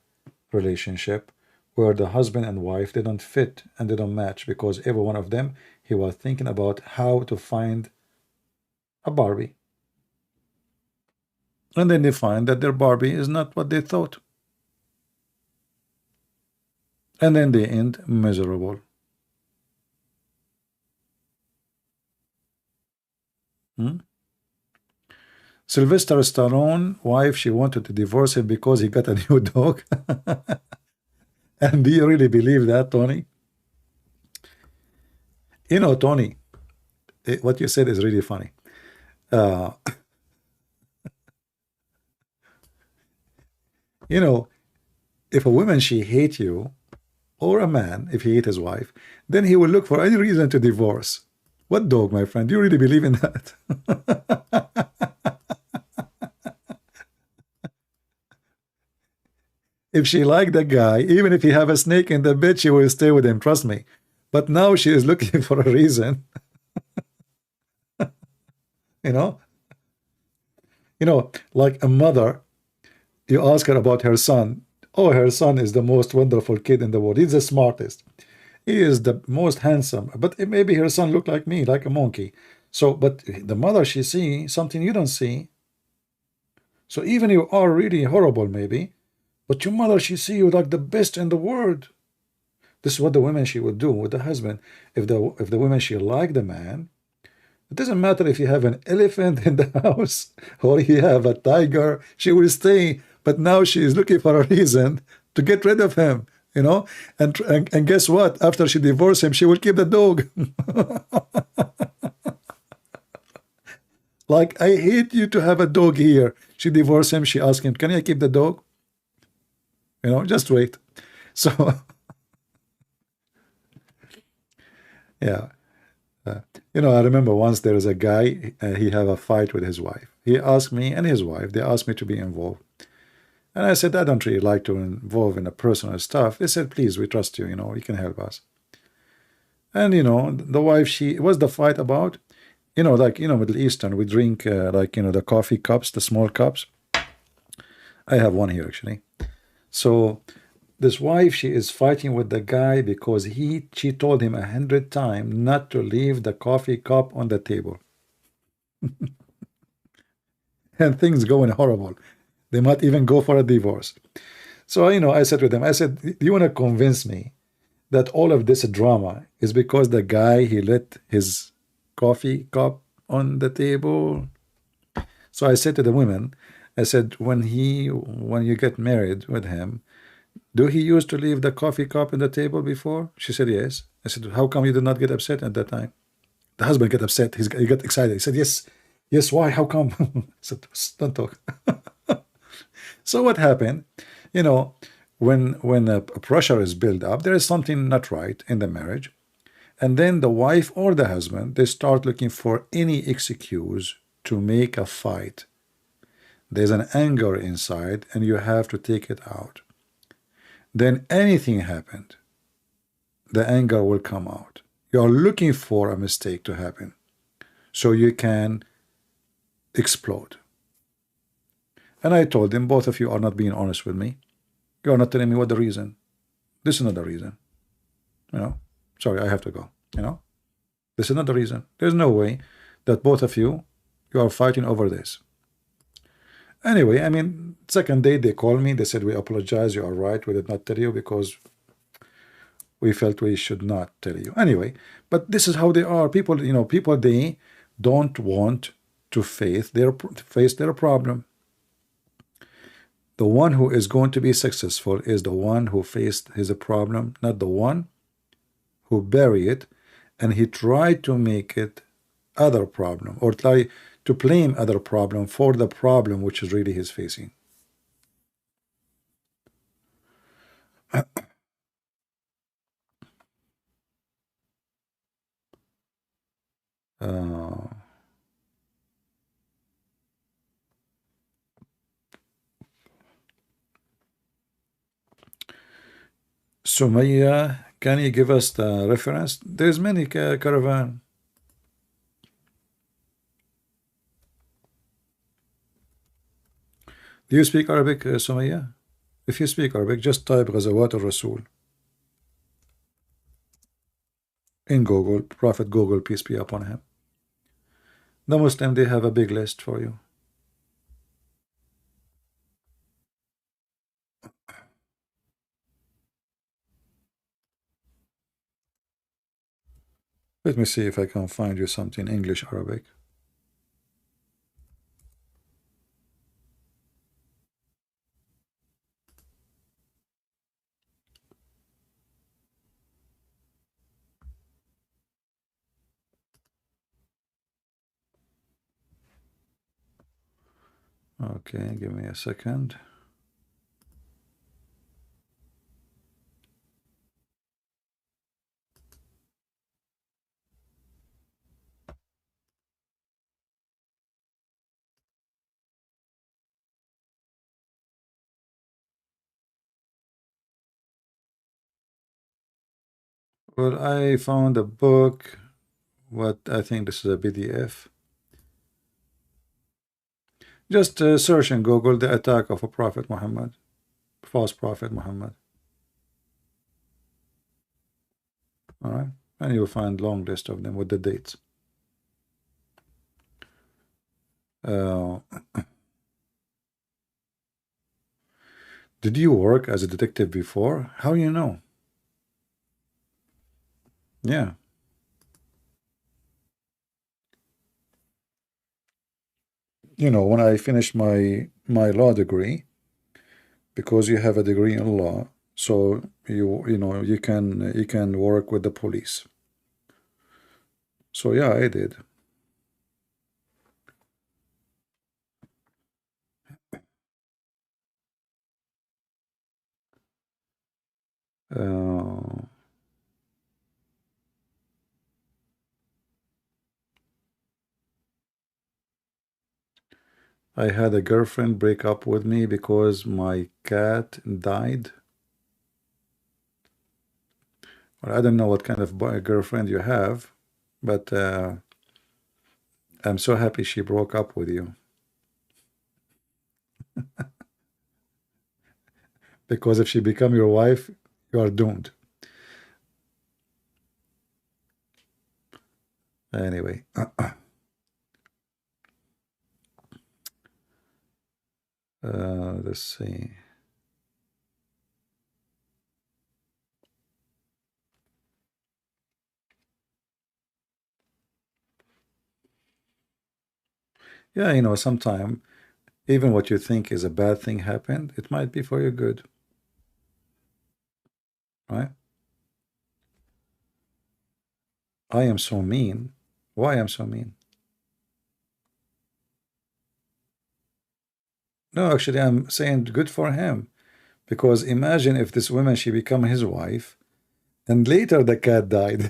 relationship where the husband and wife, they don't fit and they don't match because every one of them, he was thinking about how to find a Barbie. And then they find that their Barbie is not what they thought. And then they end miserable. Sylvester Stallone wife, she wanted to divorce him because he got a new dog. And do you really believe that, Tony? Tony, what you said is really funny. If a woman, she hate you, or a man, if he hate his wife, then he will look for any reason to divorce. What dog, my friend? Do you really believe in that? If she liked the guy, even if he have a snake in the bed, she will stay with him, trust me. But now she is looking for a reason. Like a mother, you ask her about her son. Oh, her son is the most wonderful kid in the world. He's the smartest. He is the most handsome. But maybe her son look like me, like a monkey. So, but the mother, she see something you don't see. So even you are really horrible, maybe, but your mother, she see you like the best in the world. This is what the women, she would do with the husband. If the women, she like the man, it doesn't matter if you have an elephant in the house or you have a tiger, she will stay. But now she is looking for a reason to get rid of him, and guess what? After she divorced him, she will keep the dog. Like, I hate you to have a dog here. She divorced him. She asked him, can I keep the dog? Just wait. So, yeah. I remember once there was a guy, he had a fight with his wife. He asked me and his wife, they asked me to be involved. And I said, I don't really like to involve in the personal stuff. They said, please, we trust you, you can help us. And, the wife, what's the fight about? Middle Eastern, we drink, the coffee cups, the small cups. I have one here, actually. So this wife, she is fighting with the guy because she told him 100 times not to leave the coffee cup on the table. And things going horrible. They might even go for a divorce. So, I said to them, I said, do you want to convince me that all of this drama is because the guy, he let his coffee cup on the table? So I said to the women, I said, when you get married with him, do he used to leave the coffee cup in the table before? She said, yes. I said, how come you did not get upset at that time? The husband got upset. He got excited. He said, yes, Yes, why? How come? So don't talk. So what happened? You know, when a pressure is built up, there is something not right in the marriage, and then the wife or the husband, they start looking for any excuse to make a fight. There's an anger inside, and you have to take it out. Then anything happened, the anger will come out. You are looking for a mistake to happen so you can explode. And I told them, both of you are not being honest with me. You are not telling me what the reason. This is not the reason. You know, sorry, I have to go. You know, this is not the reason. There's no way that both of you are fighting over this. Anyway, I mean, second day they called me. They said, we apologize. You are right. We did not tell you because we felt we should not tell you. Anyway, but this is how they are. People, you know, people, they don't want to face their problem. The one who is going to be successful is the one who faced his problem, not the one who bury it and he tried to make it other problem, or try to blame other problem for the problem which is really he's facing. Sumaya, can you give us the reference? There's many caravan. Do you speak Arabic, Sumaya? If you speak Arabic, just type Ghazawat al-Rasul in Google, Prophet Google, peace be upon him. The Muslim, they have a big list for you. Let me see if I can find you something English Arabic. Okay, give me a second. Well, I found a book. What I think this is a PDF. Just search in Google the attack of a Prophet Muhammad, false Prophet Muhammad. All right, and you'll find long list of them with the dates. Did you work as a detective before? How you know? Yeah. You know, when I finished my law degree, because you have a degree in law, so you know you can work with the police. So yeah, I did. Uh, I had a girlfriend break up with me because my cat died. Well, I don't know what kind of girlfriend you have, but I'm so happy she broke up with you. Because if she become your wife, you are doomed. Anyway, let's see. Yeah, you know, sometime even what you think is a bad thing happened, it might be for your good, right? I am so mean. Why am so mean? No, actually, I'm saying good for him. Because imagine if this woman, she become his wife, and later the cat died.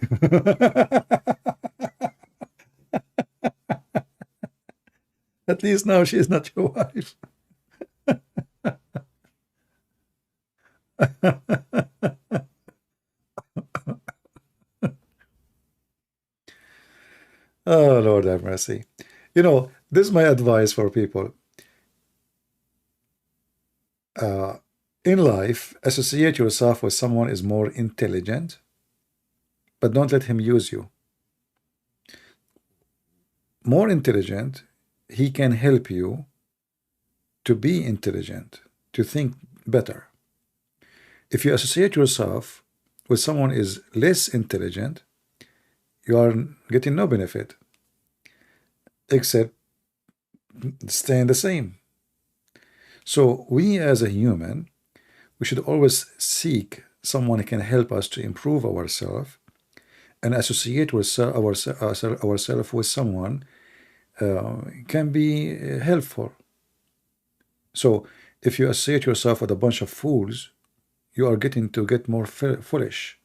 At least now she is not your wife. Oh, Lord have mercy. You know, this is my advice for people. In life, associate yourself with someone is more intelligent, but don't let him use you. More intelligent, he can help you to be intelligent, to think better. If you associate yourself with someone is less intelligent, you are getting no benefit except staying the same. So we as a human, we should always seek someone who can help us to improve ourselves and associate ourselves with someone can be helpful. So if you associate yourself with a bunch of fools, you are getting to get more foolish.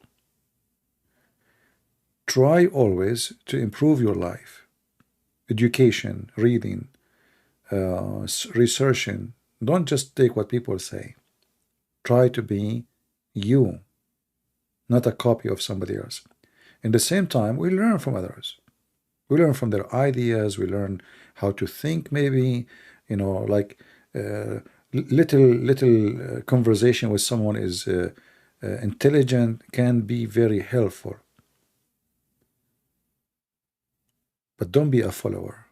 Try always to improve your life. Education, reading, researching. Don't just take what people say. Try to be you, not a copy of somebody else. In the same time, we learn from others. We learn from their ideas. We learn how to think. Maybe, you know, like little conversation with someone is intelligent can be very helpful. But don't be a follower.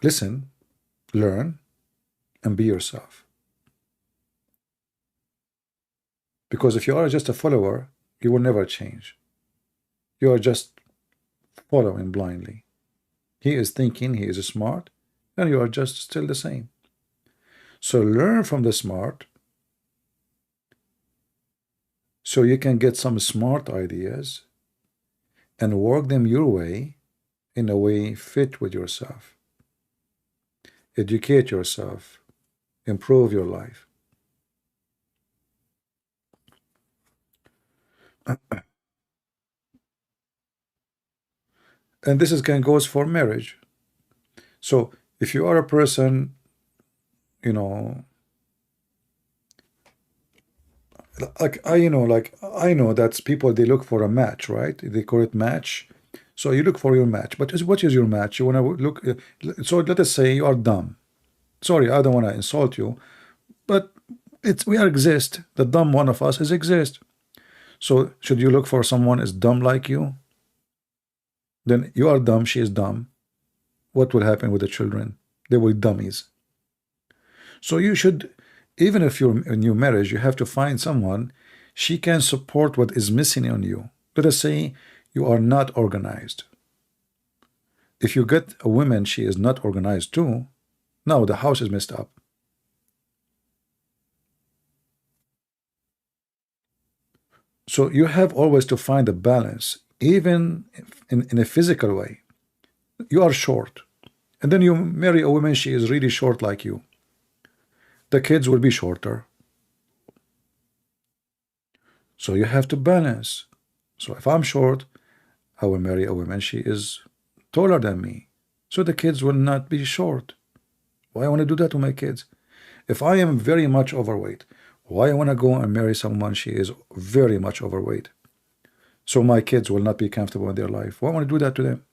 Listen, learn, and be yourself. Because if you are just a follower, you will never change. You are just following blindly. He is thinking, he is smart, and you are just still the same. So learn from the smart so you can get some smart ideas and work them your way in a way fit with yourself. Educate yourself, improve your life. And this is goes for marriage. So if you are a person, you know, like I know that people, they look for a match, right? They call it match. So you look for your match, but what is your match? You want to look. So let us say you are dumb. Sorry, I don't want to insult you, but we exist. The dumb one of us is exist. So should you look for someone is dumb like you? Then you are dumb, she is dumb. What will happen with the children? They will be dummies. So you should, even if you're in your marriage, you have to find someone she can support what is missing on you. Let us say you are not organized. If you get a woman, she is not organized too, now the house is messed up. So you have always to find a balance, even in a physical way. You are short, and then you marry a woman, she is really short like you. The kids will be shorter. So you have to balance. So if I'm short, I will marry a woman, she is taller than me. So the kids will not be short. Why I want to do that to my kids? If I am very much overweight, why I want to go and marry someone she is very much overweight? So my kids will not be comfortable in their life. Why I want to do that to them?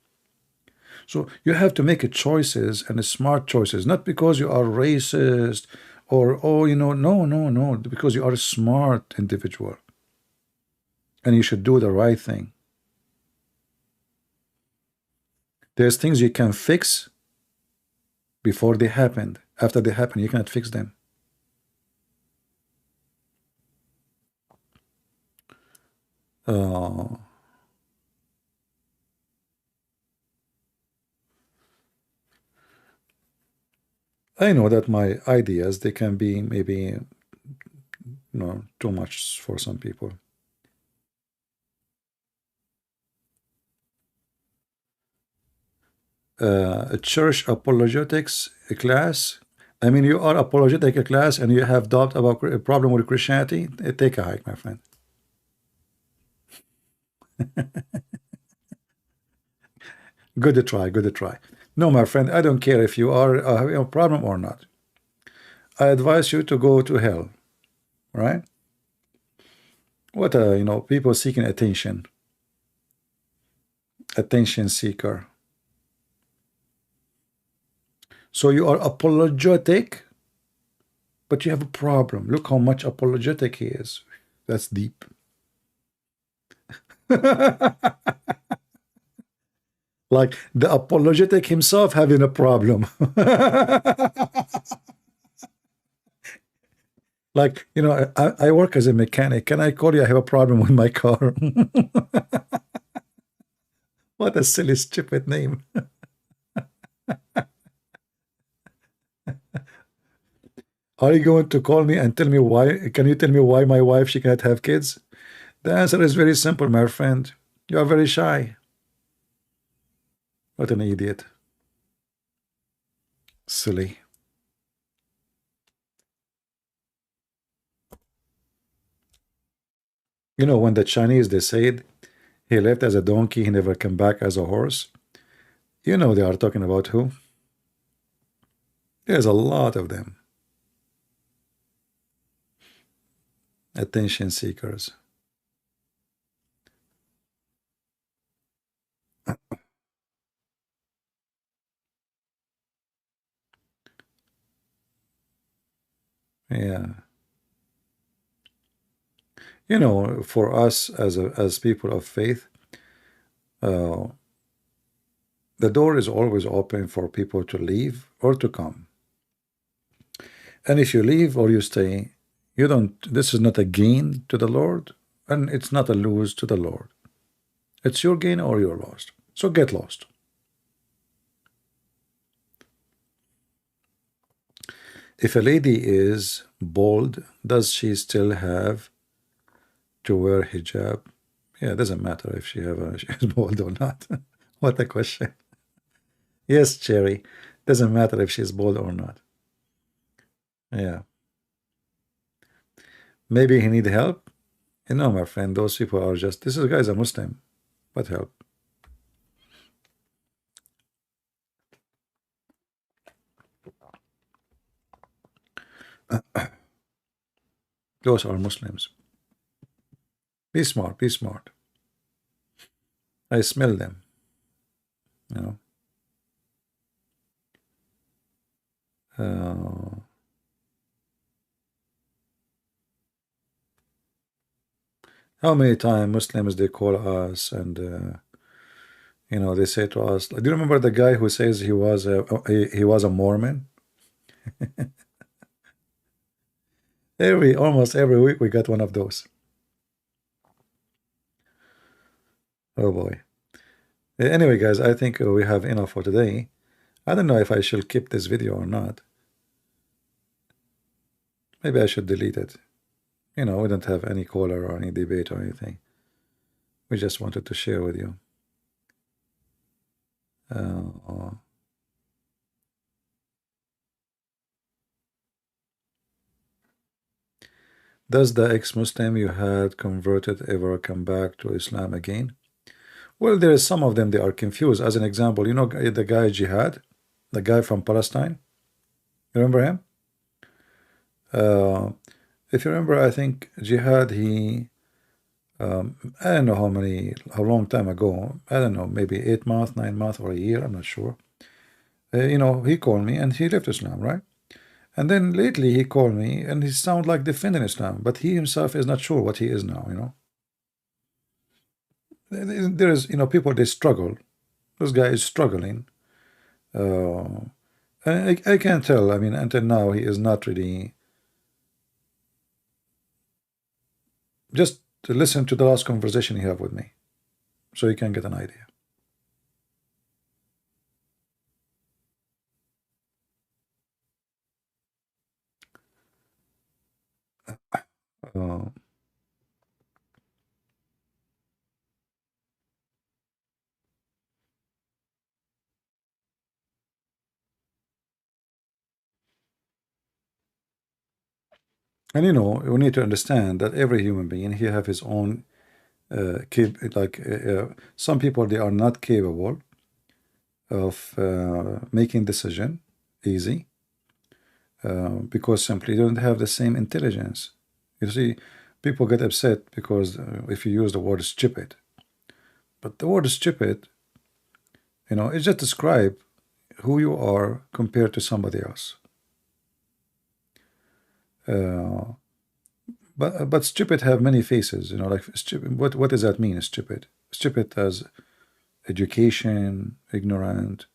So you have to make choices, and smart choices, not because you are racist or, oh, you know, no, because you are a smart individual. And you should do the right thing. There's things you can fix before they happened. After they happen, you cannot fix them. I know that my ideas, they can be maybe too much for some people. a church apologetics class. I mean, you are apologetic class and you have doubt about a problem with Christianity. Take a hike, my friend. Good to try. Good to try. No, my friend, I don't care if you are having a problem or not. I advise you to go to hell, right? What people seeking attention, attention seeker. So you are apologetic, but you have a problem. Look how much apologetic he is. That's deep. Like the apologetic himself having a problem. Like, I work as a mechanic. Can I call you? I have a problem with my car. What a silly, stupid name. Are you going to call me and tell me why? Can you tell me why my wife, she cannot have kids? The answer is very simple, my friend. You are very shy. What an idiot. Silly. When the Chinese, they said, he left as a donkey, he never came back as a horse. They are talking about who? There's a lot of them. Attention seekers. Yeah. For us as people of faith, the door is always open for people to leave or to come. And if you leave or you stay, this is not a gain to the Lord, and it's not a lose to the Lord. It's your gain or you're lost. So get lost. If a lady is bald, does she still have to wear hijab? Yeah, it doesn't matter if she is bald or not. What a question. Yes, Cherry. Doesn't matter if she's bald or not. Yeah. Maybe he need help. My friend, those people are just, this guy's a Muslim. What help? Those are Muslims. Be smart, be smart. I smell them. How many times Muslims they call us and they say to us, do you remember the guy who says he was a Mormon? Almost every week we got one of those. Oh boy. Anyway, guys, I think we have enough for today. I don't know if I should keep this video or not. Maybe I should delete it. We don't have any caller or any debate or anything. We just wanted to share with you. Does the ex-Muslim you had converted ever come back to Islam again? Well, there is some of them, they are confused. As an example, the guy Jihad, the guy from Palestine. You remember him? If you remember, I think Jihad, he, I don't know how long time ago, I don't know, maybe 8 months, 9 months, or a year, I'm not sure. He called me and he left Islam, right? And then lately he called me and he sounded like defending Islam, but he himself is not sure what he is now, There is, people, they struggle. This guy is struggling. And I can't tell, I mean, until now he is not really. Just to listen to the last conversation he had with me, so you can get an idea. Uh, And you know, we need to understand that every human being, he have his own some people, they are not capable of making decision easy because simply they don't have the same intelligence. You see, people get upset because if you use the word stupid, but the word stupid, you know, it just describe who you are compared to somebody else. But stupid have many faces, you know, like stupid. What does that mean? Stupid. Stupid as education, ignorant,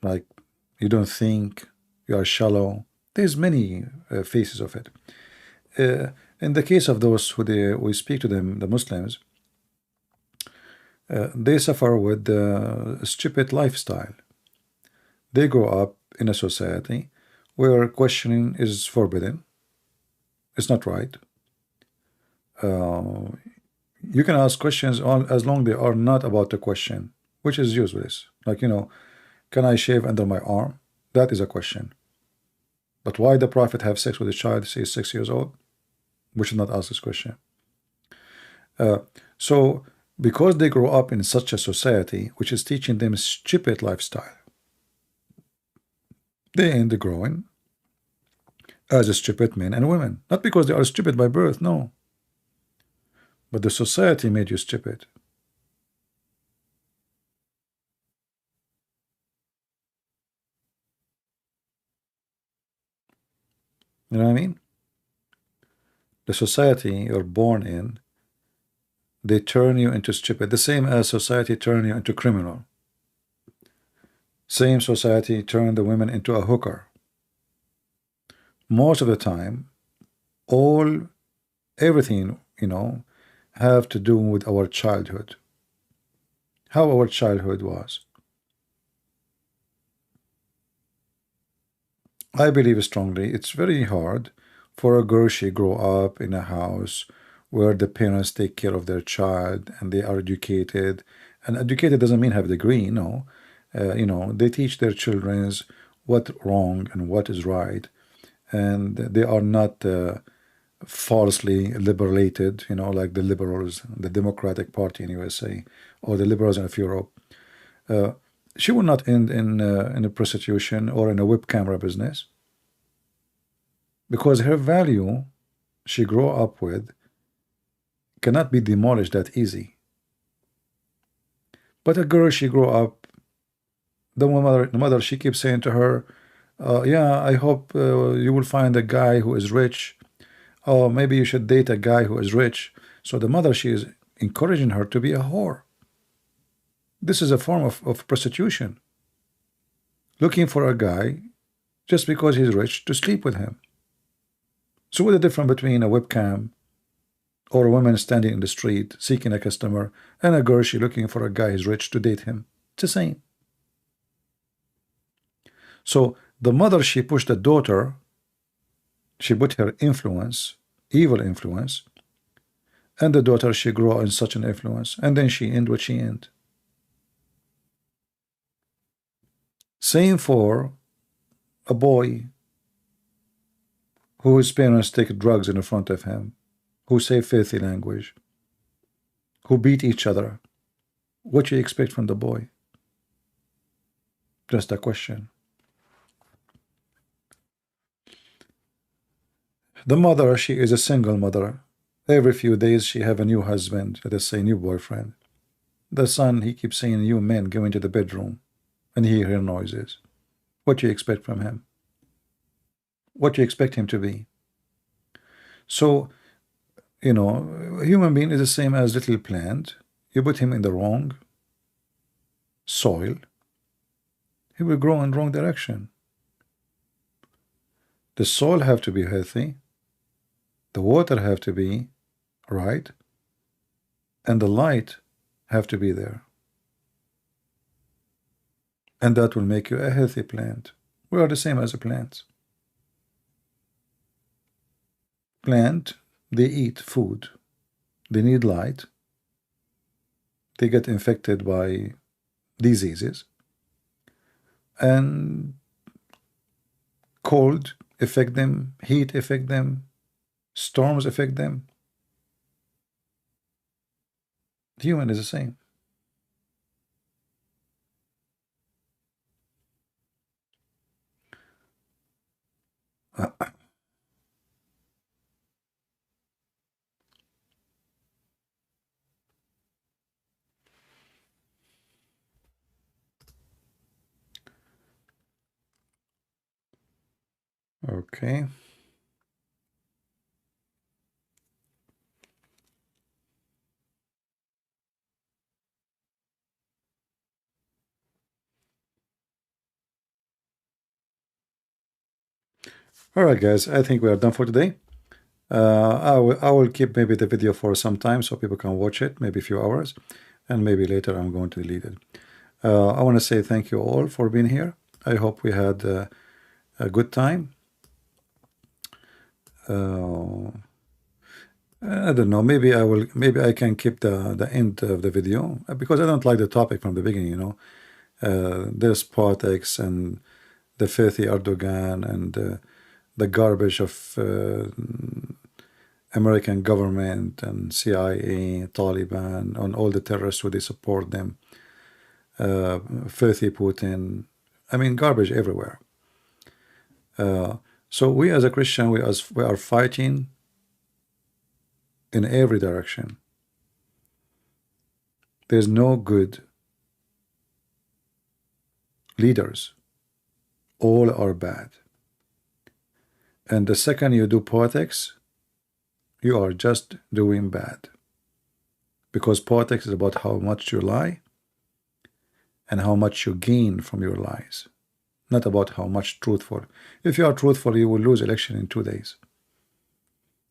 like you don't think, you are shallow. There's many faces of it. In the case of those who we speak to them, the Muslims, they suffer with the stupid lifestyle. They grow up in a society where questioning is forbidden. It's not right. You can ask questions as long they are not about the question, which is useless. Like, you know, can I shave under my arm? That is a question. But why the Prophet have sex with a child, say 6 years old? We should not ask this question. So, because they grow up in such a society which is teaching them stupid lifestyle, they end up growing as a stupid men and women. Not because they are stupid by birth, no. But the society made you stupid. You know what I mean? The society you're born in, they turn you into stupid. The same as society turn you into criminal. Same society turn the women into a hooker. Most of the time, everything, you know, have to do with our childhood. How our childhood was. I believe strongly it's very hard for a girl she grow up in a house where the parents take care of their child and they are educated. And educated doesn't mean have a degree, no. You know, they teach their children what wrong and what is right, and they are not falsely liberated, you know, like the liberals, the Democratic Party in USA, or the liberals in Europe. She will not end in a prostitution or in a web camera business, because her value she grew up with cannot be demolished that easy. But a girl she grew up, the mother she keeps saying to her, yeah, I hope you will find a guy who is rich. Oh, maybe you should date a guy who is rich. So the mother, she is encouraging her to be a whore. This is a form of prostitution. Looking for a guy just because he's rich to sleep with him. So what's the difference between a webcam or a woman standing in the street seeking a customer and a girl she looking for a guy who's rich to date him? It's the same. So the mother, she pushed the daughter, she put her influence, evil influence, and the daughter, she grew in such an influence, and then she end what she end. Same for a boy whose parents take drugs in front of him, who say filthy language, who beat each other. What do you expect from the boy? Just a question. The mother, she is a single mother. Every few days she have a new husband, let us say new boyfriend. The son, he keeps saying, you men go into the bedroom and he hear noises. What do you expect from him? What do you expect him to be? So, you know, a human being is the same as little plant. You put him in the wrong soil, he will grow in wrong direction. The soil have to be healthy, the water have to be right, and the light have to be there. And that will make you a healthy plant. We are the same as a plant. Plant, they eat food, they need light, they get infected by diseases, and cold affect them, heat affect them, storms affect them. The human is the same. Okay. All right, guys, I think we are done for today. I will keep maybe the video for some time so people can watch it, maybe a few hours, and maybe later I'm going to delete it. I want to say thank you all for being here. I hope we had a good time. I don't know. Maybe I can keep the end of the video because I don't like the topic from the beginning. You know, there's politics and the filthy Erdoğan and the garbage of American government and CIA, Taliban, and all the terrorists who they support them. Filthy Putin. I mean, garbage everywhere. So we as a Christian, we are fighting in every direction. There's no good leaders. All are bad. And the second you do politics, you are just doing bad. Because politics is about how much you lie and how much you gain from your lies. Not about how much truthful. If you are truthful, you will lose election in 2 days.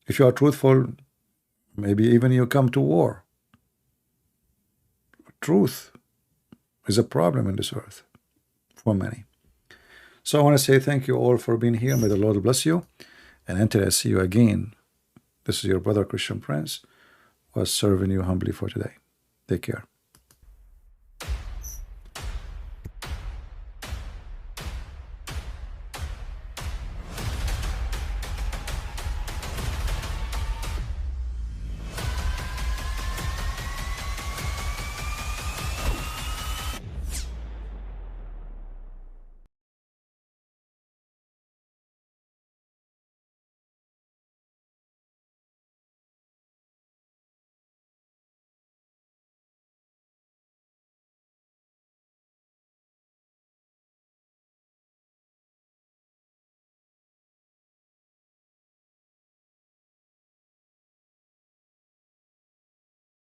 If you are truthful, maybe even you come to war. Truth is a problem in this earth for many. So I want to say thank you all for being here. May the Lord bless you. And until I see you again, this is your brother Christian Prince, was serving you humbly for today. Take care.